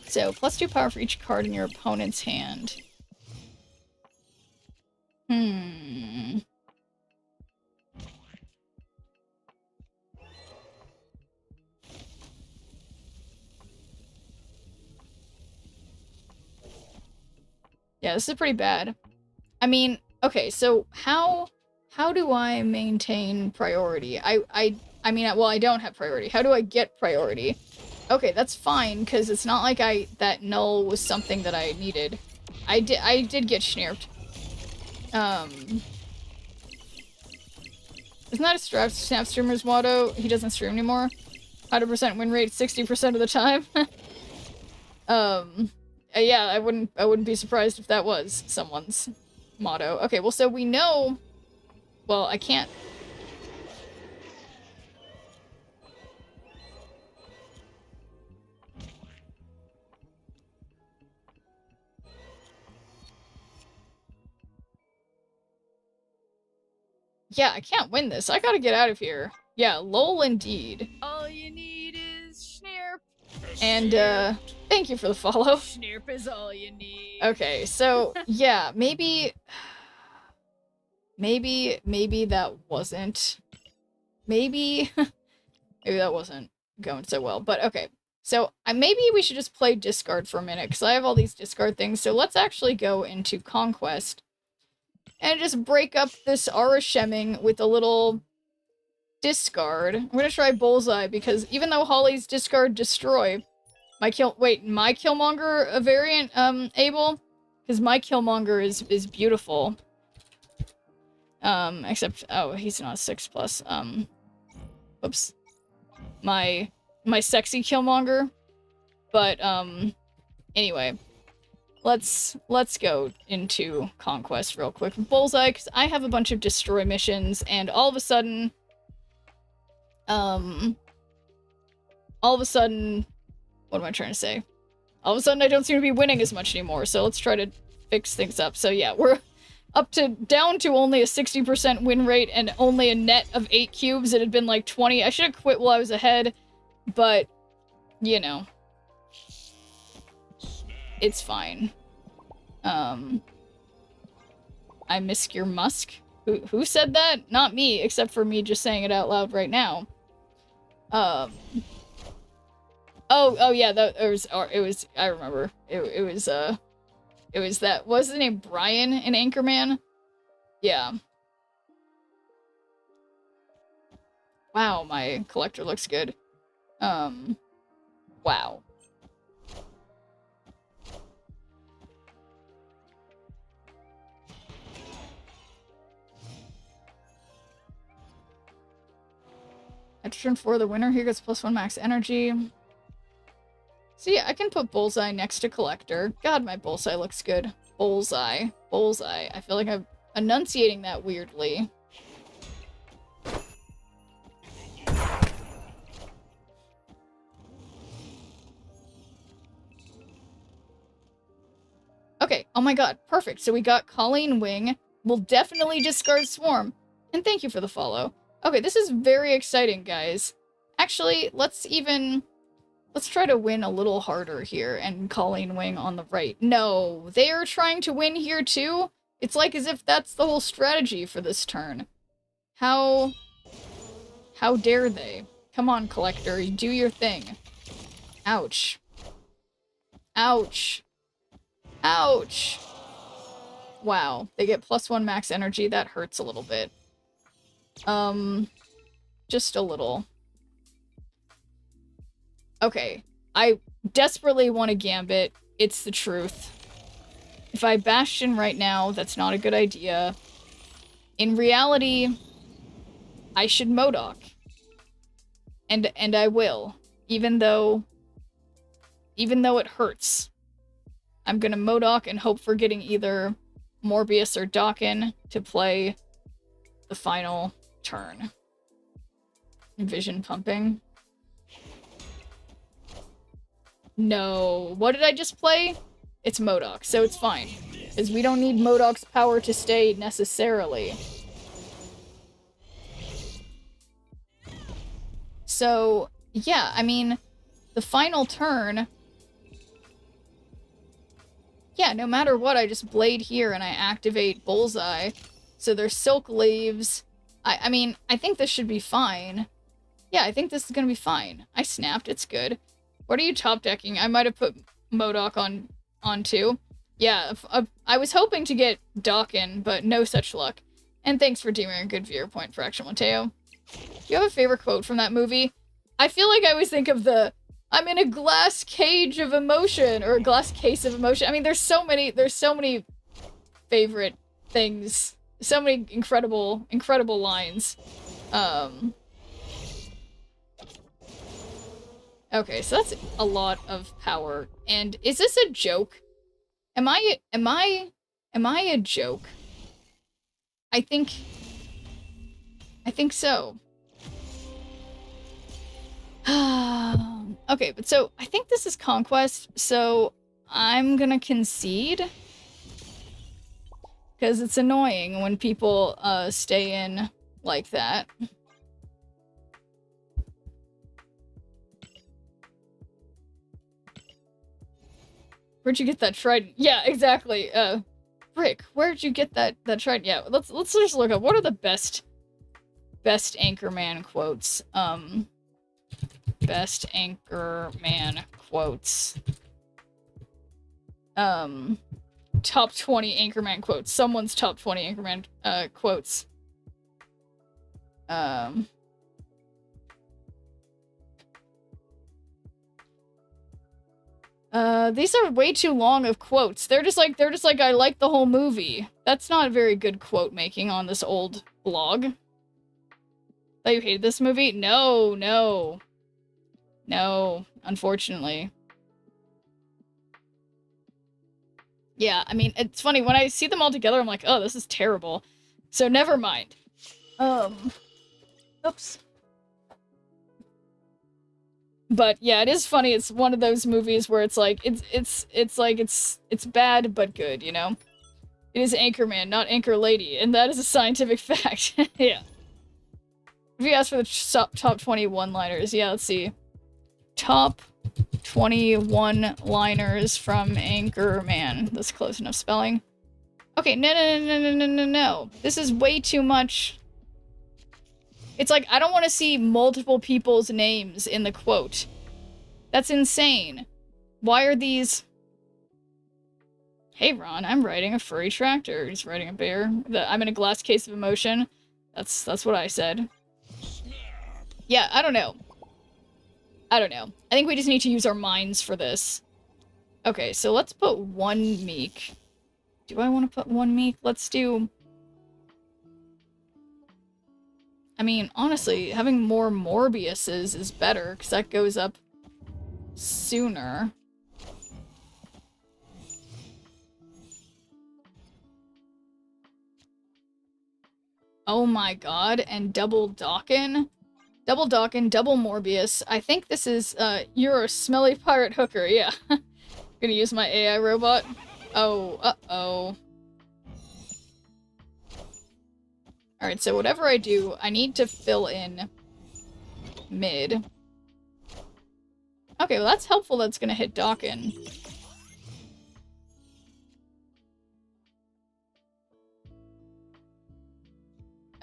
So, +2 power for each card in your opponent's hand. Yeah, this is pretty bad. I mean, okay, so how do I maintain priority? I mean, well, I don't have priority. How do I get priority? Okay, that's fine, because it's not like that null was something that I needed. I did get snarped. Isn't that a Snap Streamer's motto? He doesn't stream anymore. 100% win rate 60% of the time. Yeah, I wouldn't be surprised if that was someone's motto. Okay, well, so we know... Well, I can't... Yeah, I can't win this. I gotta get out of here. Yeah, lol indeed. All you need is Schnirp. And, thank you for the follow. Schnirp is all you need. Okay, so, yeah, maybe that wasn't... Maybe that wasn't going so well, but okay. So, maybe we should just play discard for a minute, because I have all these discard things, so let's actually go into Conquest. And just break up this Aura Shemming with a little discard. I'm gonna try Bullseye, because even though Holly's discard destroy, my Killmonger a variant, Abel? Because my Killmonger is beautiful. Except, oh, he's not 6+. Whoops. My sexy Killmonger. But, anyway. Let's go into Conquest real quick with Bullseye, because I have a bunch of destroy missions, and all of a sudden, what am I trying to say? All of a sudden I don't seem to be winning as much anymore, so let's try to fix things up. So yeah, we're down to only a 60% win rate and only a net of 8 cubes. It had been like 20. I should have quit while I was ahead, but, you know. It's fine. I miss your musk? Who said that? Not me, except for me just saying it out loud right now. Oh yeah, it was, I remember. It was that, what was his name? Brian in Anchorman? Yeah. Wow, my collector looks good. Wow. At turn 4, the winner here gets +1 max energy. So yeah, I can put Bullseye next to Collector. God, my Bullseye looks good. Bullseye. Bullseye. I feel like I'm enunciating that weirdly. Okay, oh my god, perfect. So we got Colleen Wing. We'll definitely discard Swarm. And thank you for the follow. Okay, this is very exciting, guys. Actually, let's try to win a little harder here and Colleen Wing on the right. No, they are trying to win here too? It's like as if that's the whole strategy for this turn. How dare they? Come on, Collector, you do your thing. Ouch. Ouch. Ouch. Wow, they get +1 max energy. That hurts a little bit. Just a little. Okay, I desperately want a Gambit. It's the truth. If I Bastion right now, that's not a good idea. In reality, I should MODOK. And I will. Even though it hurts. I'm gonna MODOK and hope for getting either Morbius or Dawkin to play the final turn. Vision pumping. No. What did I just play? It's MODOK, so it's fine. Because we don't need MODOK's power to stay necessarily. So, yeah, I mean, the final turn... Yeah, no matter what, I just Blade here and I activate Bullseye. So there's Silk Leaves. I mean, I think this should be fine. Yeah, I think this is gonna be fine. I snapped, it's good. What are you top decking? I might have put MODOK on too. Yeah, I was hoping to get Dawkin, but no such luck. And thanks for doing a good viewer point for Action Mateo. Do you have a favorite quote from that movie? I feel like I always think of the I'm in a glass cage of emotion, or a glass case of emotion. I mean, there's so many favorite things. So many incredible lines. Okay, so that's a lot of power. And is this a joke? Am I a joke? I think so. Okay, but so I think this is Conquest, so I'm gonna concede. Because it's annoying when people stay in like that. Where'd you get that trident? Yeah, exactly. Rick, where'd you get that trident? Yeah, let's just look up what are the best Anchorman quotes. Best Anchorman quotes. Top 20 Anchorman quotes. Someone's top 20 Anchorman quotes. These are way too long of quotes. They're just like I like the whole movie. That's not very good quote making on this old blog. Thought you hated this movie? No, unfortunately. Yeah, I mean, it's funny, when I see them all together, I'm like, oh, this is terrible. So never mind. Oops. But yeah, it is funny, it's one of those movies where it's like, it's bad, but good, you know? It is Anchorman, not Anchor Lady, and that is a scientific fact. Yeah. If you ask for the top 20 one-liners, yeah, let's see. Top 21 liners from Anchorman. That's close enough spelling. Okay, no. This is way too much. It's like, I don't want to see multiple people's names in the quote. That's insane. Why are these... Hey, Ron, I'm riding a furry tractor. He's riding a bear. I'm in a glass case of emotion. That's what I said. Yeah, I don't know. I think we just need to use our minds for this. Okay, so let's put one Meek. Do I want to put one Meek? Let's do... I mean, honestly, having more Morbiuses is better, because that goes up sooner. Oh my god, and double Dawkin? Double Dawkin, double Morbius. I think this is, you're a smelly pirate hooker, yeah. Gonna use my AI robot. Oh, uh-oh. Alright, so whatever I do, I need to fill in mid. Okay, well that's helpful that's gonna hit Dawkin.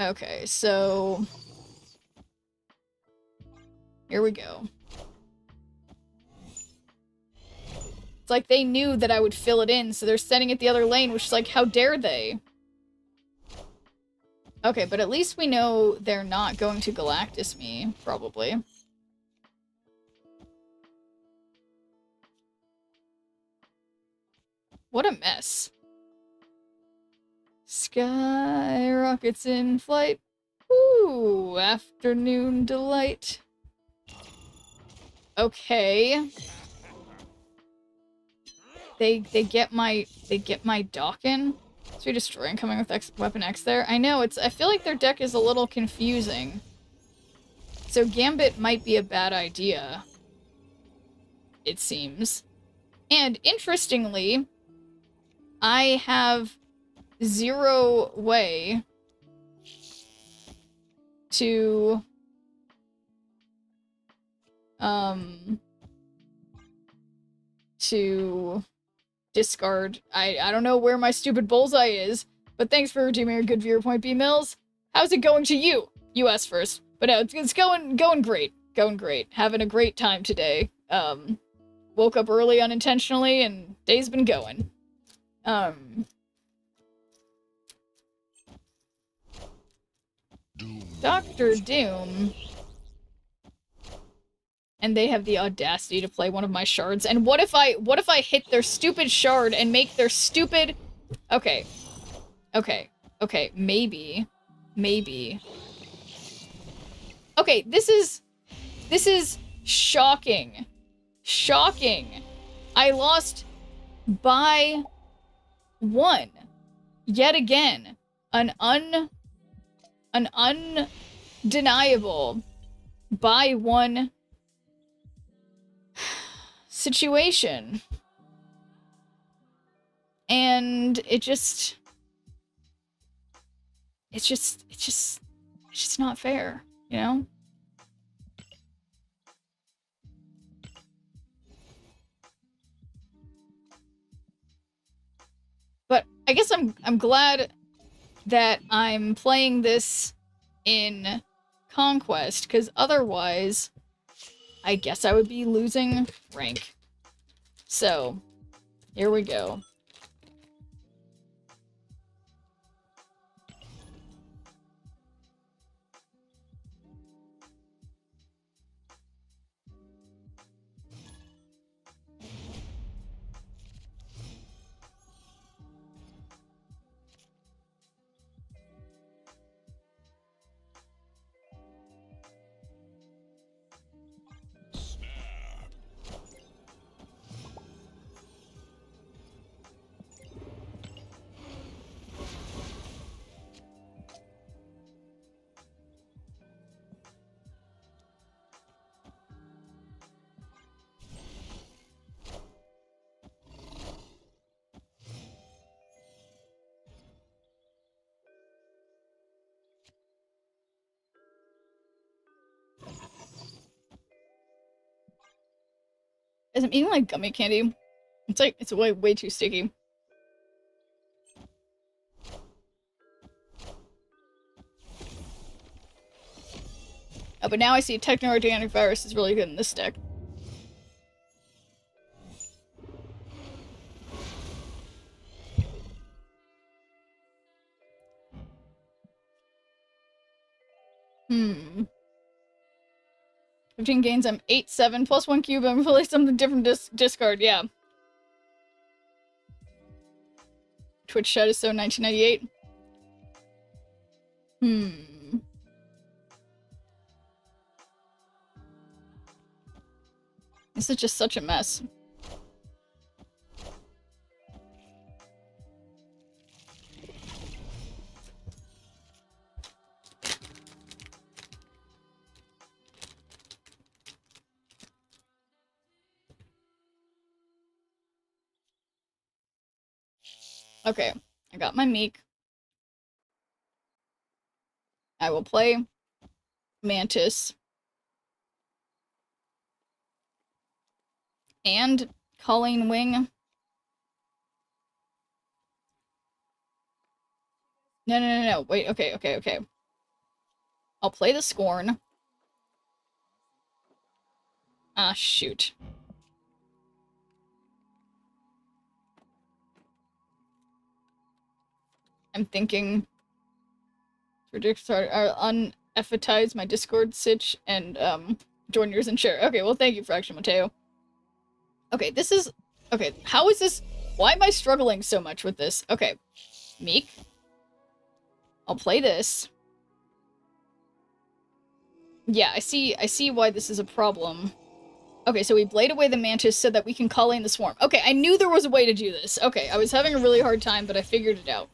Okay, so... Here we go. It's like they knew that I would fill it in, so they're sending it the other lane, which is like, how dare they? Okay, but at least we know they're not going to Galactus me, probably. What a mess. Skyrockets in flight. Ooh, afternoon delight. Okay. They get my Dawkin. So we destroy and coming with Weapon X there. I know, I feel like their deck is a little confusing. So Gambit might be a bad idea. It seems. And interestingly, I have 0 way to discard. I don't know where my stupid bullseye is, but thanks for redeeming a good viewer point, B Mills. How's it going to you? US first. But no, it's going great. Going great. Having a great time today. Woke up early unintentionally and day's been going. Dr. Doom. And they have the audacity to play one of my shards. And what if I hit their stupid shard and make their stupid... Okay. Maybe. Okay, this is shocking. Shocking. I lost by 1. Yet again. An undeniable by 1 situation. And it's just not fair, you know? But I guess I'm glad that I'm playing this in Conquest, because otherwise I guess I would be losing rank. So, here we go. As I'm eating like gummy candy, it's way too sticky. Oh, but now I see Techno-Organic Virus is really good in this deck. Hmm. 15 gains, I'm 8-7 plus 1 cube. I'm really something different discard, yeah. Twitch chat is so 1998. This is just such a mess. Okay, I got my Meek. I will play Mantis. And Colleen Wing. No. Wait, okay. I'll play the Scorn. Ah, shoot. I'm thinking... uneffetize my Discord sitch and, join yours and share. Okay, well, thank you, Fraction Mateo. Okay, this is... Okay, how is this... Why am I struggling so much with this? Okay, Meek. I'll play this. Yeah, I see why this is a problem. Okay, so we blade away the mantis so that we can call in the swarm. Okay, I knew there was a way to do this. Okay, I was having a really hard time, but I figured it out.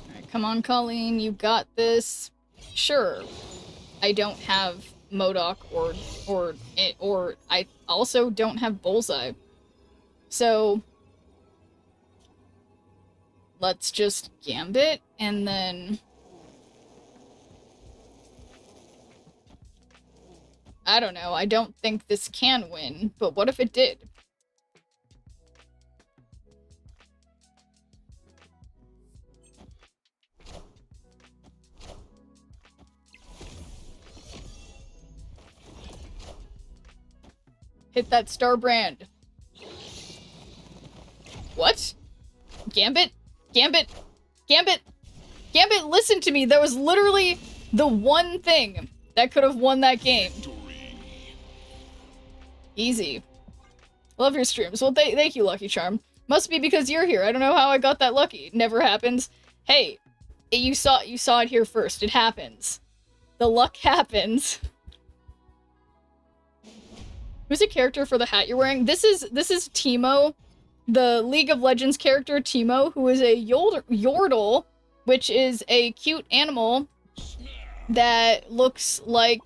Alright, come on, Colleen, you got this. Sure. I don't have MODOK or I also don't have Bullseye. So let's just Gambit and then I don't know, I don't think this can win, but what if it did? Hit that star brand. What? Gambit? Gambit? Gambit? Gambit, listen to me. That was literally the one thing that could have won that game. Easy. Love your streams. Well, thank you, Lucky Charm. Must be because you're here. I don't know how I got that lucky. Never happens. Hey, you saw it here first. It happens. The luck happens. Who's a character for the hat you're wearing? This is Teemo, the League of Legends character Teemo, who is a Yordle, which is a cute animal that looks like,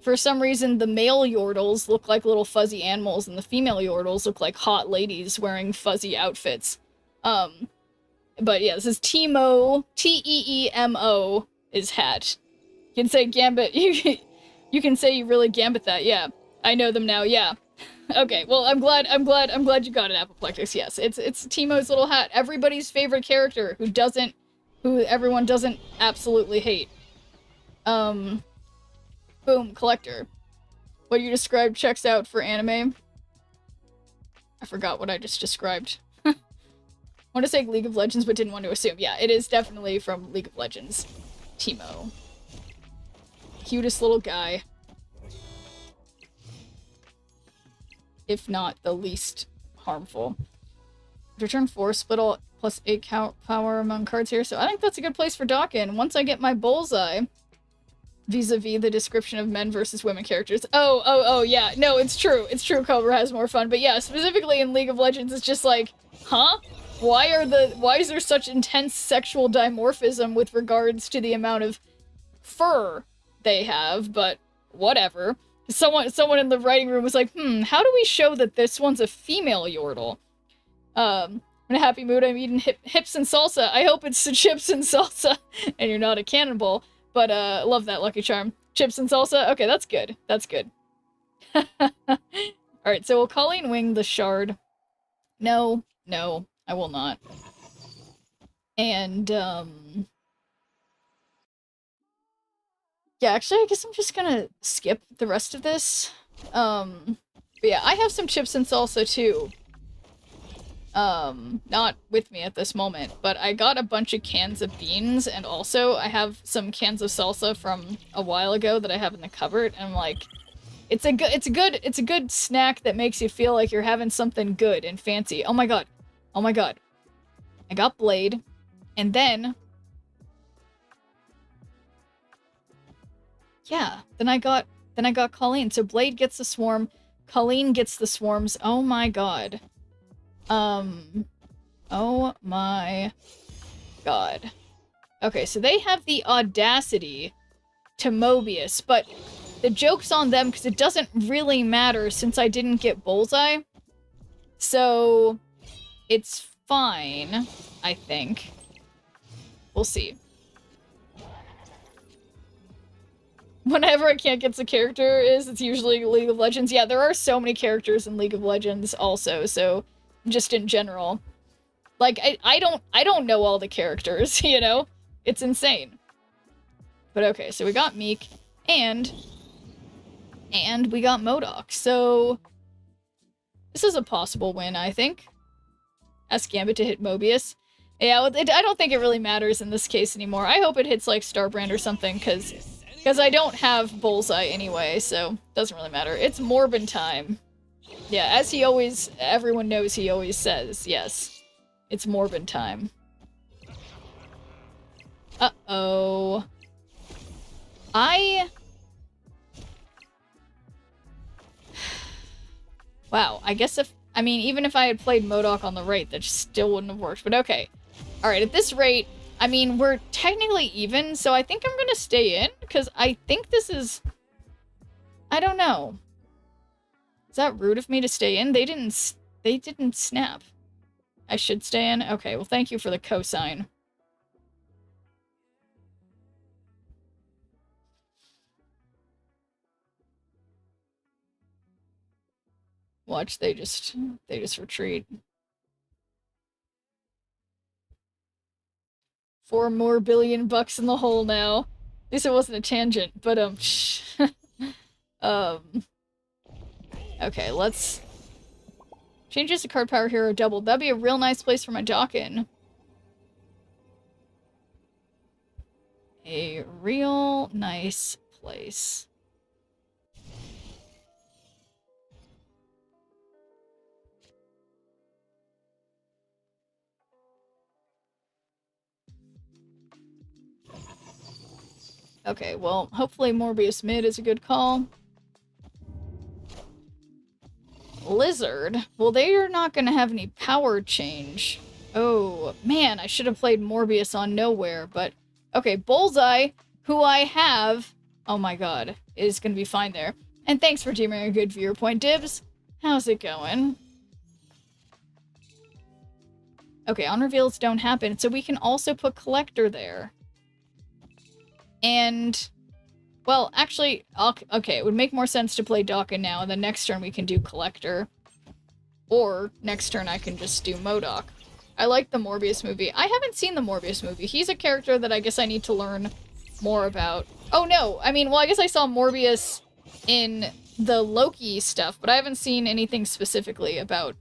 for some reason, the male Yordles look like little fuzzy animals, and the female Yordles look like hot ladies wearing fuzzy outfits. But yeah, this is Teemo, Teemo, is hat. You can say Gambit, you can say you really Gambit that, yeah. I know them now, yeah. Okay, well, I'm glad you got it, Apoplectics, yes. It's Teemo's little hat. Everybody's favorite character who everyone doesn't absolutely hate. Boom, Collector. What you described checks out for anime. I forgot what I just described. I want to say League of Legends, but didn't want to assume. Yeah, it is definitely from League of Legends. Teemo. Cutest little guy. If not the least harmful. Return 4, split all plus 8 count power among cards here, so I think that's a good place for Dawkin. Once I get my Bullseye, vis-a-vis the description of men versus women characters. Oh, yeah, no, it's true, Cobra has more fun, but yeah, specifically in League of Legends, it's just like, huh? Why is there such intense sexual dimorphism with regards to the amount of fur they have, but whatever. Someone in the writing room was like, how do we show that this one's a female Yordle? In a happy mood, I'm eating hips and salsa. I hope it's chips and salsa, and you're not a cannonball. But, love that, Lucky Charm. Chips and salsa? Okay, that's good. That's good. Alright, so will Colleen wing the shard? No, I will not. And, yeah, actually, I guess I'm just gonna skip the rest of this. But yeah, I have some chips and salsa, too. Not with me at this moment, but I got a bunch of cans of beans, and also I have some cans of salsa from a while ago that I have in the cupboard, and I'm like, it's a good snack that makes you feel like you're having something good and fancy. Oh my god. I got Blade, and then... Yeah, then I got Colleen. So Blade gets the swarm, Colleen gets the swarms. Oh my god. Oh my god. Okay, so they have the audacity to Mobius, but the joke's on them because it doesn't really matter since I didn't get Bullseye. So it's fine, I think. We'll see. Whenever I can't get the character it's usually League of Legends. Yeah, there are so many characters in League of Legends also, so just in general. Like, I don't know all the characters, you know? It's insane. But okay, so we got Meek, and we got MODOK, so this is a possible win, I think. Ask Gambit to hit Mobius. Yeah, well, I don't think it really matters in this case anymore. I hope it hits, like, Starbrand or something, because I don't have Bullseye anyway, so it doesn't really matter. It's Morbin time. Yeah, as he always, everyone knows he always says, yes. It's Morbin time. Uh-oh. Wow, I guess I mean, even if I had played MODOK on the right, that still wouldn't have worked, but okay. Alright, at this rate, I mean, we're technically even, so I think I'm gonna stay in, because I think this is... I don't know. Is that rude of me to stay in? They didn't snap. I should stay in? Okay, well, thank you for the cosign. Watch, they just retreat. 4 more billion bucks in the hole now. At least it wasn't a tangent, but okay, let's changes the card power hero double. That'd be a real nice place for my dock in. A real nice place. Okay, well, hopefully Morbius mid is a good call. Lizard. Well, they are not going to have any power change. Oh, man, I should have played Morbius on Nowhere, but... Okay, Bullseye, who I have... Oh my god, is going to be fine there. And thanks for deeming a good viewer point, Dibs. How's it going? Okay, on reveals don't happen, so we can also put Collector there. And, well, actually, okay, it would make more sense to play Dawkin now, and then next turn we can do Collector. Or, next turn I can just do MODOK. I like the Morbius movie. I haven't seen the Morbius movie. He's a character that I guess I need to learn more about. Oh, no, I mean, well, I guess I saw Morbius in the Loki stuff, but I haven't seen anything specifically about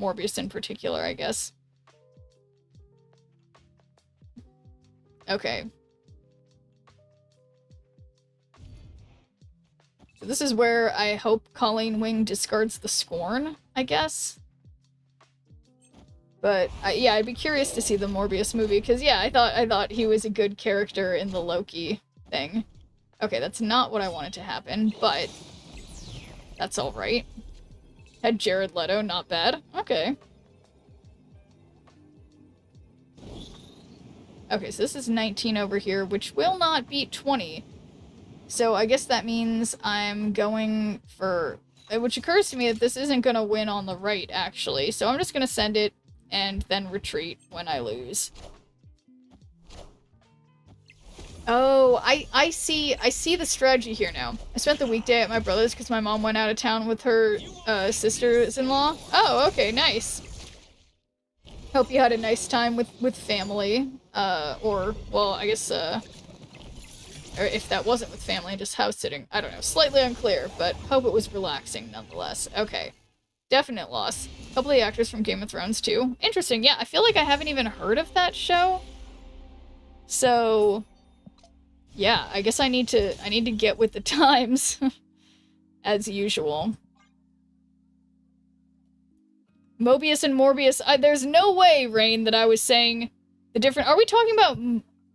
Morbius in particular, I guess. Okay. So this is where I hope Colleen Wing discards the Scorn, I guess. But yeah, I'd be curious to see the Morbius movie because yeah, I thought he was a good character in the Loki thing. Okay, that's not what I wanted to happen, but that's all right. Had Jared Leto, not bad. Okay. Okay, so this is 19 over here, which will not beat 20. So I guess that means I'm going for... Which occurs to me that this isn't going to win on the right, actually. So I'm just going to send it and then retreat when I lose. Oh, I see the strategy here now. I spent the weekday at my brother's because my mom went out of town with her sisters-in-law. Oh, okay, nice. Hope you had a nice time with family. Or, well, I guess, or if that wasn't with family, just house sitting. I don't know. Slightly unclear, but hope it was relaxing nonetheless. Okay. Definite loss. A couple of the actors from Game of Thrones, too. Interesting. Yeah, I feel like I haven't even heard of that show. So, yeah, I guess I need to get with the times. As usual. Mobius and Morbius. There's no way, Rain, that I was saying the different... Are we talking about...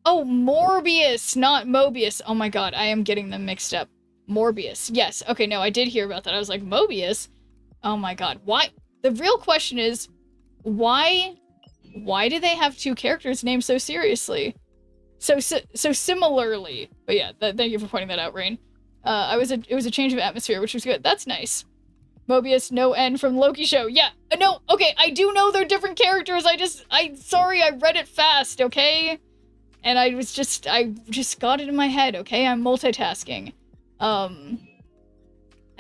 Oh, Morbius, not Mobius. Oh my god, I am getting them mixed up. Morbius. Yes. Okay, no, I did hear about that. I was like, Mobius? Oh my god. Why? The real question is, why do they have two characters named so seriously? So similarly. But yeah, thank you for pointing that out, Rain. It was a change of atmosphere, which was good. That's nice. Mobius, no N from Loki show. Yeah, no, okay, I do know they're different characters. Sorry, I read it fast, okay? And I just got it in my head, okay? I'm multitasking. I'm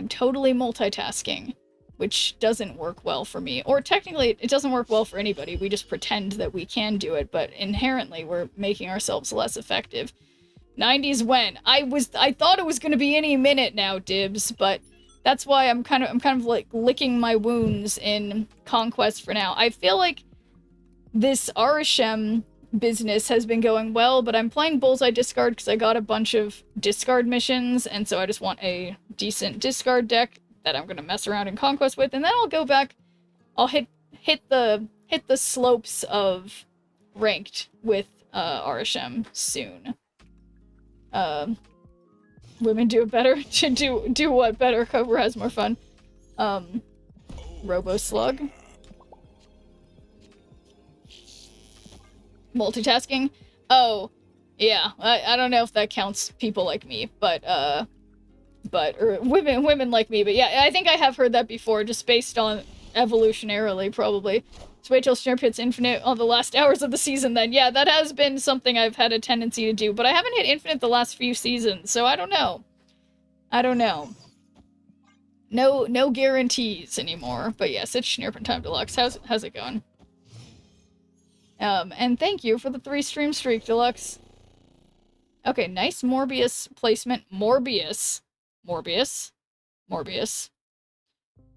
totally multitasking. which doesn't work well for me. Or technically, it doesn't work well for anybody. We just pretend that we can do it, but inherently we're making ourselves less effective. 90s when? I thought it was going to be any minute now, Dibs, but that's why I'm kind of like licking my wounds in Conquest for now. I feel like this Arishem business has been going well, but I'm playing Bullseye Discard because I got a bunch of discard missions, and so I just want a decent discard deck that I'm gonna mess around in Conquest with, and then I'll go back. I'll hit the slopes of ranked with Arishem soon. Women do it better. do what better? Cobra has more fun. Robo Slug. Multitasking. Oh, yeah. I don't know if that counts people like me, or women like me. But yeah, I think I have heard that before, just based on evolutionarily, probably. So wait till Snurp hits Infinite on the last hours of the season then. Yeah, that has been something I've had a tendency to do, but I haven't hit Infinite the last few seasons, so I don't know. No guarantees anymore. But yes, it's Snurp Time Deluxe. How's it going? And thank you for the 3 stream streak, Deluxe. Okay, nice Morbius placement. Morbius.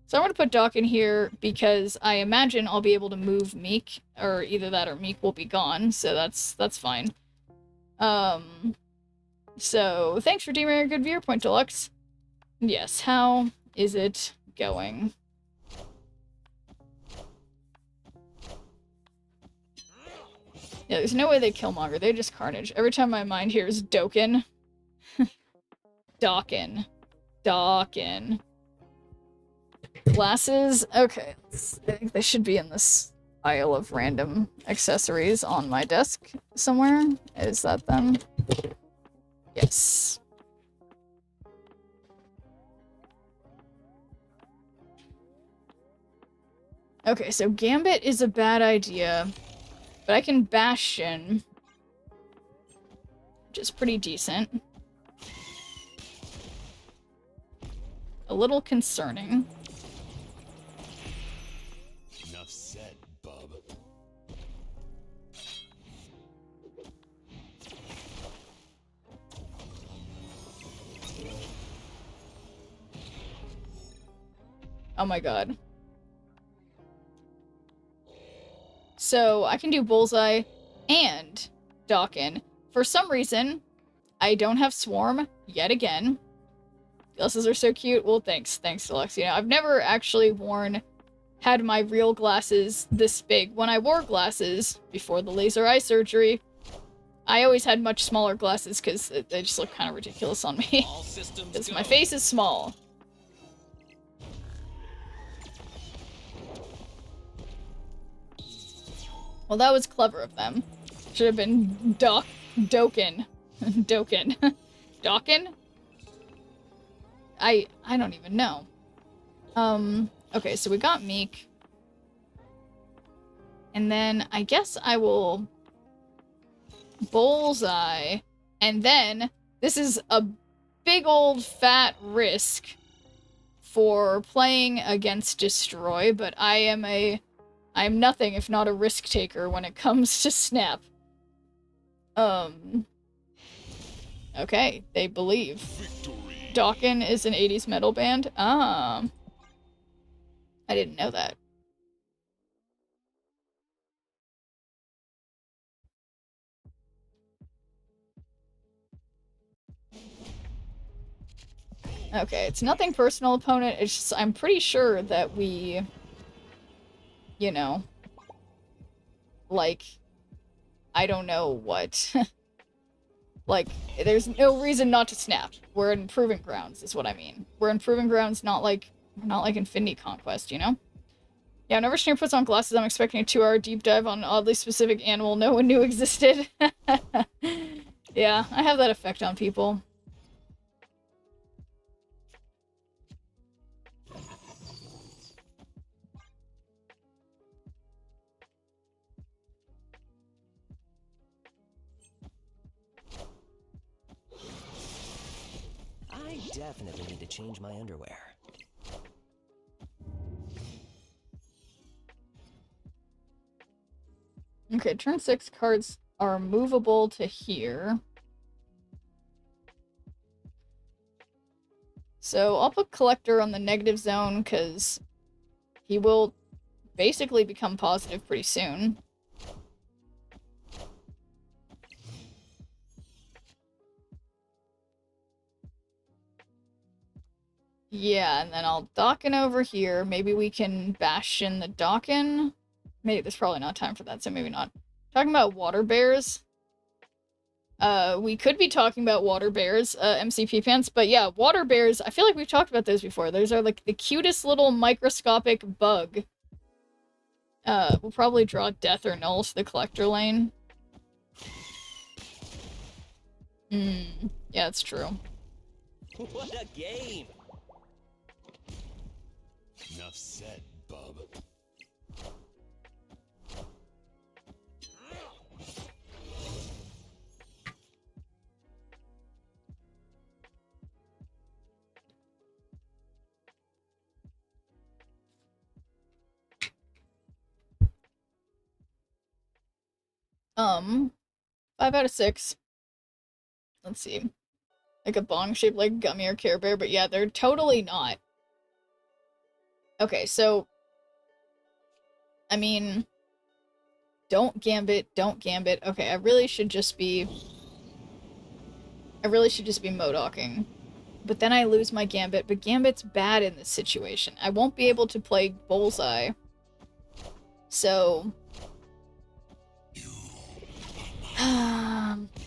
So I'm gonna put Doc in here because I imagine I'll be able to move Meek, or either that or Meek will be gone, so that's fine. So thanks for deeming a good viewer point, Deluxe. Yes, how is it going? Yeah, there's no way they Killmonger, they just Carnage. Every time my mind hears Dokken. Dokken. Glasses? Okay, I think they should be in this pile of random accessories on my desk somewhere. Is that them? Yes. Okay, so Gambit is a bad idea, but I can Bastion, which is pretty decent. A little concerning. Enough said, bub. Oh my god. So I can do Bullseye and Dokken. For some reason, I don't have Swarm yet again. Glasses are so cute. Well, thanks, Deluxe. You know, I've never actually had my real glasses this big. When I wore glasses before the laser eye surgery, I always had much smaller glasses because they just look kind of ridiculous on me. Because my face is small. Well, that was clever of them. Should have been Dokken. Dokken. Dokken? I don't even know. Okay, so we got Meek. And then I guess I will Bullseye. And then this is a big old fat risk for playing against Destroy, but I am nothing if not a risk taker when it comes to Snap. Okay, they believe. Victory. Dokken is an 80s metal band? Ah. I didn't know that. Okay, it's nothing personal, opponent. It's just, I'm pretty sure that we, you know, like, I don't know what. Like, there's no reason not to snap. We're in Proving Grounds, is what I mean. We're in Proving Grounds, not like Infinity Conquest, you know? Yeah, whenever Schneer puts on glasses, I'm expecting a 2-hour deep dive on an oddly specific animal no one knew existed. Yeah, I have that effect on people. I definitely need to change my underwear. Okay, turn 6 cards are movable to here. So I'll put Collector on the negative zone, because he will basically become positive pretty soon. Yeah, and then I'll Dawkin over here. Maybe we can bash in the Dawkin. Maybe there's probably not time for that, so maybe not. Talking about water bears. We could be talking about water bears, MCP pants, but yeah, water bears, I feel like we've talked about those before. Those are like the cutest little microscopic bug. We'll probably draw Death or Null to the collector lane. Yeah, it's true. What a game! Enough said, bub. Um, 5 out of 6. Let's see. Like a bong shaped like Gummy or Care Bear, but yeah, they're totally not. Okay, so I mean, don't Gambit, don't Gambit. Okay, I really should just be Modocking. But then I lose my Gambit, but Gambit's bad in this situation. I won't be able to play Bullseye. So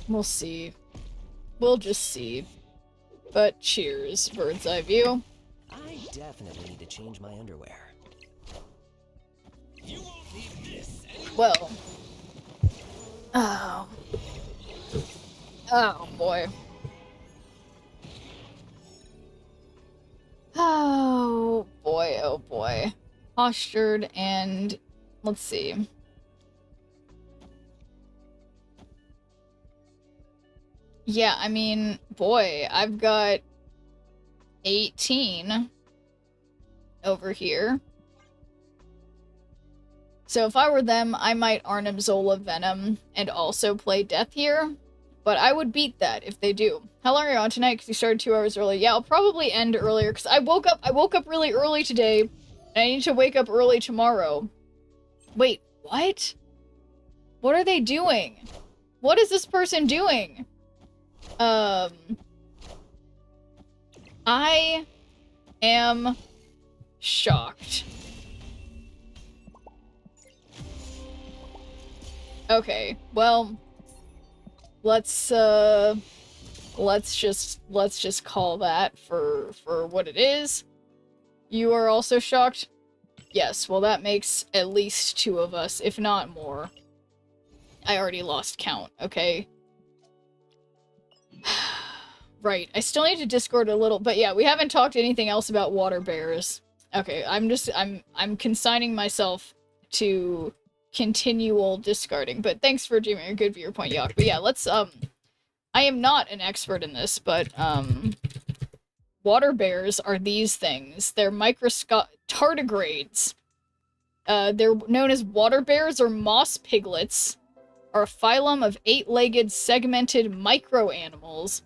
we'll see. We'll just see. But cheers, bird's eye view. I definitely need to change my underwear. You won't need this anymore. Well. Oh. Oh boy. Oh boy, oh boy. Postured and let's see. Yeah, I mean, boy, I've got 18 over here. So if I were them, I might Arnim Zola Venom and also play Death here. But I would beat that if they do. How long are you on tonight? Because you started 2 hours early. Yeah, I'll probably end earlier because I woke up really early today. And I need to wake up early tomorrow. Wait, what? What are they doing? What is this person doing? I am shocked. Okay, well, let's just call that for what it is. You are also shocked? Yes, well that makes at least 2 of us, if not more. I already lost count, okay? Right, I still need to Discord a little, but yeah, we haven't talked anything else about water bears. Okay, I'm consigning myself to continual discarding, but thanks for doing a good viewer point, Yak. But yeah, let's, I am not an expert in this, but, water bears are these things. They're tardigrades. They're known as water bears or moss piglets, are a phylum of 8-legged segmented microanimals.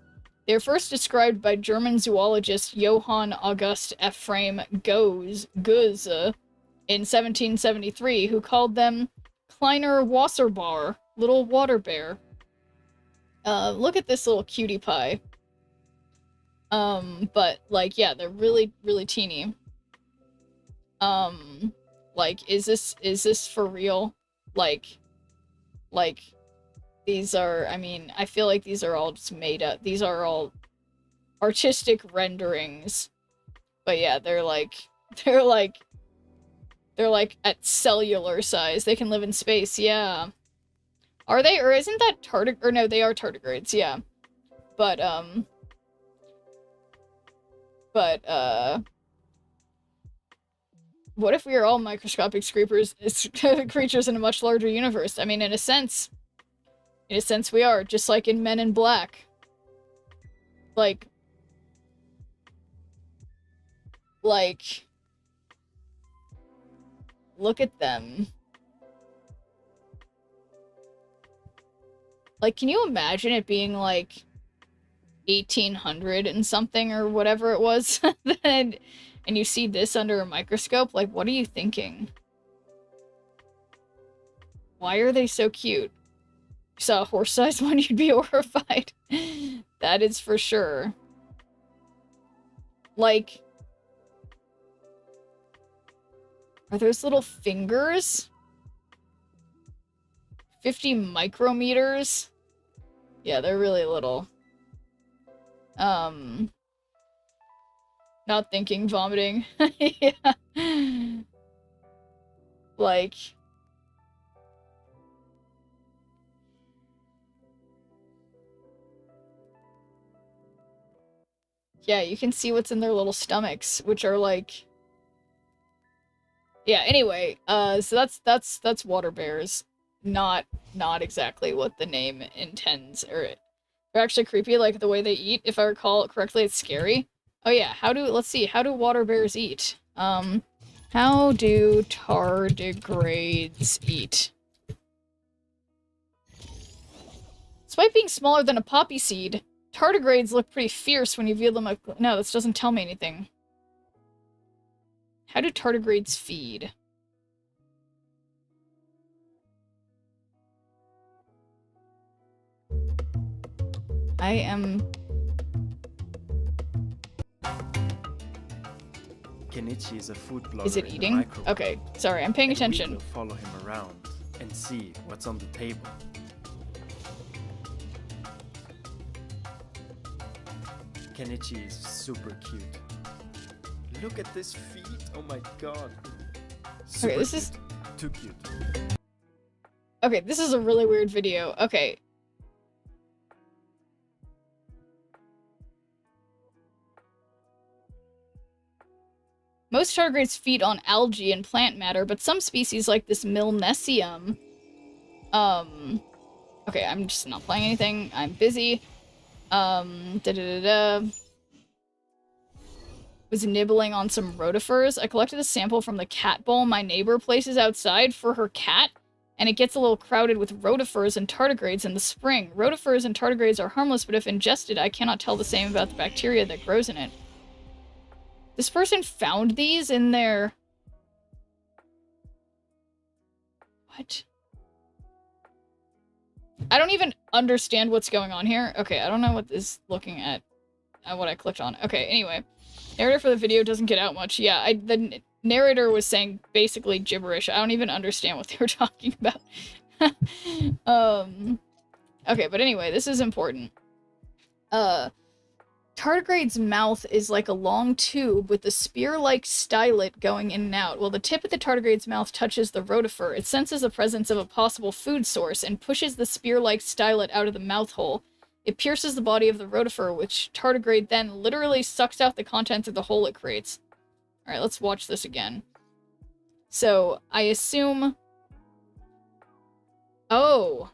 They were first described by German zoologist Johann August Ephraim Goeze in 1773, who called them Kleiner Wasserbar, little water bear. Look at this little cutie pie. But, like, yeah, they're really, really teeny. Like, is this for real? Like, these are, I mean, I feel like these are all just made up. These are all artistic renderings. But yeah, they're like at cellular size. They can live in space, yeah. Are they, or isn't that or no, they are tardigrades, yeah. But, what if we are all microscopic creatures in a much larger universe? I mean, in a sense we are, just like in Men in Black. Like, look at them. Like, can you imagine it being, like, 1800 and something or whatever it was? and you see this under a microscope? Like, what are you thinking? Why are they so cute? If you saw a horse-sized one, you'd be horrified. That is for sure. Like, are those little fingers? 50 micrometers? Yeah, they're really little. Not thinking, vomiting. Yeah. Like... Yeah, you can see what's in their little stomachs, which are like... Yeah, anyway, so that's water bears. Not exactly what the name intends, or they're actually creepy, like the way they eat. If I recall it correctly, it's scary. Oh yeah, let's see, how do water bears eat? How do tardigrades eat? Despite being smaller than a poppy seed, tardigrades look pretty fierce when you view them up. No, this doesn't tell me anything. How do tardigrades feed? I am... Kenichi is a food blogger. Is it eating? Okay, sorry, I'm paying attention. We will follow him around and see what's on the table. Kenichi is super cute. Look at this feet. Oh my god. Super this cute. is... Too cute. Okay, this is a really weird video. Okay. Most tardigrades feed on algae and plant matter, but some species like this Milnesium... Okay, I'm just not playing anything. I'm busy. Was nibbling on some rotifers. I collected a sample from the cat bowl my neighbor places outside for her cat, and it gets a little crowded with rotifers and tardigrades in the spring. Rotifers and tardigrades are harmless, but if ingested, I cannot tell the same about the bacteria that grows in it. This person found these in their... What? I don't even understand what's going on here. Okay, I don't know what is looking at what I clicked on. Okay, anyway. Narrator for the video doesn't get out much. Yeah, the narrator was saying basically gibberish. I don't even understand what they were talking about. Okay, but anyway, this is important. Tardigrade's mouth is like a long tube with a spear-like stylet going in and out. While the tip of the tardigrade's mouth touches the rotifer, it senses the presence of a possible food source and pushes the spear-like stylet out of the mouth hole. It pierces the body of the rotifer, which tardigrade then literally sucks out the contents of the hole it creates. Alright, let's watch this again. So, I assume... Oh!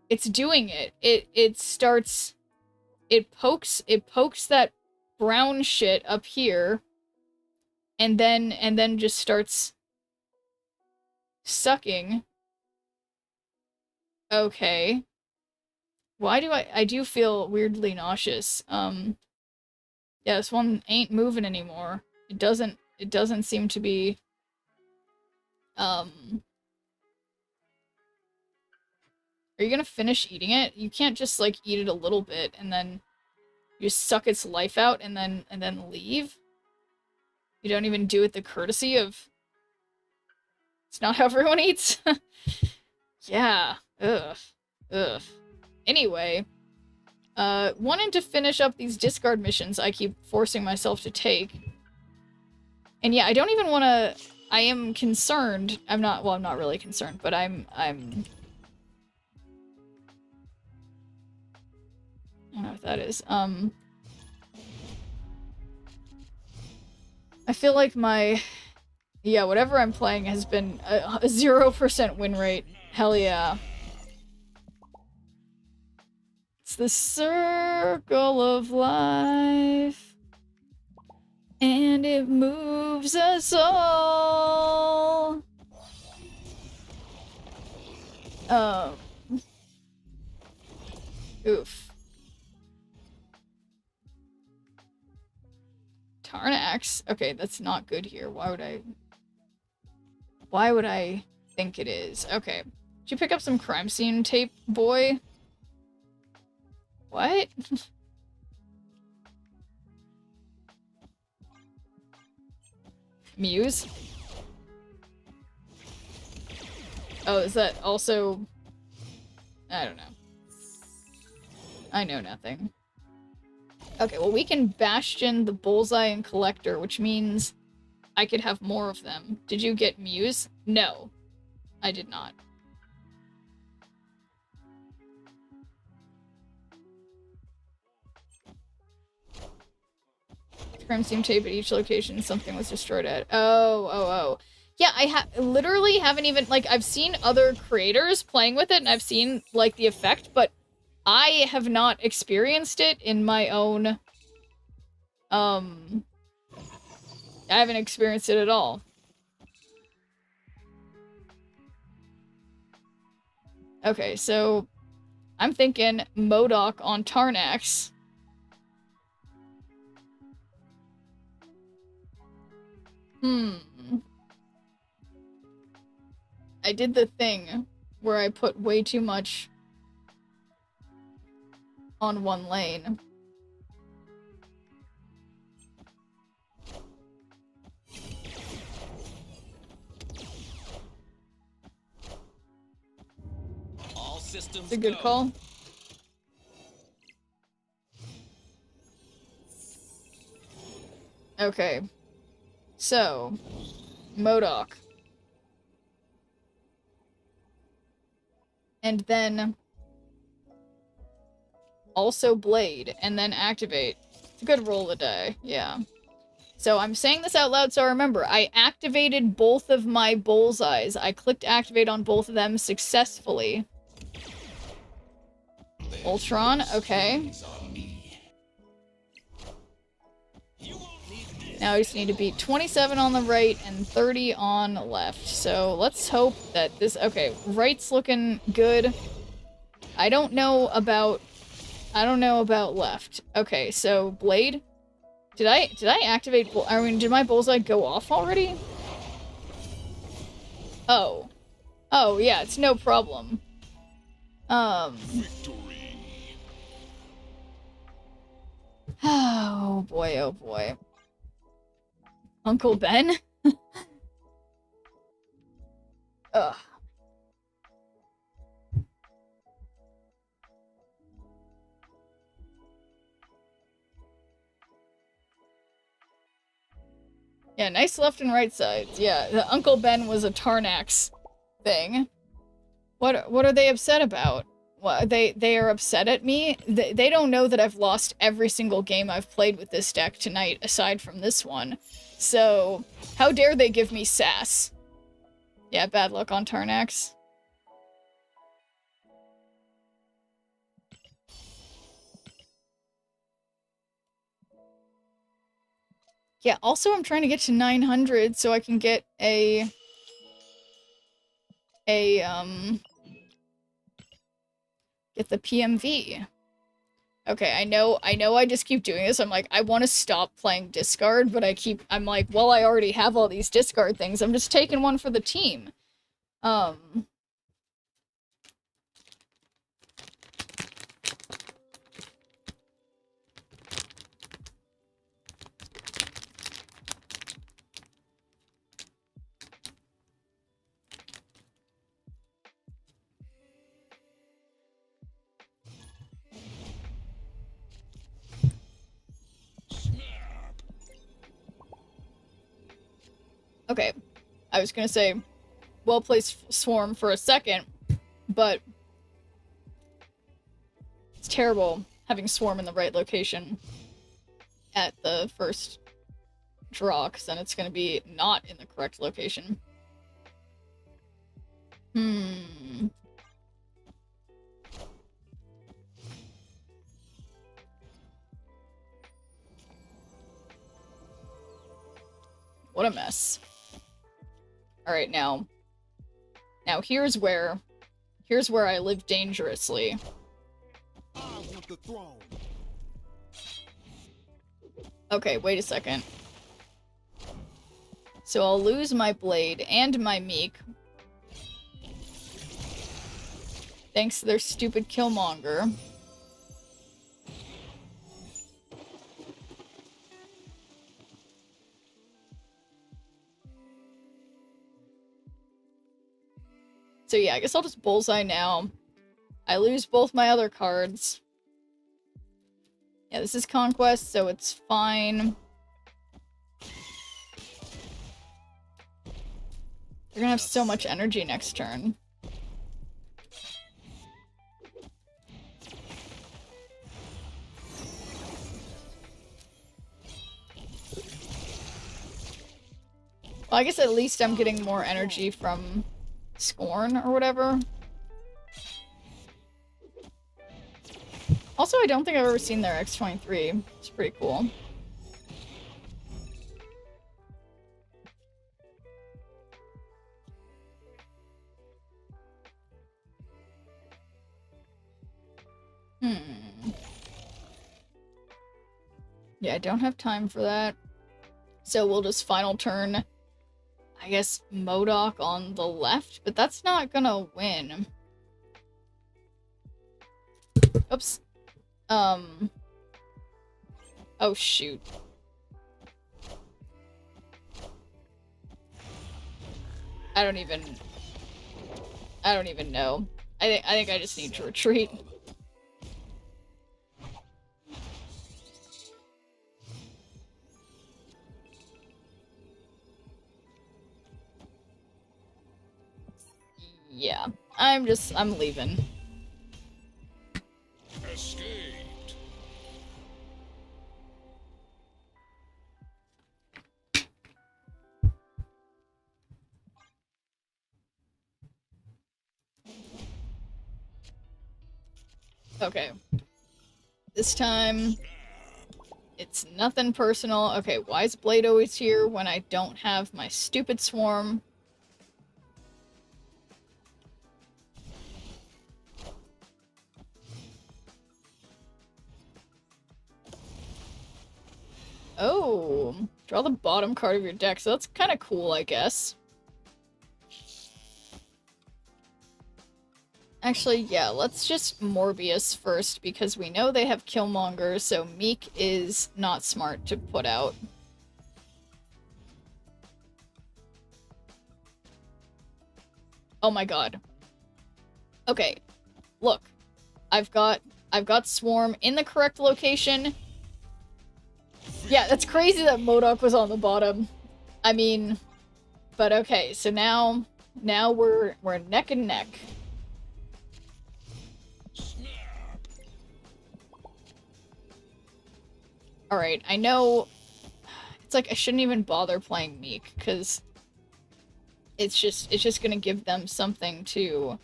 It's doing it. It starts... It pokes that brown shit up here, and then just starts sucking. Okay. Why do I do feel weirdly nauseous? Yeah, this one ain't moving anymore. It doesn't seem to be, Are you gonna finish eating it? You can't just, like, eat it a little bit and then you just suck its life out and then leave? You don't even do it the courtesy of... It's not how everyone eats? Yeah. Ugh. Ugh. Anyway, wanting to finish up these discard missions I keep forcing myself to take. And yeah, I don't even want to... I am concerned. I'm not really concerned, but I'm... I don't know what that is. I feel like my... Yeah, whatever I'm playing has been a 0% win rate. Hell yeah. It's the circle of life, and it moves us all. Oof. Tarnax? Okay, that's not good here. Why would I think it is? Okay. Did you pick up some crime scene tape, boy? What? Muse? Oh, is that also... I don't know. I know nothing. Okay, well we can Bastion the Bullseye and Collector, which means I could have more of them. Did you get Muse? No. I did not. Crime scene tape at each location something was destroyed at. Oh. Yeah, I literally haven't even, like, I've seen other creators playing with it, and I've seen, like, the effect, but I have not experienced it in my own, I haven't experienced it at all. Okay, so I'm thinking MODOK on Tarnax. I did the thing where I put way too much on one lane. All systems It's a good call. Okay. So, MODOK. And then also Blade, and then activate. It's a good roll of the die, yeah. So I'm saying this out loud so I remember. I activated both of my bullseyes. I clicked activate on both of them successfully. Ultron, okay. Now I just need to beat 27 on the right and 30 on the left. So let's hope that this... Okay, right's looking good. I don't know about left. Okay, so Blade. Did I activate... I mean, did my bullseye go off already? Oh. Oh, yeah, it's no problem. Oh boy, oh boy. Uncle Ben? Ugh. Yeah, nice left and right sides. Yeah, the Uncle Ben was a Tarnax thing. What are they upset about? What, they are upset at me? They don't know that I've lost every single game I've played with this deck tonight, aside from this one. So, how dare they give me sass? Yeah, bad luck on Tarnax. Yeah, also I'm trying to get to 900 so I can get get the PMV. Okay, I know I just keep doing this. I'm like, I want to stop playing discard, but I'm like, well, I already have all these discard things. I'm just taking one for the team. Okay, I was gonna say, well-placed swarm for a second, but it's terrible having swarm in the right location at the first draw, because then it's gonna be not in the correct location. What a mess. Alright, now here's where I live dangerously. strong. Okay, wait a second. So I'll lose my blade and my meek. Thanks to their stupid Killmonger. So yeah, I guess I'll just bullseye now. I lose both my other cards. Yeah, this is Conquest, so it's fine. They're gonna have so much energy next turn. Well, I guess at least I'm getting more energy from Scorn or whatever. Also, I don't think I've ever seen their X-23. It's pretty cool. Yeah, I don't have time for that. So we'll just final turn, I guess, MODOK on the left, but that's not gonna win. Oops. Oh shoot. I don't even know. I think I just need to retreat. Yeah, I'm leaving. Escaped. Okay. This time, it's nothing personal. Okay, why is Blade always here when I don't have my stupid swarm? Oh, draw the bottom card of your deck, so that's kind of cool, I guess. Actually, yeah, let's just Morbius first, because we know they have Killmonger, so Meek is not smart to put out. Oh my god. Okay, look. I've got Swarm in the correct location. Yeah, that's crazy that MODOK was on the bottom. I mean, but okay, so now we're neck and neck. Alright, I know it's like I shouldn't even bother playing Meek, because it's just gonna give them something to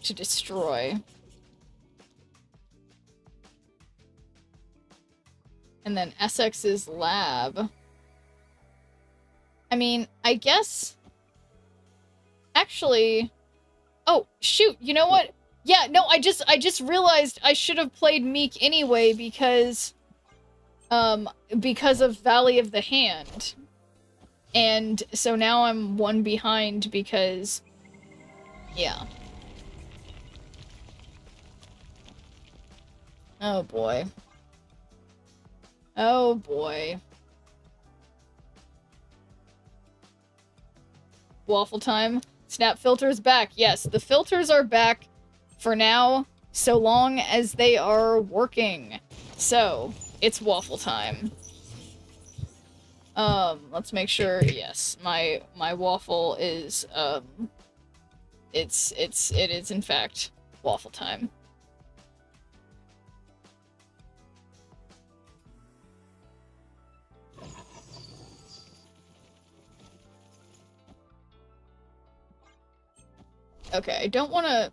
destroy. And then Essex's lab. I mean, I guess... Actually... Oh, shoot, you know what? Yeah, no, I just realized I should have played Meek anyway because of Valley of the Hand. And so now I'm one behind because... Yeah. Oh boy. Oh boy. Waffle time. Snap filters back. Yes, the filters are back for now, so long as they are working. So, it's waffle time. Let's make sure, yes, my waffle is, it is in fact waffle time. Okay, I don't want to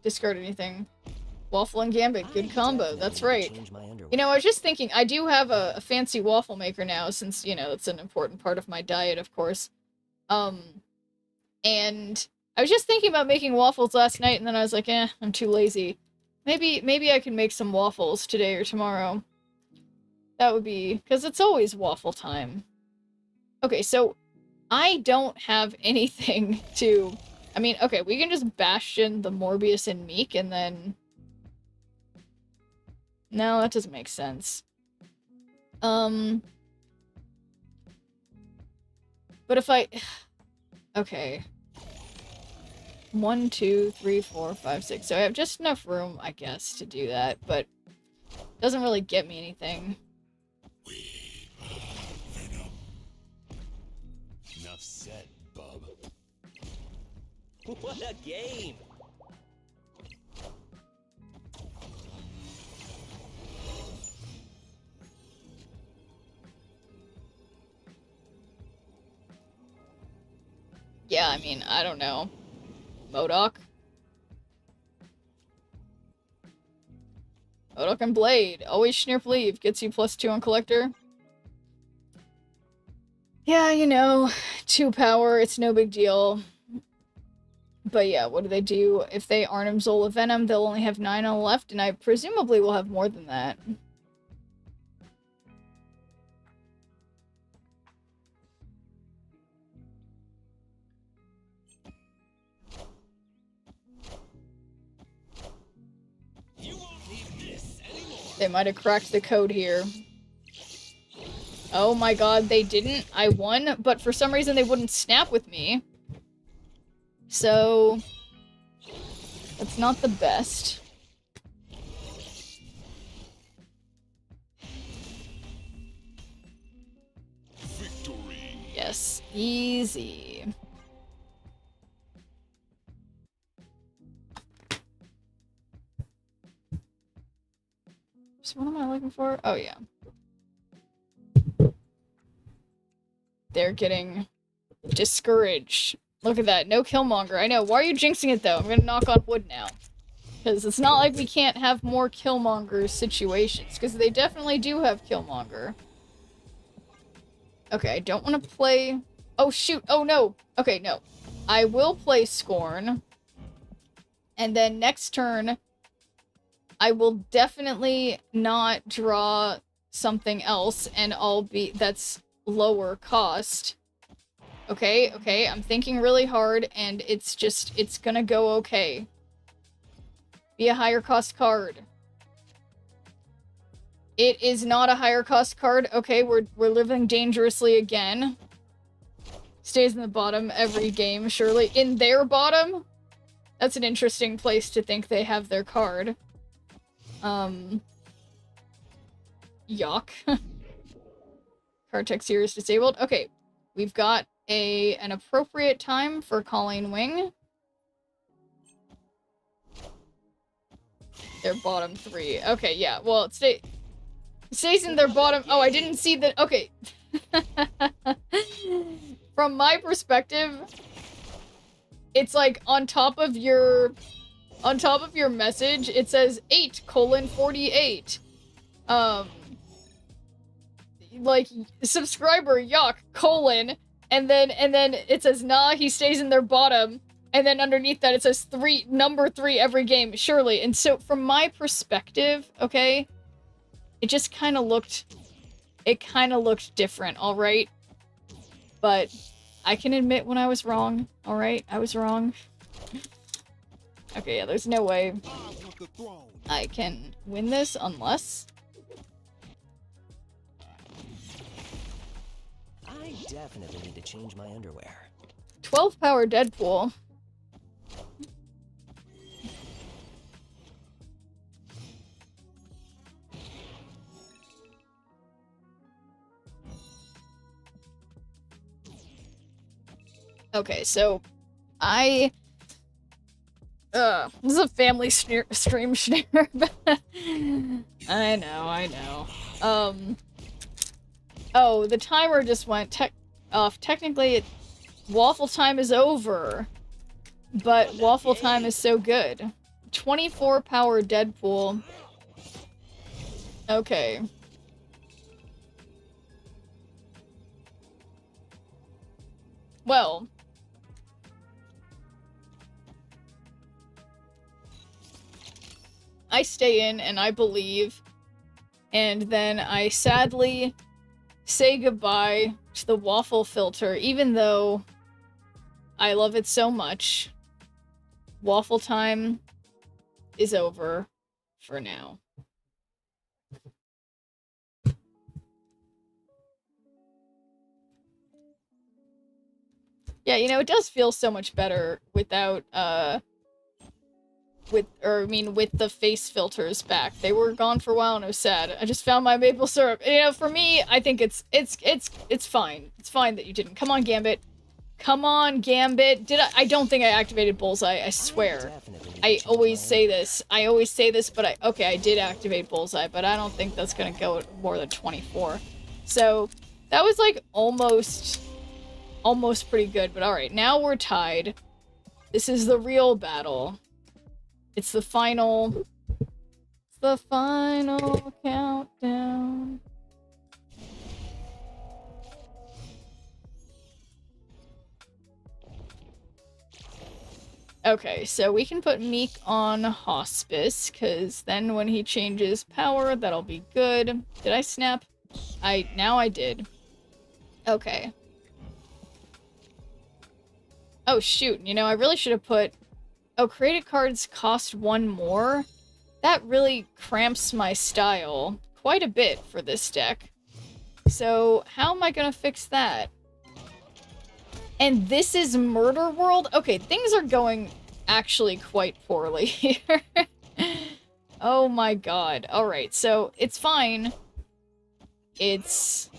discard anything. Waffle and Gambit, good combo, that's right. You know, I was just thinking, I do have a fancy waffle maker now, since, you know, it's an important part of my diet, of course. And I was just thinking about making waffles last night, and then I was like, I'm too lazy. Maybe I can make some waffles today or tomorrow. That would be, because it's always waffle time. Okay, so I don't have anything to... I mean, okay, we can just Bastion the Morbius and Meek, and then... No, that doesn't make sense. But if I... Okay. 1, 2, 3, 4, 5, 6. So I have just enough room, I guess, to do that, but doesn't really get me anything. Enough said, bub. What a game! Yeah, I mean, I don't know. MODOK? MODOK and Blade. Always Schnirp leave. Gets you +2 on Collector. Yeah, you know, 2 power, it's no big deal. But yeah, what do they do? If they Arnim Zola Venom, they'll only have 9 on left, and I presumably will have more than that. You won't need this anymore. They might have cracked the code here. Oh my god, they didn't. I won, but for some reason they wouldn't snap with me. So... that's not the best. Victory. Yes, easy. So what am I looking for? Oh, yeah. They're getting discouraged. Look at that. No Killmonger. I know. Why are you jinxing it, though? I'm gonna knock on wood now. Because it's not like we can't have more Killmonger situations. Because they definitely do have Killmonger. Okay, I don't want to play... Oh, shoot. Oh, no. Okay, no. I will play Scorn. And then next turn, I will definitely not draw something else. And I'll be... that's lower cost. Okay, okay, I'm thinking really hard, and it's just, it's gonna go okay. Be a higher cost card. It is not a higher cost card. Okay, we're living dangerously again. Stays in the bottom every game, surely. In their bottom? That's an interesting place to think they have their card. Yuck. Card text here is disabled. Okay, we've got an appropriate time for Colleen Wing. Their bottom 3. Okay, yeah. Well, it stays in their bottom. Oh, I didn't see that. Okay. From my perspective, it's like on top of your message, it says 8:48. Like subscriber yuck : and then it says nah, he stays in their bottom, and then underneath that it says number 3 every game, surely. And so from my perspective, okay, it just kind of looked different, all right? But I can admit when I was wrong, all right? I was wrong. Okay, yeah, there's no way I can win this unless I definitely need to change my underwear. 12 power Deadpool. Okay, so this is a family stream snare. I know. Oh, the timer just went off. Technically, waffle time is over, but waffle time is so good. 24 power Deadpool. Okay. Well. I stay in and I believe, and then I sadly say goodbye to the waffle filter, even though I love it so much. Waffle time is over for now. Yeah, you know, it does feel so much better without, with the face filters back. They were gone for a while and it was sad. I just found my maple syrup. You know, for me, I think it's fine. It's fine that you didn't. Come on, Gambit. Come on, Gambit. I don't think I activated Bullseye, I swear. I always say this, but okay, I did activate Bullseye, but I don't think that's gonna go more than 24. So, that was like almost pretty good, but alright, now we're tied. This is the real battle. It's the final countdown. Okay, so we can put Meek on Hospice, because then when he changes power, that'll be good. Did I snap? Now I did. Okay. Oh, shoot. You know, I really should have put... Oh, created cards cost 1 more? That really cramps my style quite a bit for this deck. So, how am I gonna fix that? And this is Murder World? Okay, things are going actually quite poorly here. Oh my god. Alright, so it's fine. It's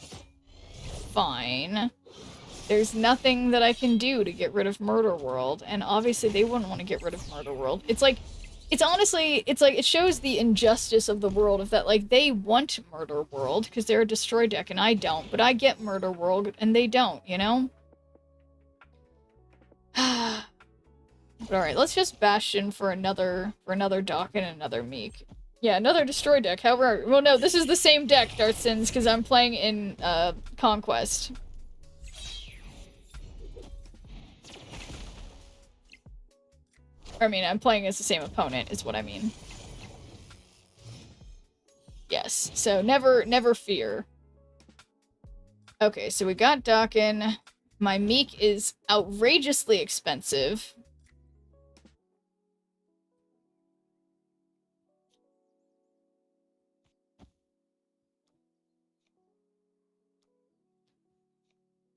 fine. There's nothing that I can do to get rid of Murder World, and obviously they wouldn't want to get rid of Murder World. It's like, it shows the injustice of the world of that, like, they want Murder World, because they're a destroy deck, and I don't, but I get Murder World, and they don't, you know? But alright, let's just Bastion for another Dock and another Meek. Yeah, another destroy deck, however, well no, this is the same deck, Darthsins, because I'm playing in, Conquest. I mean, I'm playing as the same opponent, is what I mean. Yes, so never fear. Okay, so we got Dawkin. My Meek is outrageously expensive.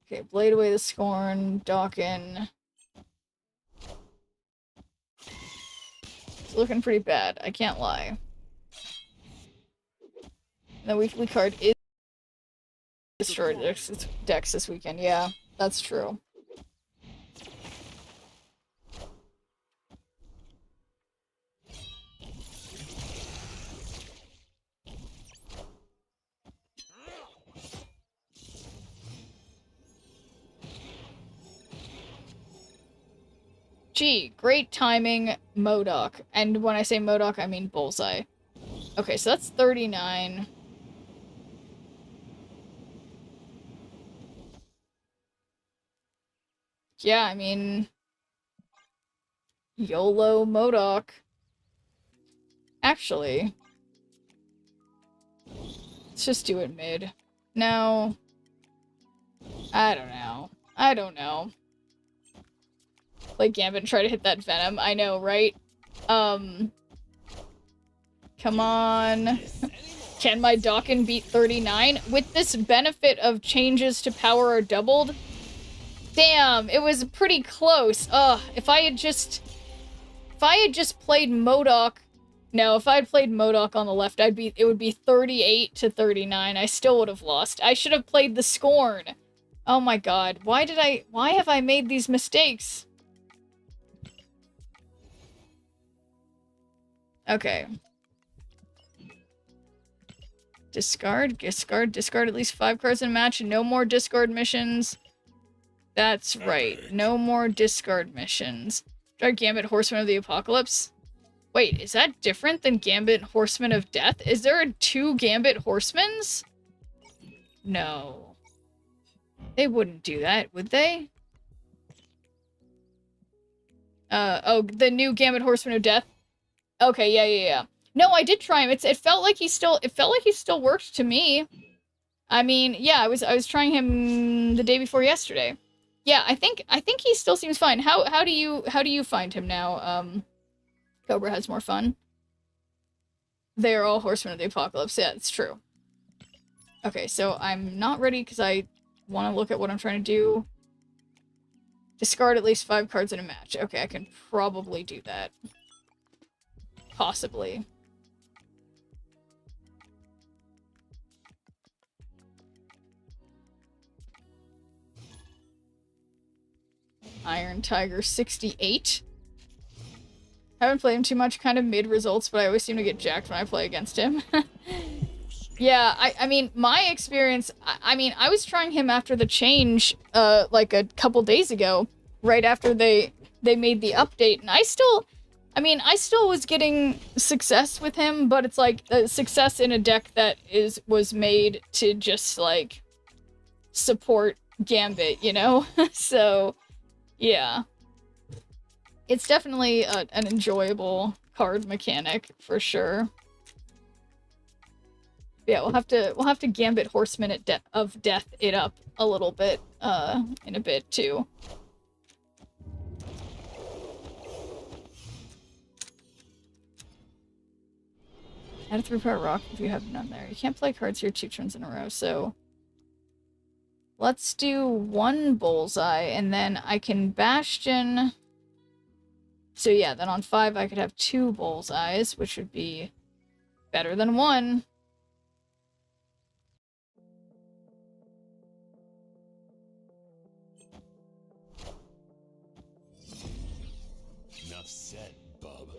Okay, Blade Away the Scorn, Dawkin. It's looking pretty bad, I can't lie. The weekly card is destroyed decks this weekend, yeah, that's true. Gee, great timing, MODOK. And when I say MODOK, I mean Bullseye. Okay, so that's 39. Yeah, I mean... YOLO MODOK. Actually... let's just do it mid. No. I don't know. Like Gambit and try to hit that Venom. I know, right? Come on. Can my Dawkin beat 39? With this benefit of changes to power are doubled? Damn, it was pretty close. Ugh, if I had just played MODOK... No, if I had played MODOK on the left, it would be 38 to 39. I still would have lost. I should have played the Scorn. Oh my god. Why have I made these mistakes? Okay. Discard at least 5 cards in a match, and no more discard missions. That's right. No more discard missions. Try Gambit Horseman of the Apocalypse. Wait, is that different than Gambit Horseman of Death? Is there 2 Gambit Horsemans? No. They wouldn't do that, would they? Oh, the new Gambit Horseman of Death? Okay, yeah. No, I did try him. It felt like he still worked to me. I mean, yeah, I was trying him the day before yesterday. Yeah, I think he still seems fine. How do you find him now? Cobra has more fun. They are all horsemen of the apocalypse. Yeah, it's true. Okay, so I'm not ready because I want to look at what I'm trying to do. Discard at least 5 cards in a match. Okay, I can probably do that. Possibly. Iron Tiger 68. Haven't played him too much, kind of mid results, but I always seem to get jacked when I play against him. Yeah, I mean, my experience, I mean, I was trying him after the change, like a couple days ago, right after they made the update, and I still was getting success with him, but it's like, success in a deck that was made to just, like, support Gambit, you know? So, yeah. It's definitely an enjoyable card mechanic, for sure. Yeah, we'll have to Gambit Horseman of Death it up a little bit, in a bit, too. Add a 3-power rock if you have none there. You can't play cards here 2 turns in a row, so... Let's do 1 Bullseye, and then I can Bastion... So yeah, then on 5 I could have 2 Bullseyes, which would be better than 1. Enough said, bub.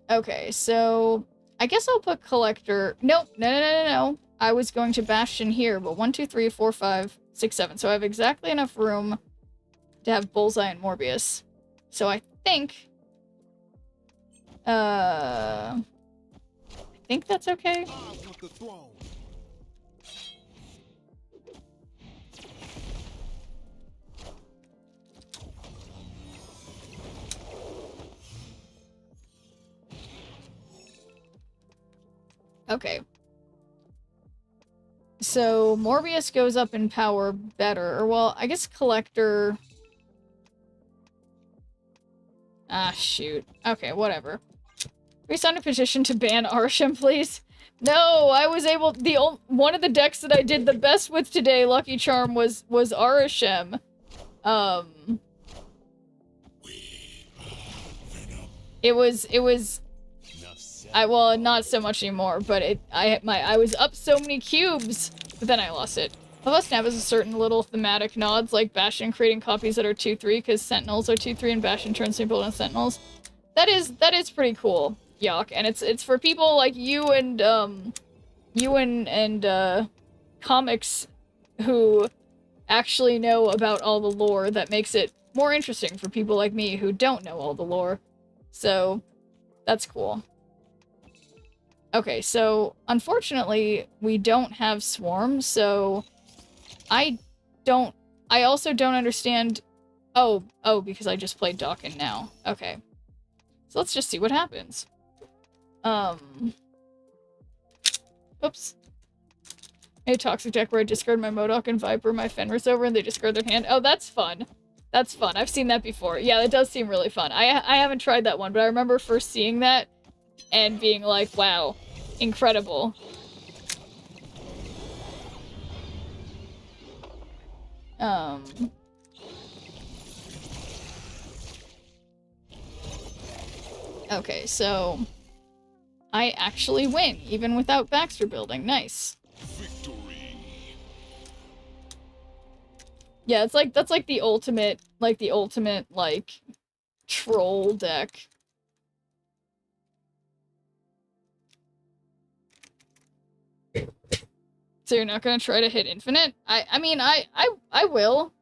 Okay, so I guess I'll put Collector. Nope, no. I was going to Bastion here, but 1, 2, 3, 4, 5, 6, 7. So I have exactly enough room to have Bullseye and Morbius. So I think that's okay. I want the throne. Okay. So Morbius goes up in power better. Or, well, I guess Collector... Ah, shoot. Okay, whatever. We signed a petition to ban Arsham, please. No, I was able... one of the decks that I did the best with today, Lucky Charm, was Arasham. It was... Enough said. well, not so much anymore, but I was up so many cubes, but then I lost it. Plus, Snap has a certain little thematic nods, like Bastion creating copies that are 2-3, because Sentinels are 2-3, and Bastion turns people into Sentinels. That is pretty cool, Yock, and it's for people like you and comics who actually know about all the lore that makes it more interesting for people like me who don't know all the lore. So, that's cool. Okay, so unfortunately, we don't have Swarm, so I also don't understand... Oh, because I just played Dawkin now. Okay. So let's just see what happens. Oops. A toxic deck where I discard my Modok and Viper, my Fenris over, and they discard their hand. Oh, that's fun. That's fun. I've seen that before. Yeah, that does seem really fun. I haven't tried that one, but I remember first seeing that and being like, wow, incredible. Okay, so I actually win, even without Baxter building. Nice. Victory. Yeah, it's like, that's like the ultimate, like, troll deck. So you're not gonna try to hit infinite? I mean, I will.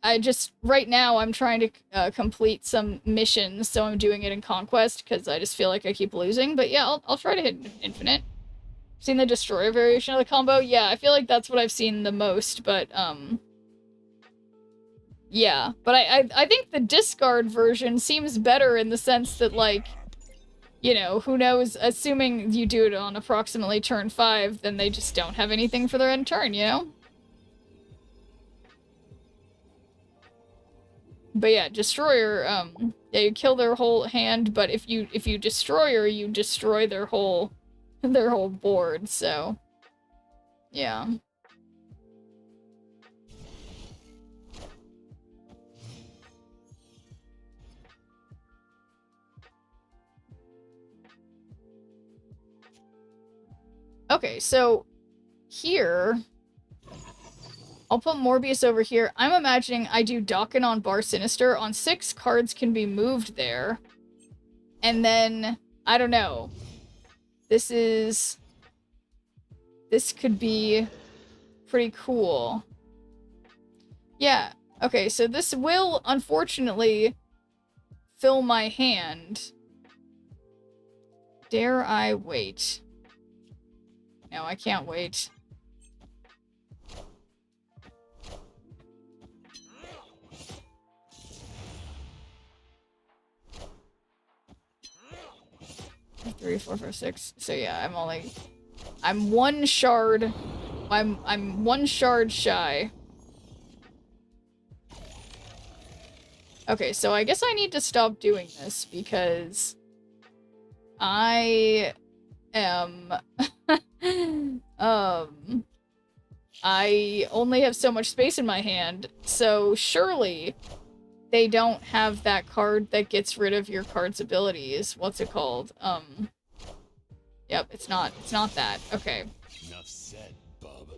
I just, right now, I'm trying to complete some missions, so I'm doing it in Conquest, because I just feel like I keep losing. But yeah, I'll try to hit infinite. Seen the Destroyer variation of the combo? Yeah, I feel like that's what I've seen the most, but, yeah. But I think the discard version seems better in the sense that, like, you know, who knows, assuming you do it on approximately turn 5, then they just don't have anything for their end turn, you know? But yeah, Destroyer, yeah, you kill their whole hand, but if you Destroyer, you destroy their whole board, so yeah. Okay, so here I'll put Morbius over here. I'm imagining I do Dokken on Bar Sinister. On 6, cards can be moved there. And then, I don't know. This could be pretty cool. Yeah, okay, so this will, unfortunately, fill my hand. Dare I wait? No, I can't wait. Three, four, five, six. So yeah, I'm one shard. I'm one shard shy. Okay, so I guess I need to stop doing this because I am I only have so much space in my hand, so surely they don't have that card that gets rid of your card's abilities. What's it called? Yep, it's not that. Okay. Enough said, bub.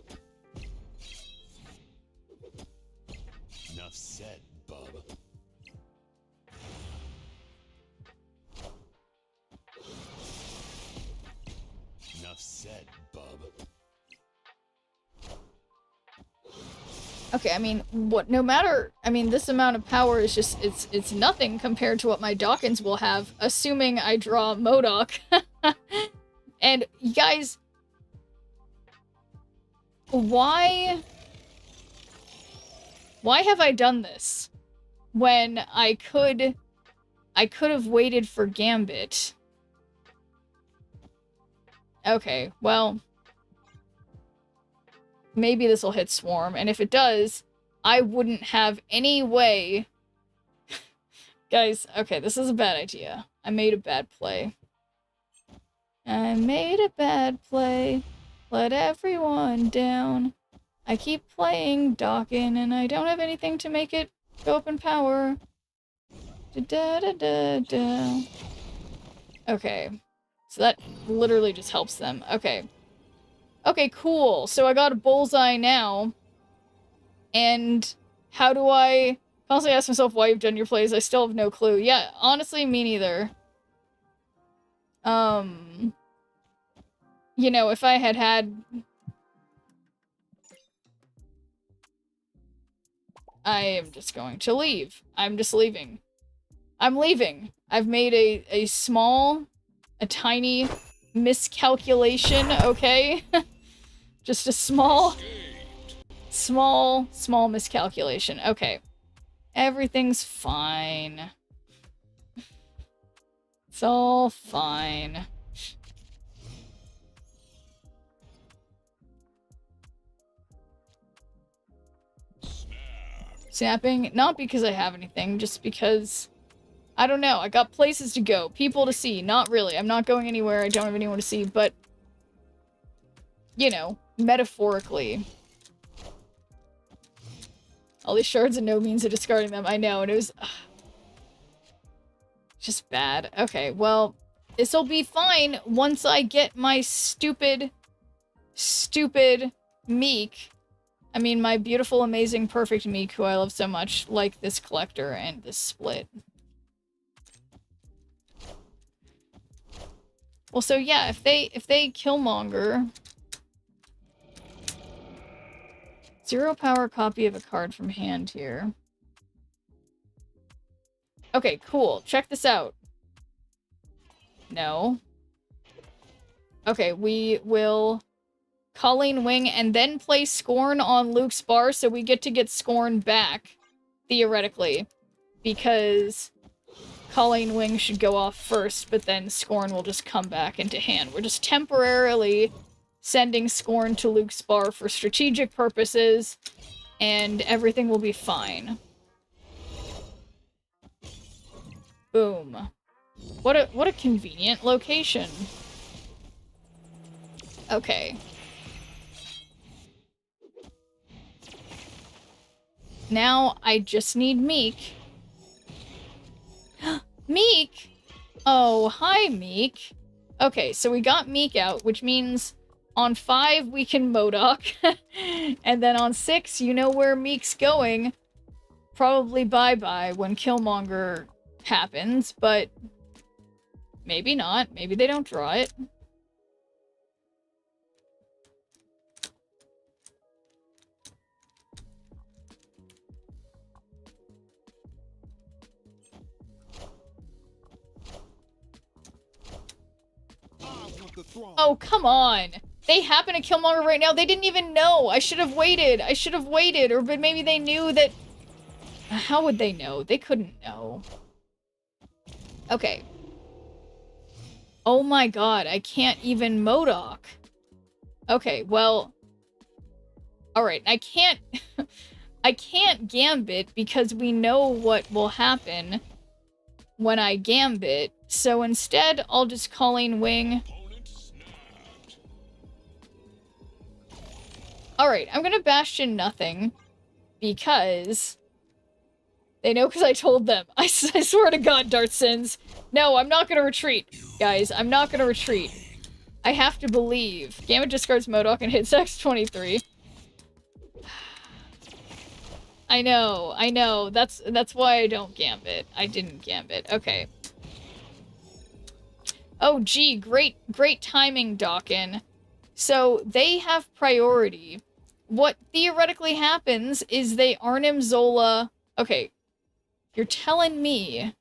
Enough said, bub. Enough said, bub. Okay, I mean, no matter, I mean, this amount of power is just, it's nothing compared to what my Dawkins will have, assuming I draw MODOK. And, you guys, why have I done this? When I could have waited for Gambit. Okay, well, maybe this will hit Swarm, and if it does, I wouldn't have any way... Guys, okay, this is a bad idea. I made a bad play. I made a bad play. Let everyone down. I keep playing Dokken, and I don't have anything to make it go up in power. Da-da-da-da-da. Okay. So that literally just helps them. Okay. Okay, cool. So I got a bullseye now. And how do I constantly ask myself why you've done your plays? I still have no clue. Yeah, honestly, me neither. You know, if I had... I am just going to leave. I'm just leaving. I'm leaving. I've made a tiny miscalculation, okay? Just a small miscalculation. Okay. Everything's fine. It's all fine. Snapping, not because I have anything, just because, I don't know, I got places to go, people to see, not really, I'm not going anywhere, I don't have anyone to see, but, you know, metaphorically. All these shards and no means of discarding them, I know, and it was, just bad. Okay, well, this'll be fine once I get my stupid Meek. I mean, my beautiful, amazing, perfect Meek, who I love so much, like this collector and this split. Well, so yeah, if they Killmonger... 0 power copy of a card from hand here. Okay, cool. Check this out. No. Okay, we will Colleen Wing and then play Scorn on Luke's bar, so we get to get Scorn back, theoretically. Because Colleen Wing should go off first, but then Scorn will just come back into hand. We're just temporarily sending Scorn to Luke's bar for strategic purposes, and everything will be fine. Boom. What a convenient location. Okay. Now I just need Meek. Meek? Oh, hi, Meek. Okay, so we got Meek out, which means on 5 we can MODOK. And then on 6, you know where Meek's going. Probably bye-bye when Killmonger happens, but maybe not. Maybe they don't draw it. Oh, come on. They happen to Killmonger right now. They didn't even know. I should have waited. I should have waited. Or but maybe they knew that... How would they know? They couldn't know. Okay. Oh my god, I can't even MODOK. Okay, well... Alright, I can't... I can't Gambit because we know what will happen when I Gambit. So instead, I'll just Colleen Wing. Alright, I'm gonna Bastion nothing. Because... They know because I told them. I swear to God, Darth Sins. No, I'm not gonna retreat. Guys, I'm not gonna retreat. I have to believe. Gambit discards MODOK and hits X-23. I know. That's why I don't Gambit. I didn't Gambit. Okay. Oh, gee, great timing, Dawkin. So, they have priority. What theoretically happens is they Arnim Zola... Okay. You're telling me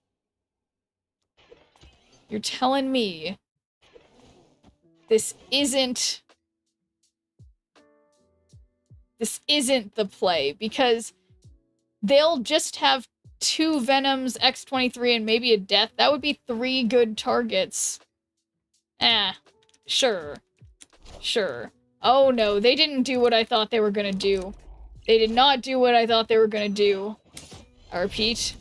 this isn't the play, because they'll just have 2 Venoms, X-23, and maybe a Death. That would be 3 good targets. Sure. Oh no, they didn't do what I thought they were gonna do. They did not do what I thought they were gonna do. I repeat,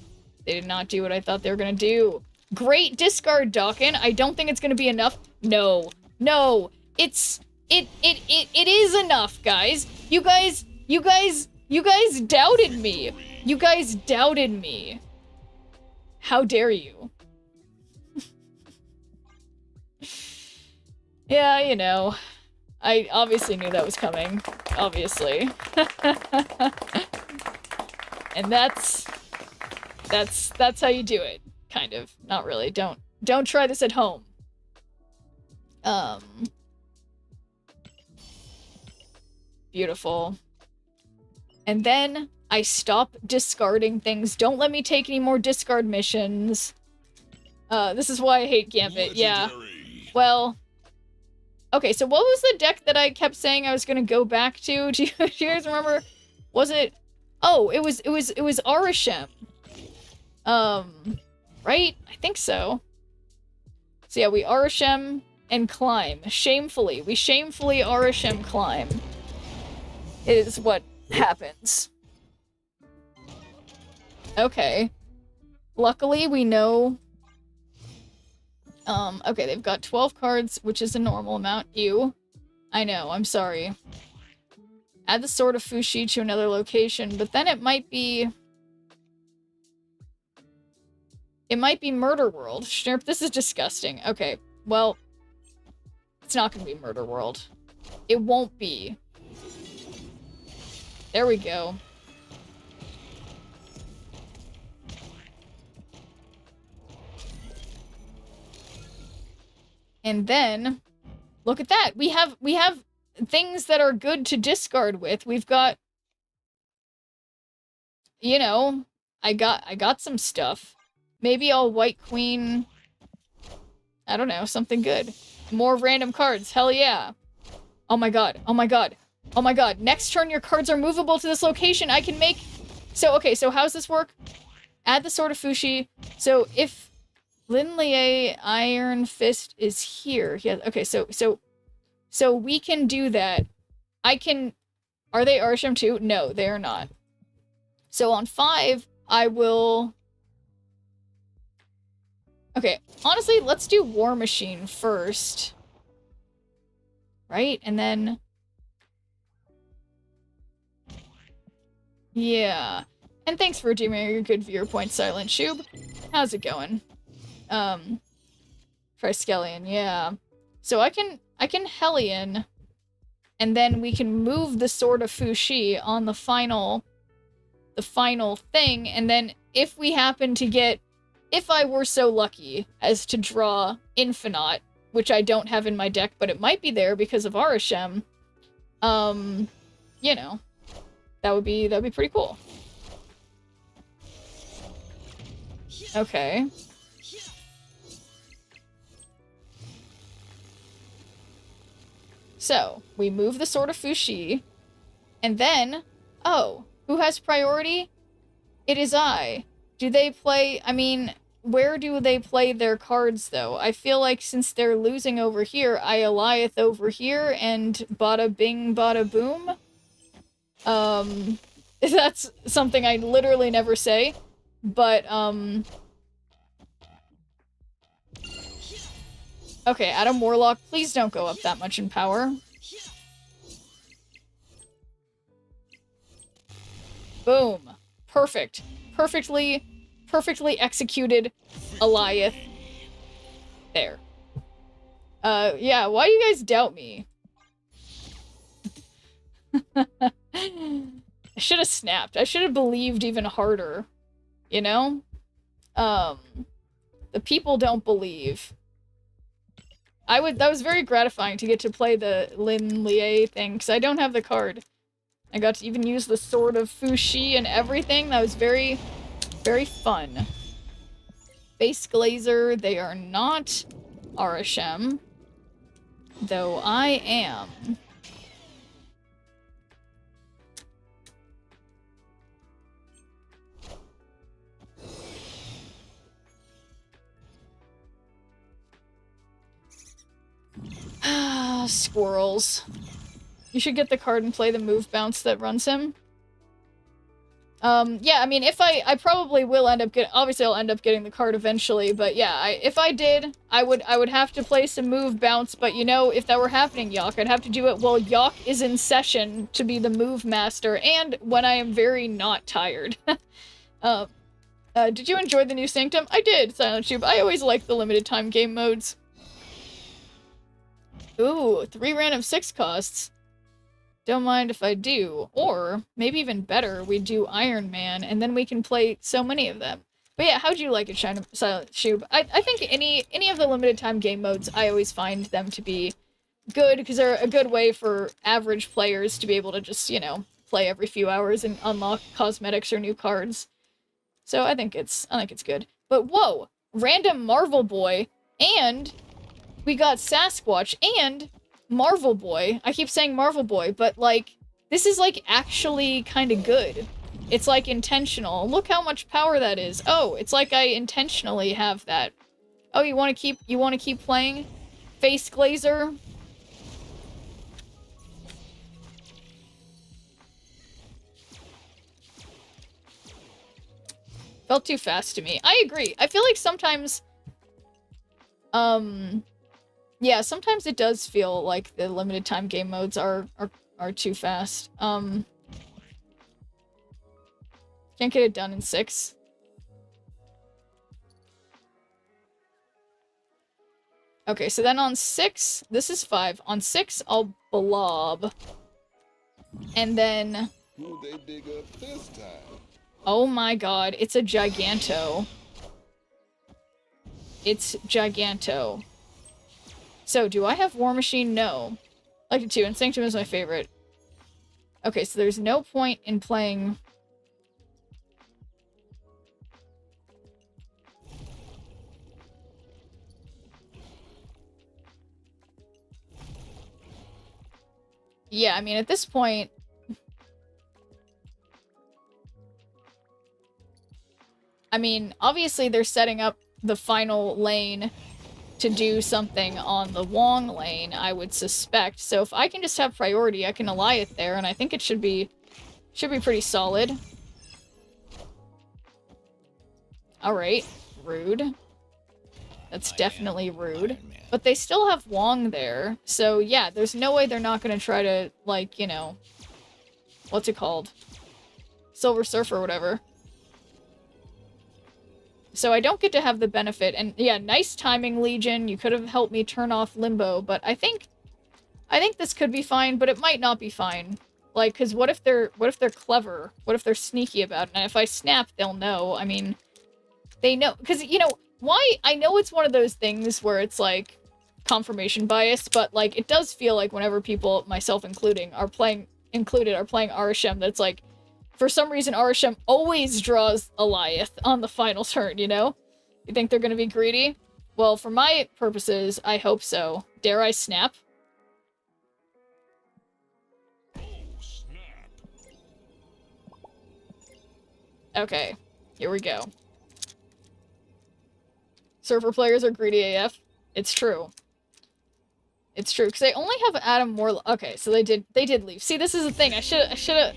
they did not do what I thought they were gonna do. Great discard, Dawkin. I don't think it's gonna be enough. No. It is enough, guys. You guys doubted me. You guys doubted me. How dare you? Yeah, you know. I obviously knew that was coming. Obviously. And that's how you do it. Kind of. Not really. Don't try this at home. Beautiful. And then I stop discarding things. Don't let me take any more discard missions. This is why I hate Gambit. Yeah. Well... Okay, so what was the deck that I kept saying I was gonna go back to? Do you guys remember? Was it... Oh, it was Arishem. Right? I think so. So yeah, we Arishem and climb. Shamefully. We shamefully Arishem climb. Is what happens. Okay. Luckily, we know... okay, they've got 12 cards, which is a normal amount. Ew. I know, I'm sorry. Add the Sword of Fushi to another location, but then it might be... It might be Murder World. Schnurp, this is disgusting. Okay, well... It's not gonna be Murder World. It won't be. There we go. And then, look at that. We have things that are good to discard with. We've got, you know, I got some stuff. Maybe I'll White Queen, I don't know, something good. More random cards. Hell yeah. Oh my god. Oh my god. Oh my god. Next turn, your cards are movable to this location. I can make... So, okay, so how's this work? Add the Sword of Fushi. So, if Lin Lie Iron Fist is here... Yeah, okay, so we can do that. I can... Are they Arsham too? No, they are not. So on 5, I will... Okay, honestly, let's do War Machine first. Right? And then... Yeah. And thanks for redeeming your good viewer point, Silent Shube. How's it going? Triskelion, yeah. So I can Hellion, and then we can move the Sword of Fushi on the final thing, and then if we happen to get, if I were so lucky as to draw Infinite, which I don't have in my deck, but it might be there because of Arashem, you know, that'd be pretty cool. Okay. So, we move the Sword of Fushi, and then, oh, who has priority? It is I. Do they play, I mean, where do they play their cards, though? I feel like since they're losing over here, I Eliath over here, and bada bing, bada boom. That's something I literally never say, but, okay, Adam Warlock, please don't go up that much in power. Boom. Perfect. Perfectly executed Eliath. There. Yeah, why do you guys doubt me? I should have snapped. I should have believed even harder. You know? The people don't believe. That was very gratifying to get to play the Lin Lie thing, because I don't have the card. I got to even use the Sword of Fushi and everything. That was very, very fun. Face Glazer, they are not Arashem, though I am. Squirrels. You should get the card and play the move bounce that runs him. Yeah, I mean, if I probably will end up obviously I'll end up getting the card eventually, but yeah, if I did, I would have to play some move bounce, but you know, if that were happening, Yawk, I'd have to do it while Yawk is in session to be the move master, and when I am very not tired. Did you enjoy the new Sanctum? I did, Silent Tube. I always like the limited time game modes. Ooh, 3 random 6 costs. Don't mind if I do. Or, maybe even better, we do Iron Man, and then we can play so many of them. But yeah, how'd you like it, Silent Shube? I think any of the limited time game modes, I always find them to be good, because they're a good way for average players to be able to just, you know, play every few hours and unlock cosmetics or new cards. So I think it's good. But whoa! Random Marvel Boy, and we got Sasquatch, and Marvel Boy. I keep saying Marvel Boy, but, like, this is, like, actually kind of good. It's, like, intentional. Look how much power that is. Oh, it's like I intentionally have that. Oh, you want to keep playing? Face Glazer? Felt too fast to me. I agree. I feel like sometimes, yeah, sometimes it does feel like the limited time game modes are too fast. Can't get it done in 6. Okay, so then on 6, this is 5. On 6, I'll blob. And then... Who they dig up this time? Oh my god, it's a Giganto. It's Giganto. So, do I have War Machine? No. I like it too, and Sanctum is my favorite. Okay, so there's no point in playing... yeah, I mean, at this point... I mean, obviously they're setting up the final lane to do something on the Wong lane, I would suspect. So if I can just have priority, I can ally it there, and I think it should be pretty solid. Alright, rude. That's definitely rude. But they still have Wong there, so yeah, there's no way they're not gonna try to, like, you know... What's it called? Silver Surf or whatever. So I don't get to have the benefit, and yeah, nice timing, Legion. You could have helped me turn off Limbo, but I think this could be fine, but it might not be fine. Like, because what if they're clever? What if they're sneaky about it? And if I snap, they'll know. I mean, they know, because, you know, why? I know it's one of those things where it's, like, confirmation bias, but, like, it does feel like whenever people, myself including, are playing Arishem, that it's like, for some reason, Arishem always draws Eliath on the final turn, you know? You think they're gonna be greedy? Well, for my purposes, I hope so. Dare I snap? Okay, here we go. Surfer players are greedy AF. It's true. It's true, because they only have Adam Moore. Okay, so they did leave. See, this is the thing. I should've...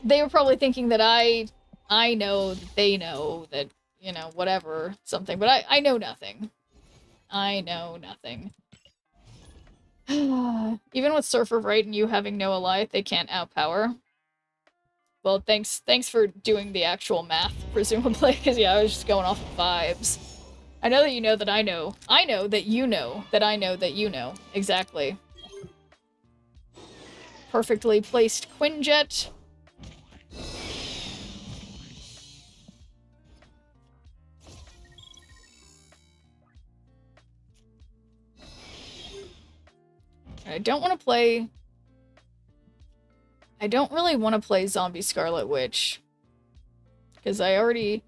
They were probably thinking that I know that they know that, you know, whatever, something, but I know nothing. I know nothing. Even with Surfer Right and you having no Eliath, they can't outpower. Well, thanks for doing the actual math, presumably, because yeah, I was just going off of vibes. I know that you know that I know. I know that you know that I know that you know. Exactly. Perfectly placed Quinjet. I don't want to play... I don't really want to play Zombie Scarlet Witch. Because I already...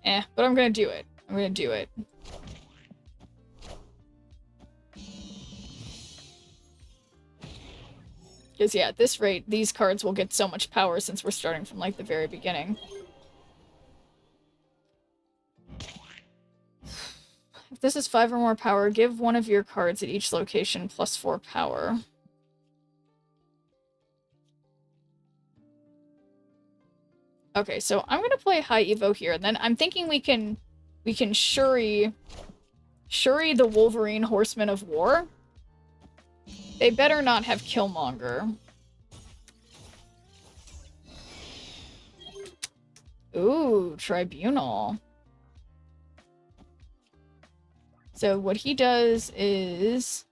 but I'm gonna do it. I'm gonna do it. Because yeah, at this rate, these cards will get so much power since we're starting from, like, the very beginning. If this is 5 or more power, give one of your cards at each location +4 power. Okay, so I'm gonna play High Evo here, and then I'm thinking we can Shuri the Wolverine Horseman of War. They better not have Killmonger. Ooh, Tribunal. So what he does is...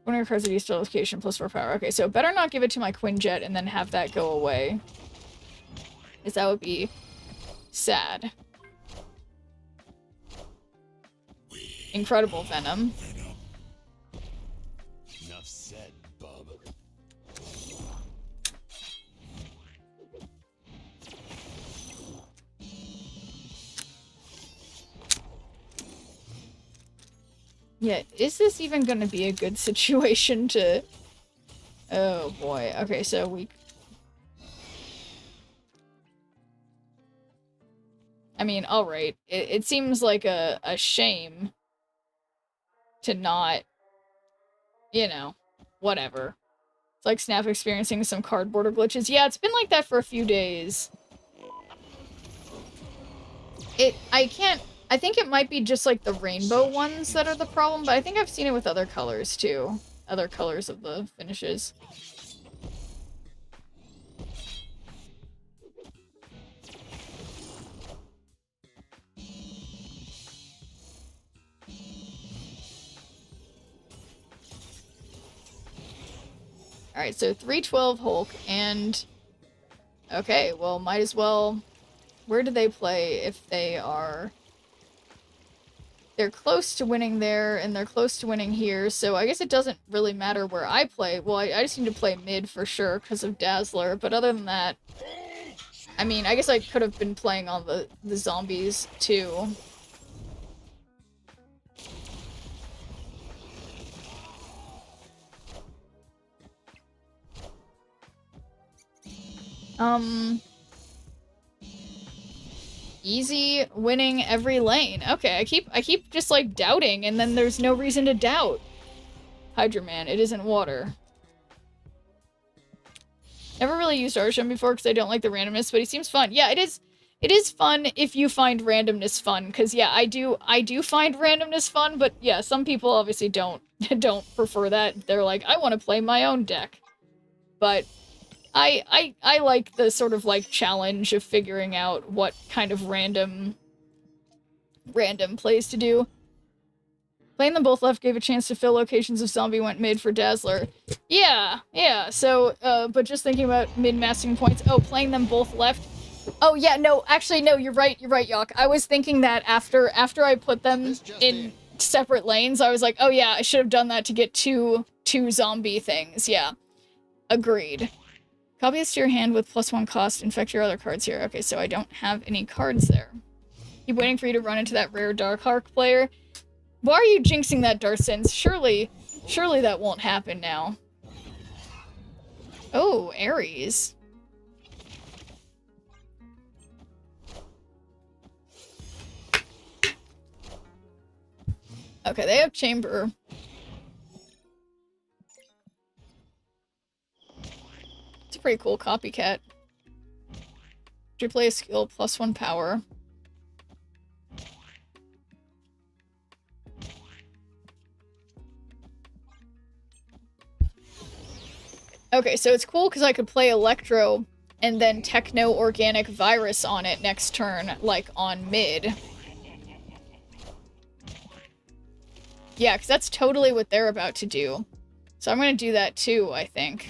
One of your cards at each location +4 power. Okay, so better not give it to my Quinjet and then have that go away. Because that would be sad. Incredible Venom. Enough said, bub. Yeah, is this even gonna be a good situation to... Oh boy. Okay, so we... I mean, alright. It seems like a shame to not... You know, whatever. It's like Snap experiencing some card border glitches. Yeah, it's been like that for a few days. I think it might be just like the rainbow ones that are the problem, but I think I've seen it with other colors too. Other colors of the finishes. Alright, so 312 Hulk and... Okay, well, might as well... Where do they play if they are... They're close to winning there, and they're close to winning here, so I guess it doesn't really matter where I play. Well, I just need to play mid for sure, because of Dazzler, but other than that... I mean, I guess I could have been playing on the zombies, too. Easy winning every lane. Okay, I keep just like doubting, and then there's no reason to doubt. Hydra Man, it isn't water. Never really used Arshan before because I don't like the randomness, but he seems fun. Yeah, it is. It is fun if you find randomness fun, because yeah, I do find randomness fun, but yeah, some people obviously don't prefer that. They're like, I want to play my own deck. But I like the sort of like challenge of figuring out what kind of random plays to do. Playing them both left gave a chance to fill locations if Zombie went mid for Dazzler. Yeah, so, but just thinking about mid-massing points. Oh, playing them both left. Oh, yeah, no, actually, no, you're right, Yok. I was thinking that after I put them in separate lanes, I was like, oh yeah, I should have done that to get two zombie things, yeah. Agreed. Copy this to your hand with +1 cost, infect your other cards here. Okay, so I don't have any cards there. Keep waiting for you to run into that rare Darkhark player. Why are you jinxing that, Darcins? Surely that won't happen now. Oh, Ares. Okay, they have Chamber. It's a pretty cool copycat. You play a skill +1 power. Okay, so it's cool because I could play Electro and then Techno Organic Virus on it next turn, like on mid. Yeah, because that's totally what they're about to do. So I'm going to do that too, I think.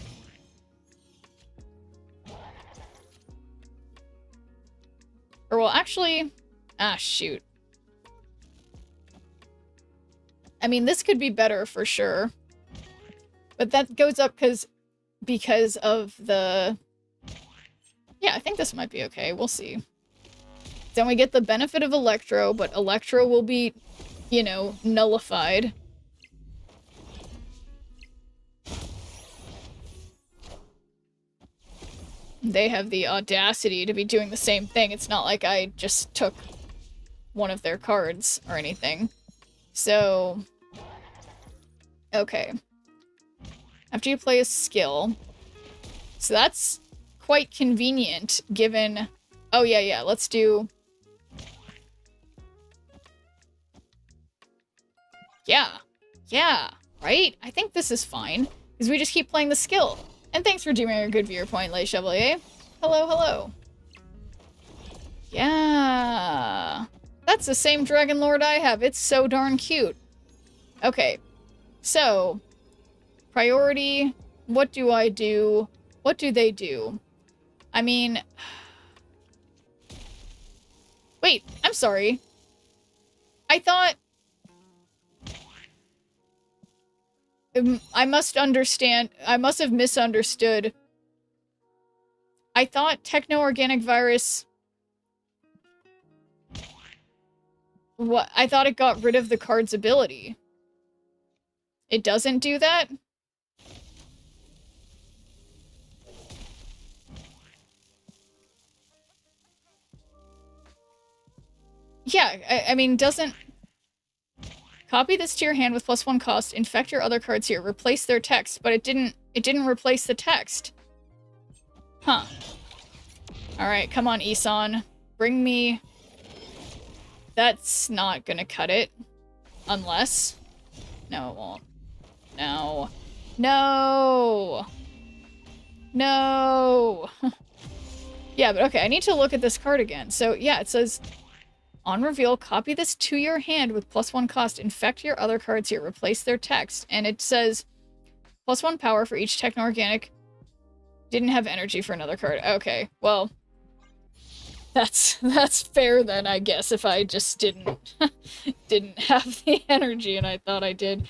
Or well, actually... Ah, shoot. I mean, this could be better for sure. But that goes up because of the... Yeah, I think this might be okay. We'll see. Then we get the benefit of Electro, but Electro will be, you know, nullified. They have the audacity to be doing the same thing. It's not like I just took one of their cards or anything. So... Okay. After you play a skill. So that's quite convenient, given... Oh, yeah, let's do... Yeah, right? I think this is fine, because we just keep playing the skill. And thanks for doing a good viewer point, Le Chevalier. Hello. Yeah. That's the same Dragon Lord I have. It's so darn cute. Okay. So, priority, what do I do? What do they do? I mean... Wait, I'm sorry. I thought... I must have misunderstood. I thought Techno-Organic Virus... What? I thought it got rid of the card's ability. It doesn't do that? Yeah, I mean, doesn't... Copy this to your hand with +1 cost, infect your other cards here, replace their text, but it didn't replace the text. Huh. Alright, come on, Isan. Bring me... That's not gonna cut it. Unless... No, it won't. No. No! No! Yeah, but okay, I need to look at this card again. So, yeah, it says... On reveal, copy this to your hand with +1 cost, infect your other cards here, replace their text. And it says +1 power for each Techno-Organic. Didn't have energy for another card. Okay, well... That's fair then, I guess, if I just didn't have the energy and I thought I did.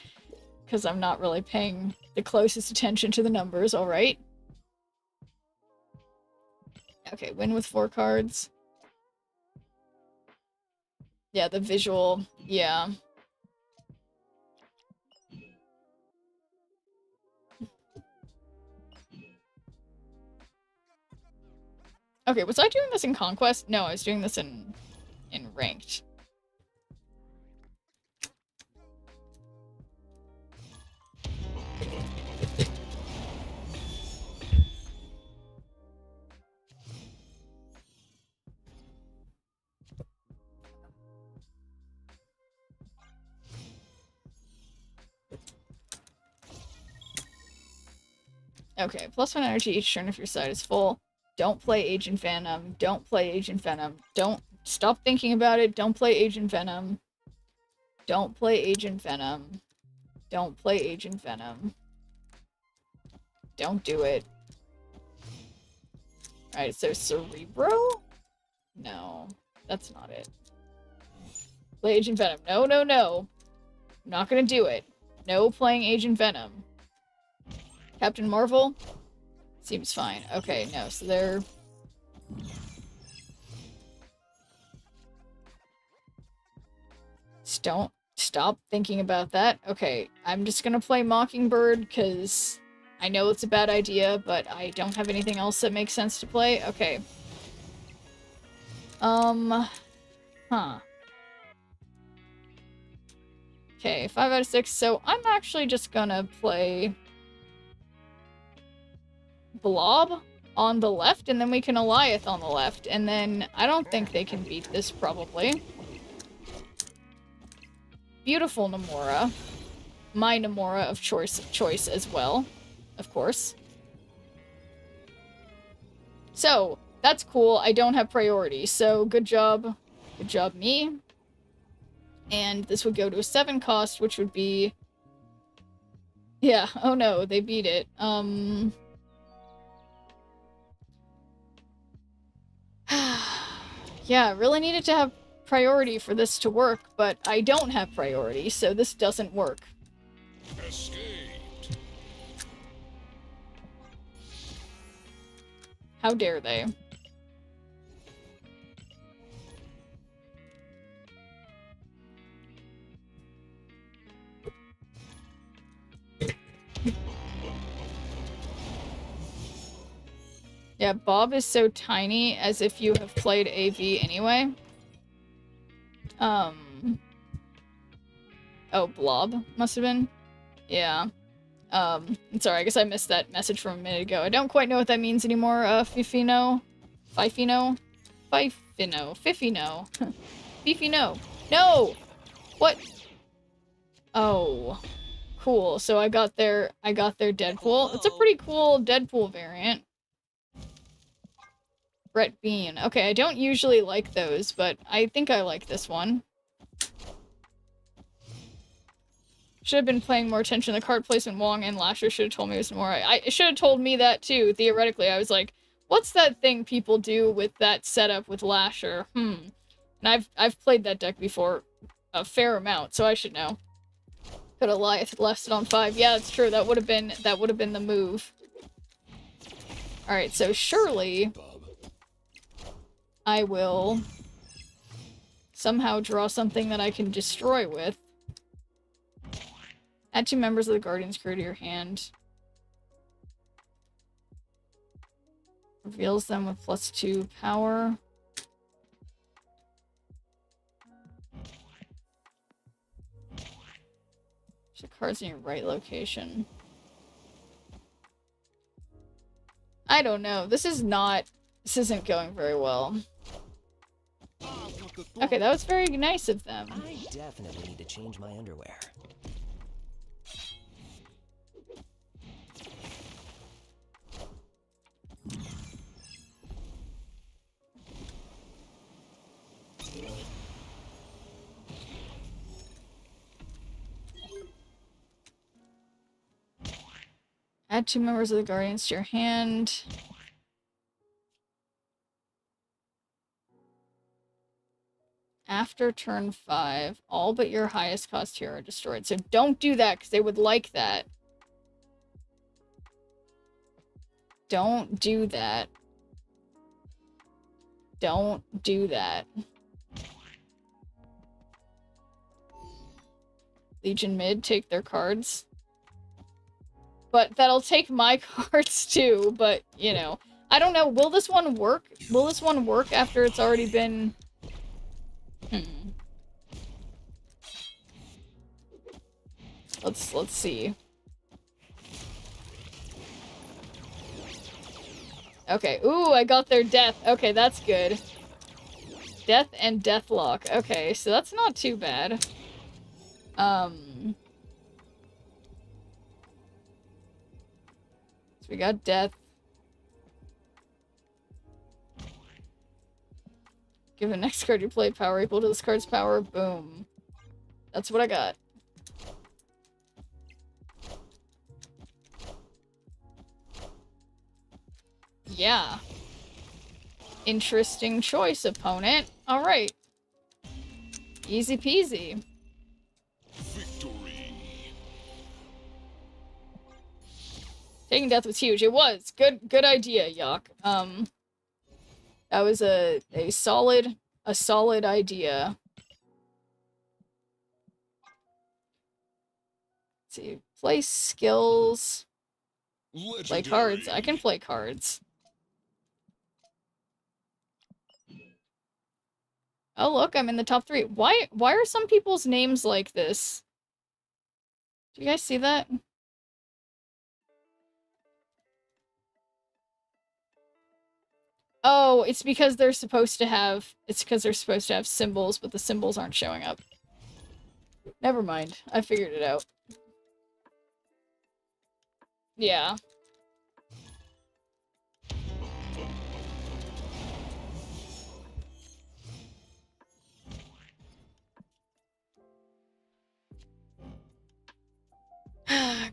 Because I'm not really paying the closest attention to the numbers, alright? Okay, win with 4 cards. Yeah, the visual, yeah. Okay, was I doing this in Conquest? No, I was doing this in Ranked. Okay, +1 energy each turn if your side is full. Don't play Agent Venom. Don't play Agent Venom. Don't stop thinking about it. Don't play Agent Venom. Don't play Agent Venom. Don't play Agent Venom. Don't do it. Alright, so Cerebro? No, that's not it. Play Agent Venom. No, no, no. I'm not gonna do it. No playing Agent Venom. Captain Marvel? Seems fine. Okay, no, so they're... Don't stop thinking about that. Okay, I'm just gonna play Mockingbird, because I know it's a bad idea, but I don't have anything else that makes sense to play. Okay. Huh. Okay, 5 out of 6, so I'm actually just gonna play Blob on the left, and then we can Goliath on the left, and then I don't think they can beat this, probably. Beautiful Namora. My Namora of choice as well, of course. So, that's cool. I don't have priority, so good job. Good job, me. And this would go to a 7 cost, which would be... Yeah, oh no, they beat it. Yeah, really needed to have priority for this to work, but I don't have priority, so this doesn't work. Escaped. How dare they? Yeah, Bob is so tiny, as if you have played AV anyway. Oh, Blob must have been? Yeah. Sorry, I guess I missed that message from a minute ago. I don't quite know what that means anymore, Fifino? Fifino? Fifino. Fifino. Fifino. No! What? Oh. Cool, so I got their Deadpool. It's a pretty cool Deadpool variant. Brett Bean. Okay, I don't usually like those, but I think I like this one. Should have been paying more attention to the card placement. Wong and Lasher should have told me it was more. It should have told me that too, theoretically. I was like, what's that thing people do with that setup with Lasher? And I've played that deck before a fair amount, so I should know. Could have left it on 5. Yeah, that's true. That would have been the move. Alright, so surely I will somehow draw something that I can destroy with. Add 2 members of the Guardian's crew to your hand. Reveals them with +2 power. The cards in your right location. I don't know. This isn't going very well. Okay, that was very nice of them. I definitely need to change my underwear. Add 2 members of the Guardians to your hand. After turn 5, all but your highest cost hero are destroyed. So don't do that, because they would like that. Don't do that. Don't do that. Legion mid, take their cards. But that'll take my cards too, but, you know. I don't know. Will this one work? Will this one work after it's already been... Let's see. Okay. Ooh, I got their death. Okay, that's good. Death and Deathlock. Okay, so that's not too bad. So we got Death. Give the next card you play power equal to this card's power. Boom. That's what I got. Yeah. Interesting choice, opponent. Alright. Easy peasy. Victory. Taking death was huge. It was. Good idea, Yak. That was a solid idea. Let's see. Play skills. Play cards. I can play cards. Oh look, I'm in the top 3. Why are some people's names like this? Do you guys see that? Oh, it's because they're supposed to have symbols, but the symbols aren't showing up. Never mind. I figured it out. Yeah.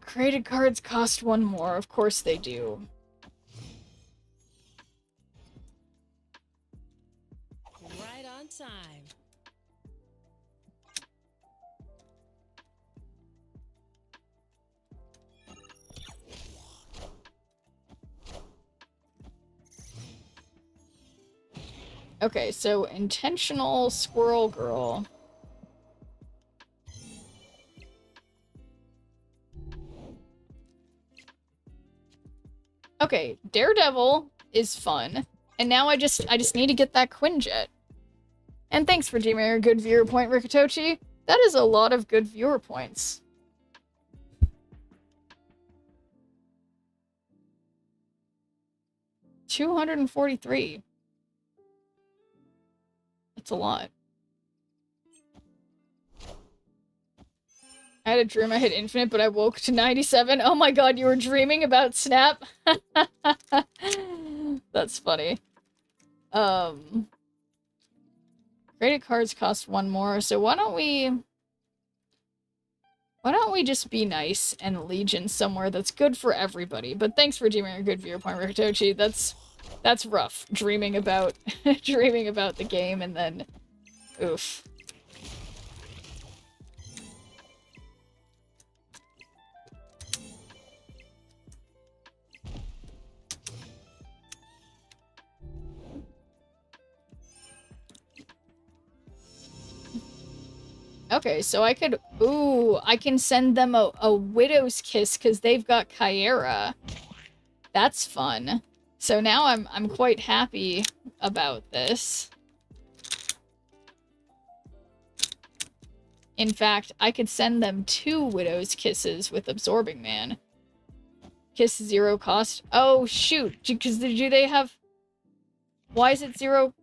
Created cards cost 1 more. Of course they do. Right on time. Okay, so intentional squirrel girl. Okay, Daredevil is fun, and now I just need to get that Quinjet. And thanks for giving me a good viewer point, Rikitochi. That is a lot of good viewer points. $243. That's a lot. I had a dream I hit infinite, but I woke to 97. Oh my god, you were dreaming about Snap? That's funny. Created cards cost 1 more, so why don't we just be nice and Legion somewhere that's good for everybody? But thanks for giving a good viewer point, Rikitochi. That's rough. Dreaming about dreaming about the game and then oof. Okay, so I could... Ooh, I can send them a Widow's Kiss because they've got Kyera. That's fun. So now I'm quite happy about this. In fact, I could send them 2 Widow's Kisses with Absorbing Man. Kiss 0 cost. Oh, shoot. Because do they have... Why is it 0...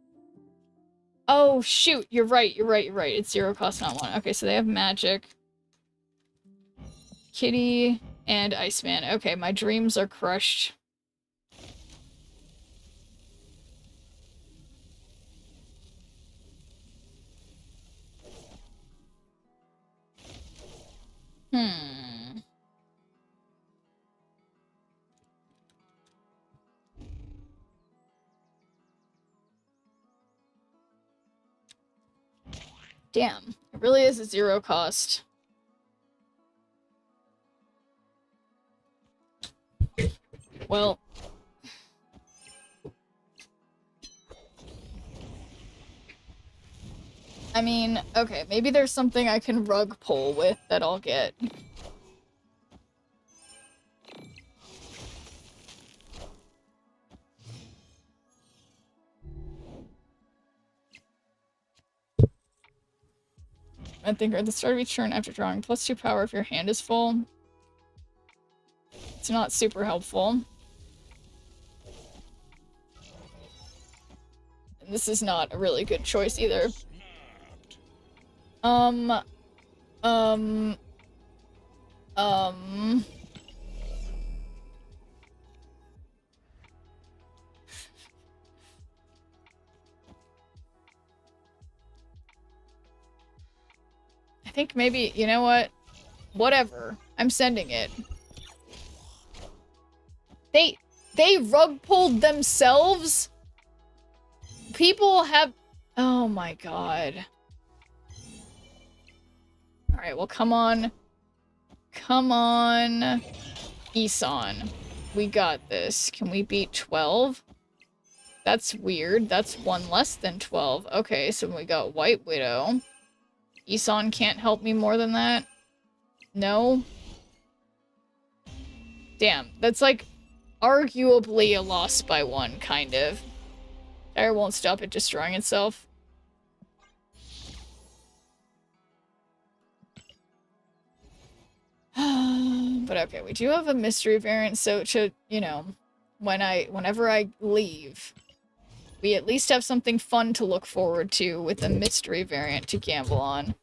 Oh, shoot. You're right. It's 0 cost, not 1. Okay, so they have Magic. Kitty and Iceman. Okay, my dreams are crushed. Damn, it really is a 0 cost. Well... I mean, okay, maybe there's something I can rug pull with that I'll get. I think at the start of each turn after drawing +2 power if your hand is full. It's not super helpful. And this is not a really good choice either. I think maybe, you know what? Whatever. I'm sending it. They rug pulled themselves? People have... Oh my god. Alright, well come on. Come on. Isan. We got this. Can we beat 12? That's weird. That's one less than 12. Okay, so we got White Widow. Isan can't help me more than that? No? Damn, that's like arguably a loss by 1, kind of. Fire won't stop it destroying itself. But okay, we do have a mystery variant, so to, you know, whenever I leave, we at least have something fun to look forward to with a mystery variant to gamble on.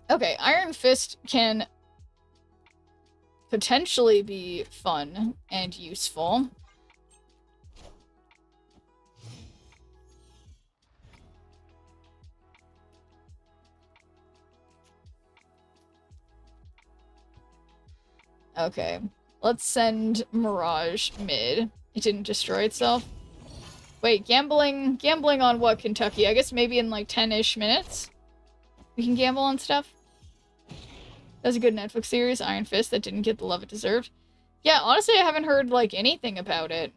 Okay, Iron Fist can potentially be fun and useful. Okay, let's send Mirage mid. It didn't destroy itself. Wait, gambling on what, Kentucky? I guess maybe in like 10-ish minutes we can gamble on stuff. That's a good Netflix series, Iron Fist, that didn't get the love it deserved. Yeah, honestly, I haven't heard, like, anything about it.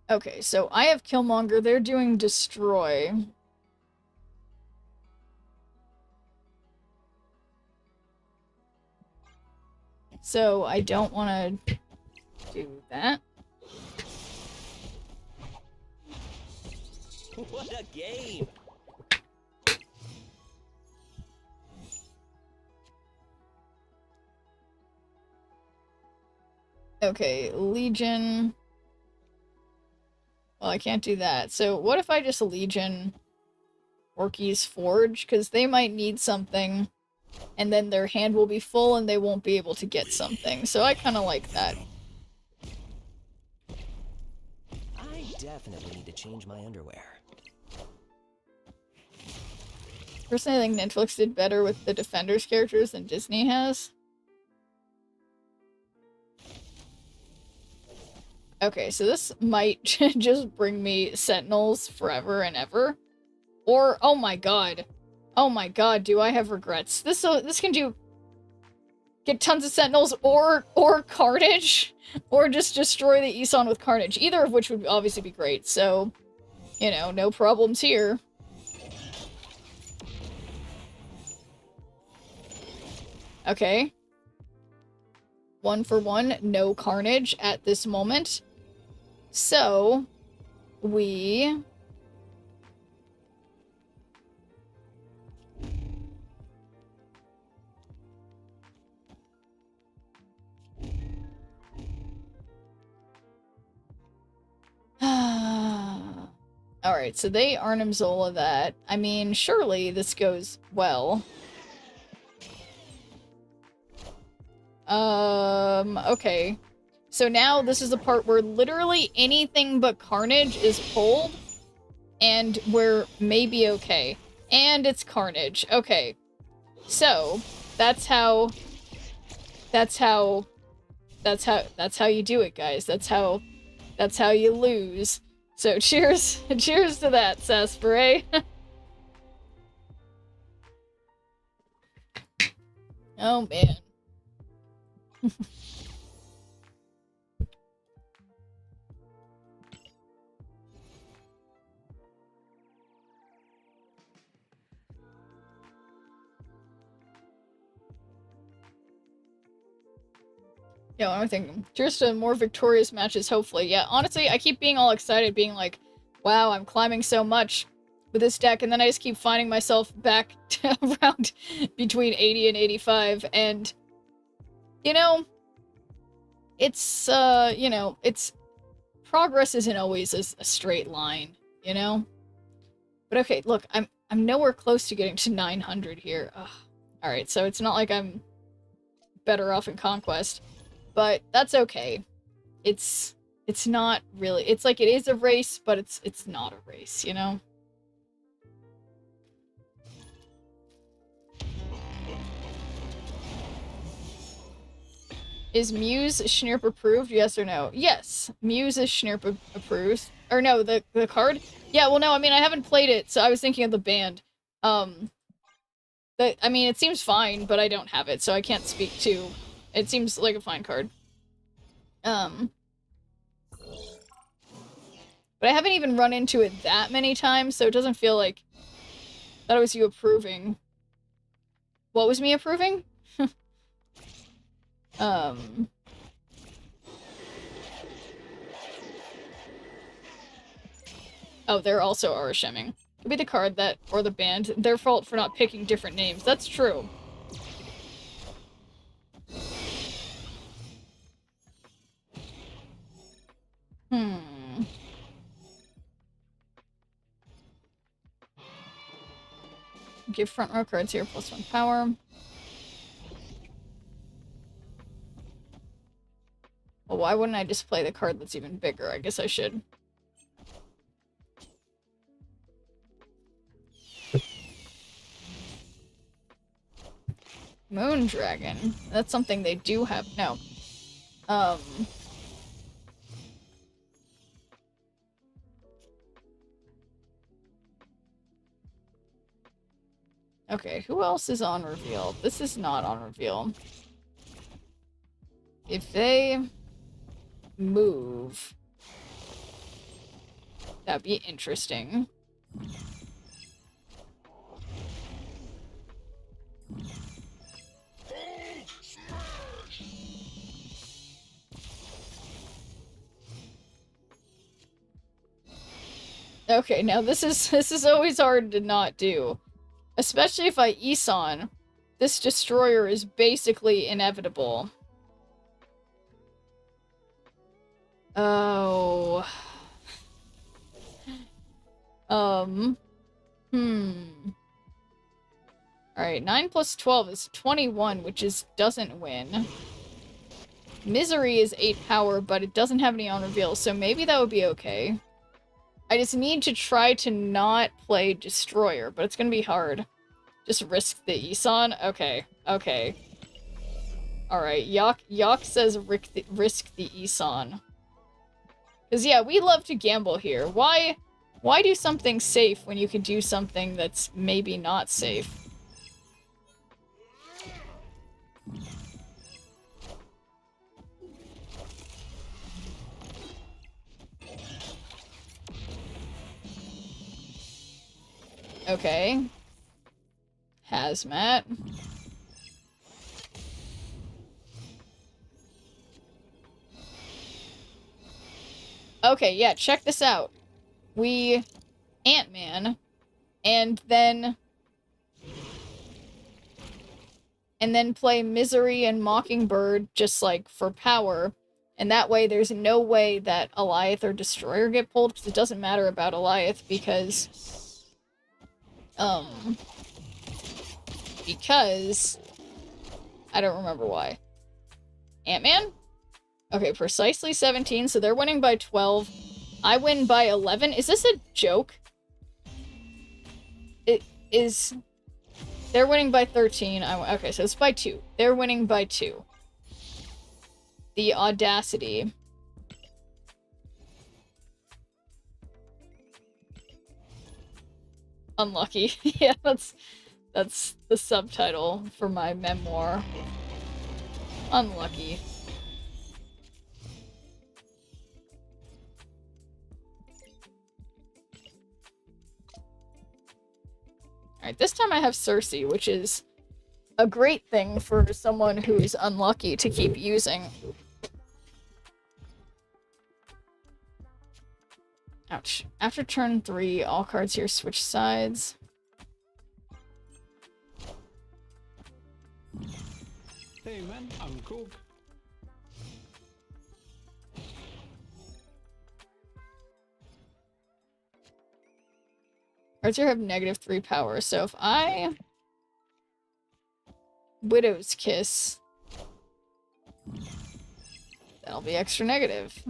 Okay, so I have Killmonger. They're doing Destroy. So I don't want to do that. What a game! Okay, Legion. Well, I can't do that. So what if I just Legion Orky's Forge? Because they might need something, and then their hand will be full and they won't be able to get something. So I kind of like that. I definitely need to change my underwear. Personally, I think Netflix did better with the Defenders characters than Disney has. Okay, so this might just bring me Sentinels forever and ever. Or, oh my god. Oh my god, do I have regrets. This can do... Get tons of Sentinels or Carnage. Or just destroy the Isan with Carnage. Either of which would obviously be great, so... You know, no problems here. Okay. 1 for 1, no Carnage at this moment. So, we... Alright, so they Arnim Zola that. I mean, surely this goes well. Okay. So now this is the part where literally anything but Carnage is pulled, and we're maybe okay. And it's Carnage. Okay. So, that's how you do it, guys. That's how you lose. So cheers to that, Sarsaparilla. Oh man. Yeah, I'm thinking. Cheers to more victorious matches, hopefully. Yeah, honestly, I keep being all excited, being like, wow, I'm climbing so much with this deck, and then I just keep finding myself back around between 80 and 85, and, you know, it's, it's, progress isn't always a straight line, you know? But okay, look, I'm nowhere close to getting to 900 here. Ugh. Alright, so it's not like I'm better off in Conquest, but that's okay. It's not really, it's like it is a race, but it's not a race, you know? Is Muse Schnirp approved? Yes or no? Yes, Muse is Schnirp approved. Or no, the card? Yeah, well no, I mean I haven't played it, so I was thinking of the band. I mean it seems fine, but I don't have it, so I can't speak to. It seems like a fine card. But I haven't even run into it that many times, so it doesn't feel like that was you approving. What was me approving? Oh, they're also Arasheming. Could be the card that, or the band. Their fault for not picking different names. That's true. Give front row cards here, +1 power. Well, why wouldn't I just play the card that's even bigger? I guess I should. Moon Dragon. That's something they do have. No. Okay, who else is on reveal? This is not on reveal. If they move, that'd be interesting. Okay, now this is always hard to not do. Especially if I Isan, this destroyer is basically inevitable. Oh. Alright, 9 plus 12 is 21, which doesn't win. Misery is 8 power, but it doesn't have any on reveal, so maybe that would be okay. I just need to try to not play Destroyer, but it's gonna be hard. Just risk the Isan? Okay, okay. Alright, Yak says risk the Isan. Because yeah, we love to gamble here. Why do something safe when you could do something that's maybe not safe? Okay. Hazmat. Okay, yeah, check this out. We Ant-Man, and then play Misery and Mockingbird just like for power, and that way there's no way that Alioth or Destroyer get pulled, because it doesn't matter about Alioth because I don't remember why. Ant-Man? Okay, precisely 17, so they're winning by 12. I win by 11. Is this a joke? It is... They're winning by 13. Okay, so it's by 2. They're winning by 2. The audacity. Unlucky. Yeah, that's the subtitle for my memoir. Unlucky. Alright, this time I have Cersei, which is a great thing for someone who's unlucky to keep using. Ouch. After turn 3, all cards here switch sides. Hey man, I'm cook. Cards here have -3 power, so if I Widow's Kiss, that'll be extra negative.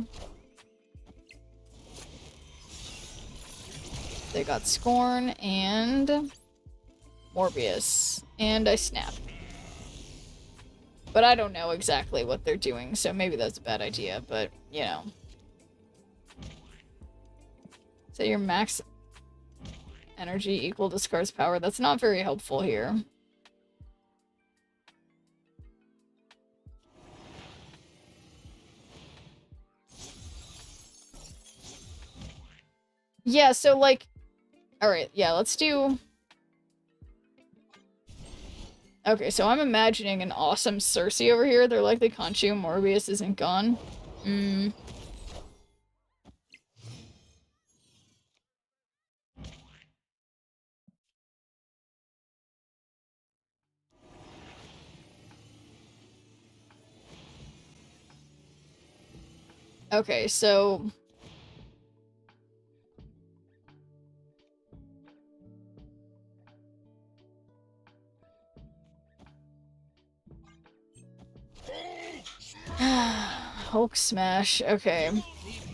They got Scorn and Morbius, and I snap. But I don't know exactly what they're doing, so maybe that's a bad idea, but, you know. So your max energy equal discards power. That's not very helpful here. Yeah, so, like... Alright, yeah, let's do... Okay, so I'm imagining an awesome Cersei over here. They're likely Conchu. Morbius isn't gone. Okay, so... Hulk smash, okay. Need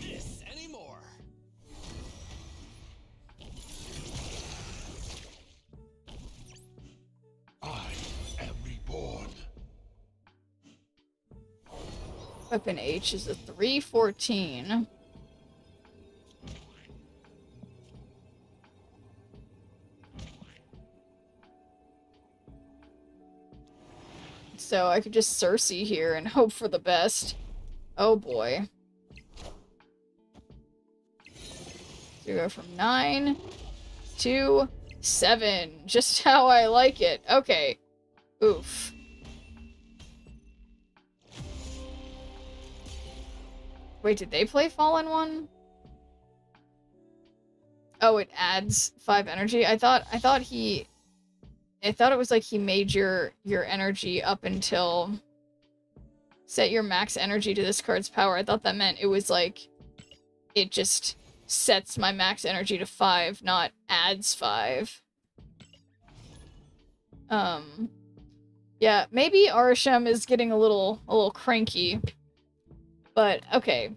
this anymore. I am reborn. Weapon H is a 314. So I could just Cersei here and hope for the best. Oh boy. So we go from 9 to 7. Just how I like it. Okay. Oof. Wait, did they play Fallen 1? Oh, it adds 5 energy. I thought it was like he made your energy up until set your max energy to this card's power. I thought that meant it was like it just sets my max energy to 5, not adds 5. Yeah, maybe Arishem is getting a little cranky. But okay.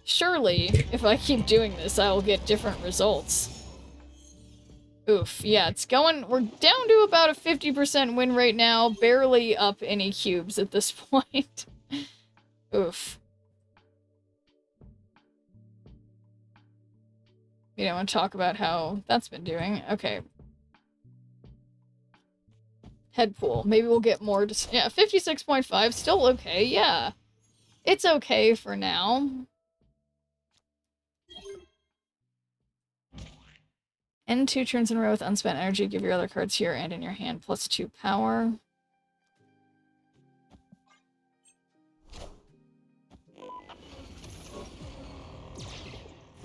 Surely if I keep doing this, I will get different results. Oof, yeah, we're down to about a 50% win rate now, barely up any cubes at this point. Oof. You don't want to talk about how that's been doing. Okay. Head pool. Maybe we'll get more. Yeah, 56.5. Still okay. Yeah. It's okay for now. End 2 turns in a row with unspent energy. Give your other cards here and in your hand +2 power.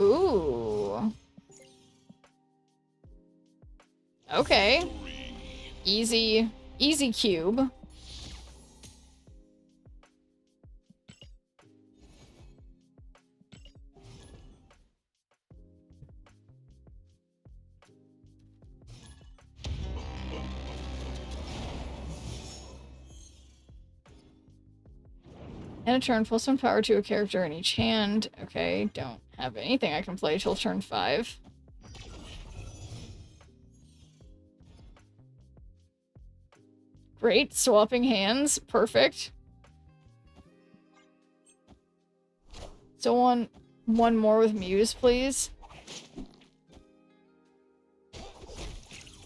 Ooh. Okay. Easy cube. And a turn, +1 power to a character in each hand. Okay, don't have anything I can play till turn 5. Great, swapping hands. Perfect. So one more with Muse, please.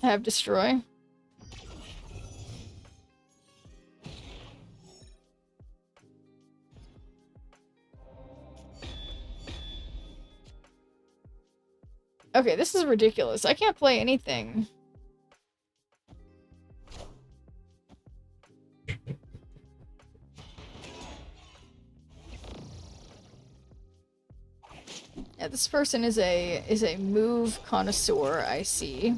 Have destroy. Okay, this is ridiculous. I can't play anything. Yeah, this person is a move connoisseur, I see.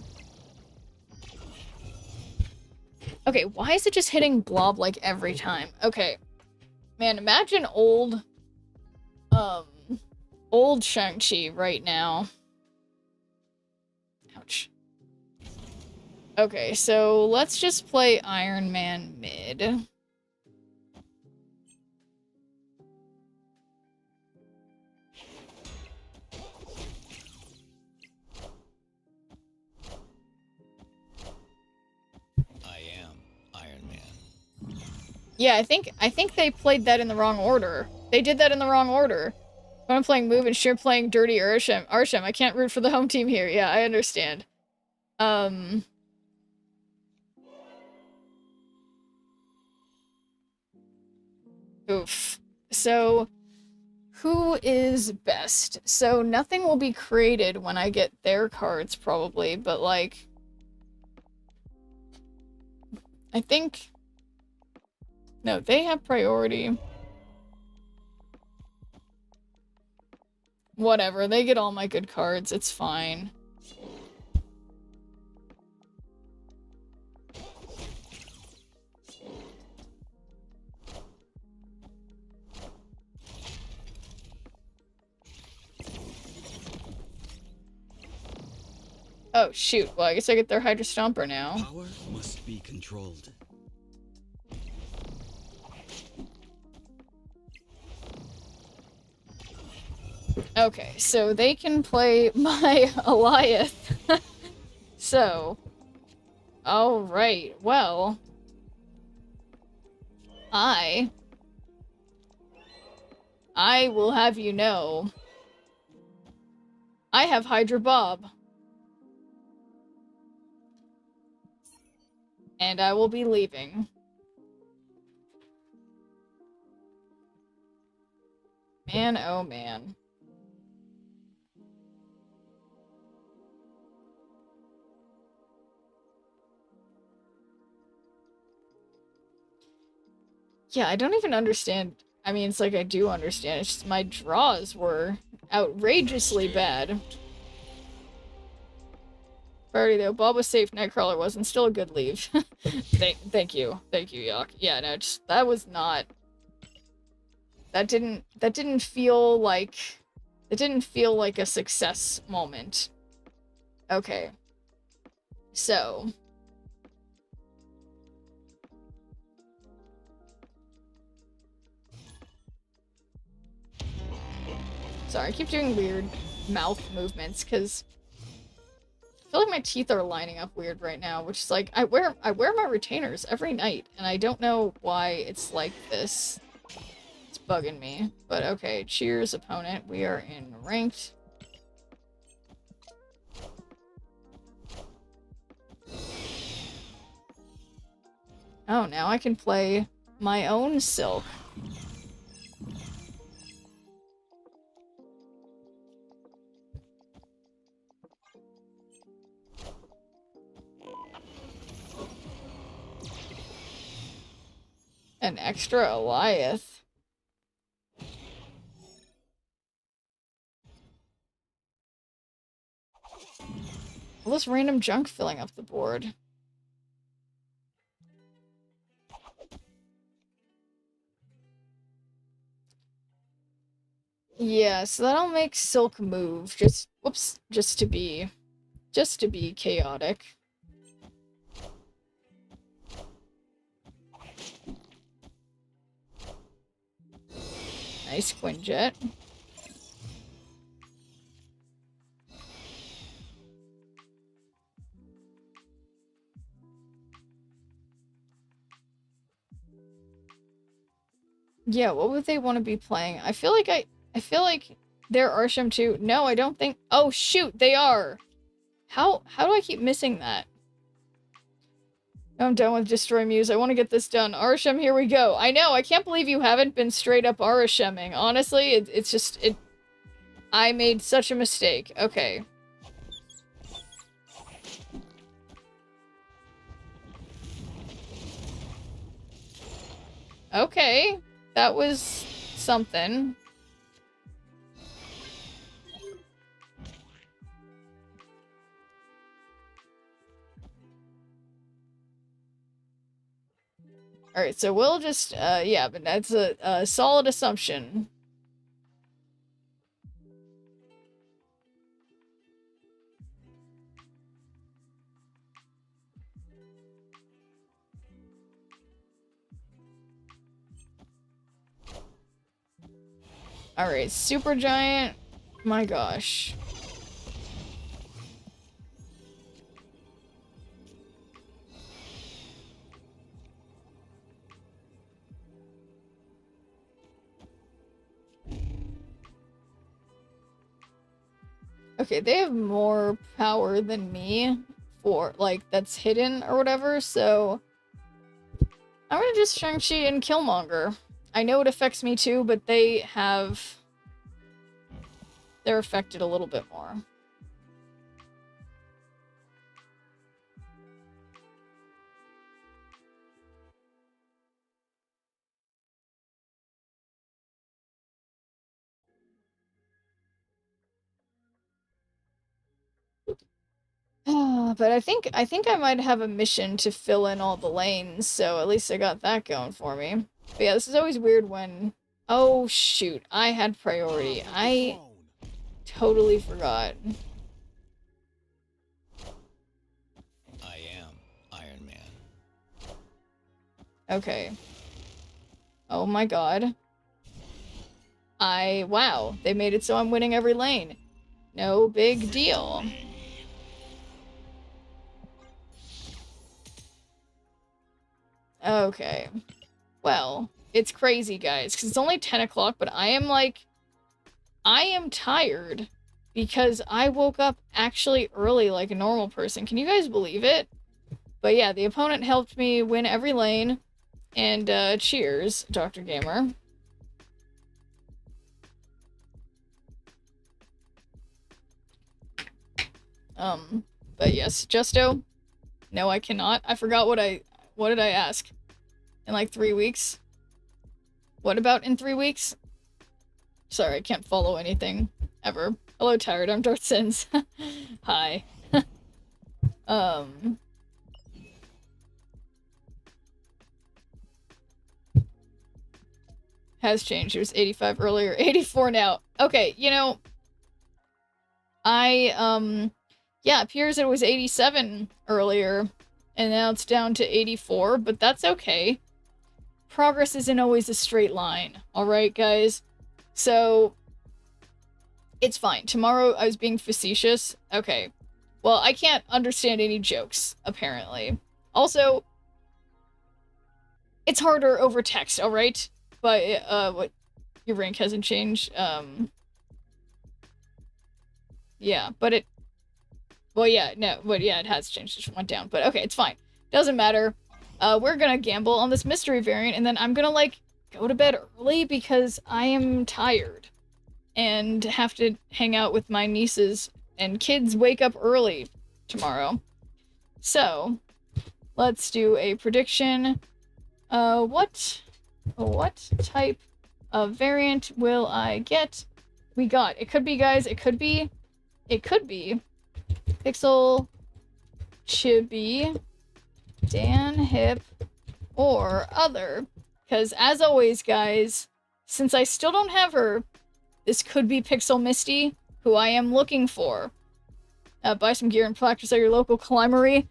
Okay, why is it just hitting blob like every time? Okay. Man, imagine old Shang-Chi right now. Ouch. Okay, so let's just play Iron Man mid. Yeah, I think they played that in the wrong order. They did that in the wrong order. I'm playing move and you're playing dirty Arsham. Arsham, I can't root for the home team here. Yeah, I understand. Oof. So, who is best? So, nothing will be created when I get their cards, probably, but, like... I think... No, they have priority. Whatever, they get all my good cards, it's fine. Oh, shoot. Well, I guess I get their Hydra Stomper now. Power must be controlled. Okay, so they can play my Eliath. So. Alright, well. I will have you know. I have Hydra Bob. And I will be leaving. Man, oh man. Yeah, I don't even understand. I mean, it's like I do understand. It's just my draws were outrageously bad. Priority though, Bob was safe, Nightcrawler wasn't. Still a good leave. Thank you, Yak. Yeah, no, just that was not. That didn't feel like. It didn't feel like a success moment. Okay. So. Sorry, I keep doing weird mouth movements because I feel like my teeth are lining up weird right now, which is like I wear my retainers every night and I don't know why it's like this. It's bugging me. But okay, cheers opponent. We are in ranked. Oh, now I can play my own Silk. An extra Eliath. All this random junk filling up the board. Yeah, so that'll make Silk move. Just whoops, just to be chaotic. Nice Quinjet. Yeah, what would they want to be playing? I feel like they're Arsham too. No, I don't think. Oh shoot, they are. How do I keep missing that? I'm done with Destroy Muse. I want to get this done. Arsham, here we go. I know, I can't believe you haven't been straight up Arashaming. Honestly, it's just I made such a mistake. Okay. Okay. That was something. Alright, so we'll just, yeah, but that's a solid assumption. Alright, super giant. My gosh. Okay, they have more power than me for, like, that's hidden or whatever, so I'm gonna just Shang-Chi and Killmonger. I know it affects me too, but they're affected a little bit more. But I think I might have a mission to fill in all the lanes, so at least I got that going for me. But yeah, this is always weird when... Oh, shoot. I had priority. I totally forgot. I am Iron Man. Okay. Oh my god. Wow. They made it so I'm winning every lane. No big deal. Okay. Well, it's crazy, guys, because it's only 10 o'clock, but I am tired because I woke up actually early like a normal person. Can you guys believe it? But yeah, the opponent helped me win every lane, and cheers, Dr. Gamer. But yes, Justo. No, I cannot. I forgot what did I ask? In like 3 weeks? What about in 3 weeks? Sorry, I can't follow anything. Ever. Hello, Tired. I'm Darth Sins. Hi. Has changed. It was 85 earlier. 84 now. Okay, you know... Yeah, it appears it was 87 earlier. And now it's down to 84, but that's okay. Progress isn't always a straight line, alright, guys? So, it's fine. Tomorrow I was being facetious. Okay. Well, I can't understand any jokes, apparently. Also, it's harder over text, alright? But, what? Your rank hasn't changed. Yeah, but it... Well, yeah, no, but yeah, it has changed. It just went down. But okay, it's fine. Doesn't matter. We're gonna gamble on this mystery variant, and then I'm gonna, like, go to bed early because I am tired. And have to hang out with my nieces, and kids wake up early tomorrow. So, let's do a prediction. What type of variant will I get? We got, it could be, guys, it could be Pixel, Chibi, Dan Hip, or other. Because, as always, guys, since I still don't have her, this could be Pixel Misty, who I am looking for. Buy some gear and practice at your local climbery.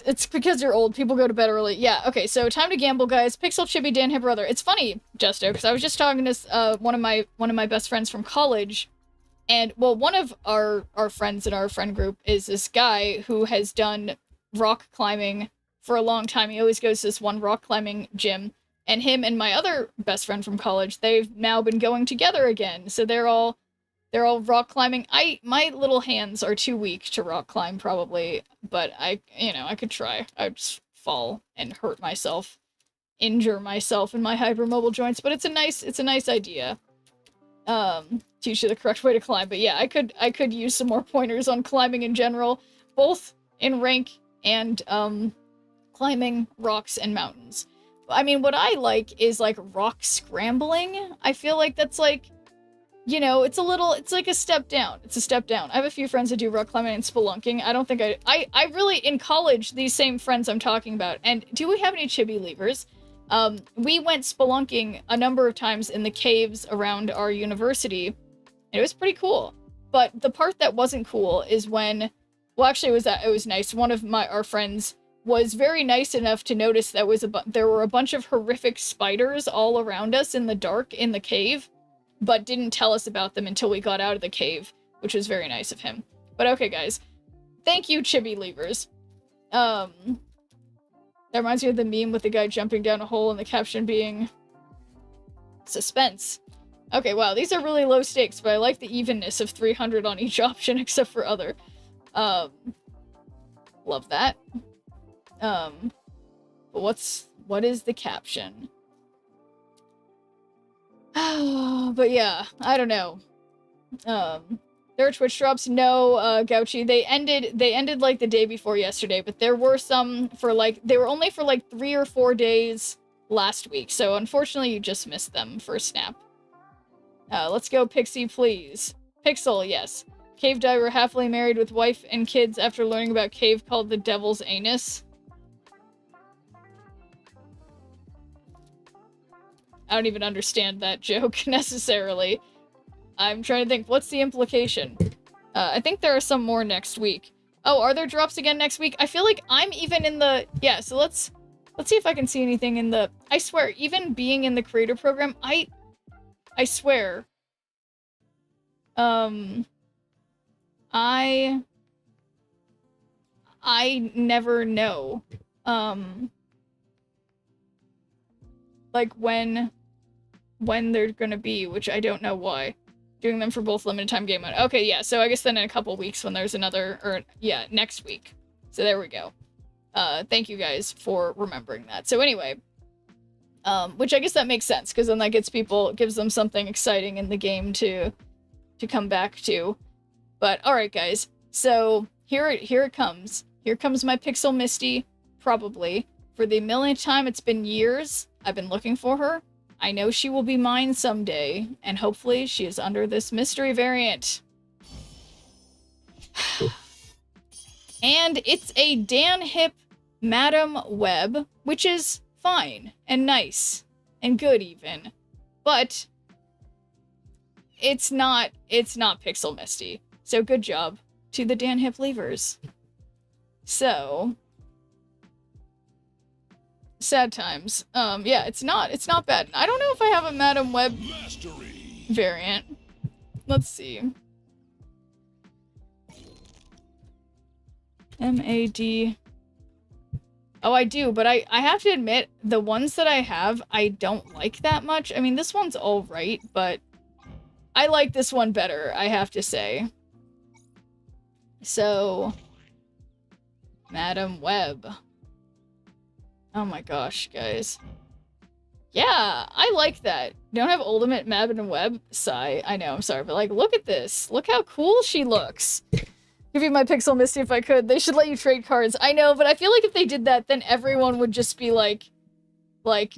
It's because you're old. People go to bed early. Yeah, okay, so time to gamble, guys. Pixel, Chibi, Dan Hip, or other. It's funny, Justo, because I was just talking to one of my best friends from college. And, well, one of our friends in our friend group is this guy who has done rock climbing for a long time. He always goes to this one rock climbing gym. And him and my other best friend from college, they've now been going together again. So they're all rock climbing. My little hands are too weak to rock climb, probably. But I could try. I'd just fall and hurt myself. Injure myself in my hypermobile joints. But it's a nice idea. Teach you the correct way to climb. But yeah, I could use some more pointers on climbing in general, both in rank and climbing rocks and mountains. I mean, what I like is like rock scrambling. I feel like that's like, you know, it's like a step down. It's a step down. I have a few friends that do rock climbing and spelunking. I don't think I really, in college, these same friends I'm talking about, and do we have any chibi levers? We went spelunking a number of times in the caves around our university, and it was pretty cool. But the part that wasn't cool is when, well, actually, it was nice. One of our friends was very nice enough to notice that there were a bunch of horrific spiders all around us in the dark in the cave, but didn't tell us about them until we got out of the cave, which was very nice of him. But okay, guys. Thank you, Chibi Leavers. That reminds me of the meme with the guy jumping down a hole and the caption being suspense. Okay, wow, these are really low stakes, but I like the evenness of 300 on each option except for other. Love that. But what is the caption? But yeah, I don't know. There are Twitch drops. No, Gouchy. They ended like the day before yesterday, but there were some for like, they were only for like 3 or 4 days last week. So unfortunately you just missed them for Snap. Let's go Pixie, please. Pixel, yes. Cave diver happily married with wife and kids after learning about cave called the Devil's Anus. I don't even understand that joke necessarily. I'm trying to think, what's the implication? I think there are some more next week. Oh, are there drops again next week? I feel like I'm even in the... Yeah, so let's see if I can see anything in the... I swear, even being in the creator program, I swear. I never know. Like when they're gonna be, which I don't know why. Doing them for both limited time game mode. Okay, yeah, so I guess then in a couple weeks when there's another, or yeah, next week. So there we go. Thank you guys for remembering that. So anyway, which I guess that makes sense, because then that gives them something exciting in the game to come back to. But alright guys, so here it comes. Here comes my Pixel Misty, probably. For the millionth time, it's been years. I've been looking for her. I know she will be mine someday, and hopefully she is under this mystery variant. And it's a Dan Hip Madam Web, which is fine, and nice, and good even. But it's not Pixel Misty. So good job to the Dan Hip Leavers. So... sad times. Yeah, it's not bad. I don't know if I have a Madam Web variant. Let's see. M-A-D. Oh, I do, but I have to admit, the ones that I have, I don't like that much. I mean, this one's alright, but I like this one better, I have to say. So, Madam Web. Oh my gosh, guys. Yeah, I like that. Don't have ultimate Madam Web? Sigh. I know, I'm sorry, but like, look at this. Look how cool she looks. Give you my Pixel Misty if I could. They should let you trade cards. I know, but I feel like if they did that, then everyone would just be like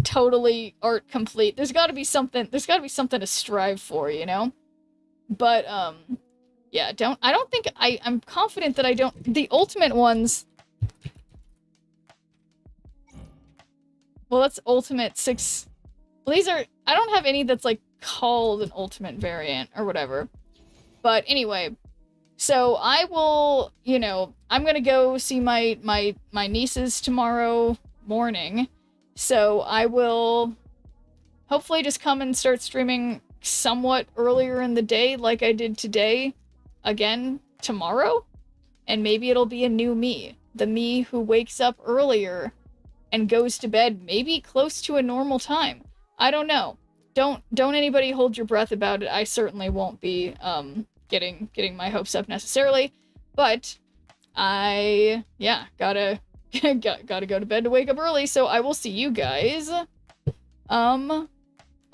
totally art complete. There's gotta be something to strive for, you know? But, yeah, I'm confident that I don't, the ultimate ones, well, that's ultimate 6, well, these are, I don't have any that's, like, called an ultimate variant, or whatever. But anyway, so I will, you know, I'm gonna go see my nieces tomorrow morning, so I will hopefully just come and start streaming somewhat earlier in the day, like I did today, again, tomorrow, and maybe it'll be a new me. The me who wakes up earlier and goes to bed maybe close to a normal time. I don't know. Don't anybody hold your breath about it. I certainly won't be getting my hopes up necessarily, but I gotta go to bed to wake up early, so I will see you guys. I'll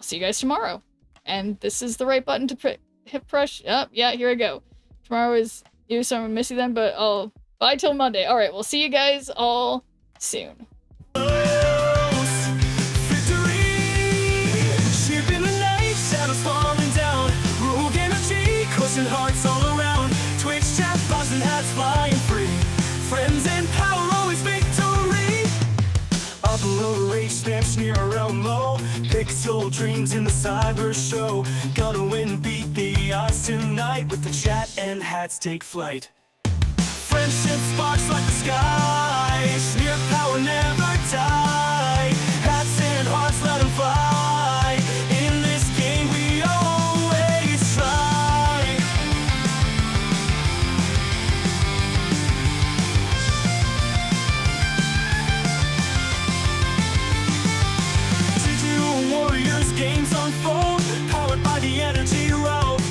see you guys tomorrow. And this is the right button to hit press. Oh, yeah, here I go. Tomorrow is you, so I'm missing them, but I'll bye till Monday. Alright, we'll see you guys all soon. Hearts all around, Twitch chat buzzing, hats flying free. Friends and power, always victory. Upload rage stamps near Sold dreams in the cyber show. Gonna win, beat the odds tonight. With the chat and hats take flight. Friendship sparks like the sky. Smear power never die. Hats and hearts let them fly. In this game we always try. Digital warriors games unfold. Powered by the energy road.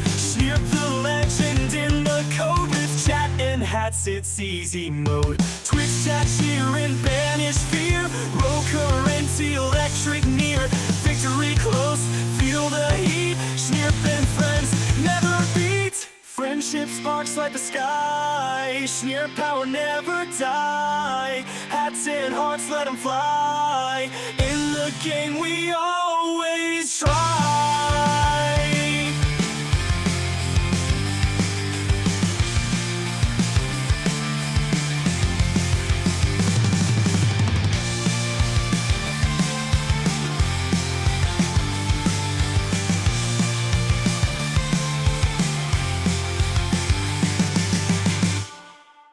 Smear the legend in the code. With chat and hats it's easy mode. Twitch chat cheer and banish fear. Roll current, electric near. Victory close, feel the heat. Snirp and friends never beat. Friendship sparks like the sky. Sneer power never die. Hats and hearts let them fly. In the game we are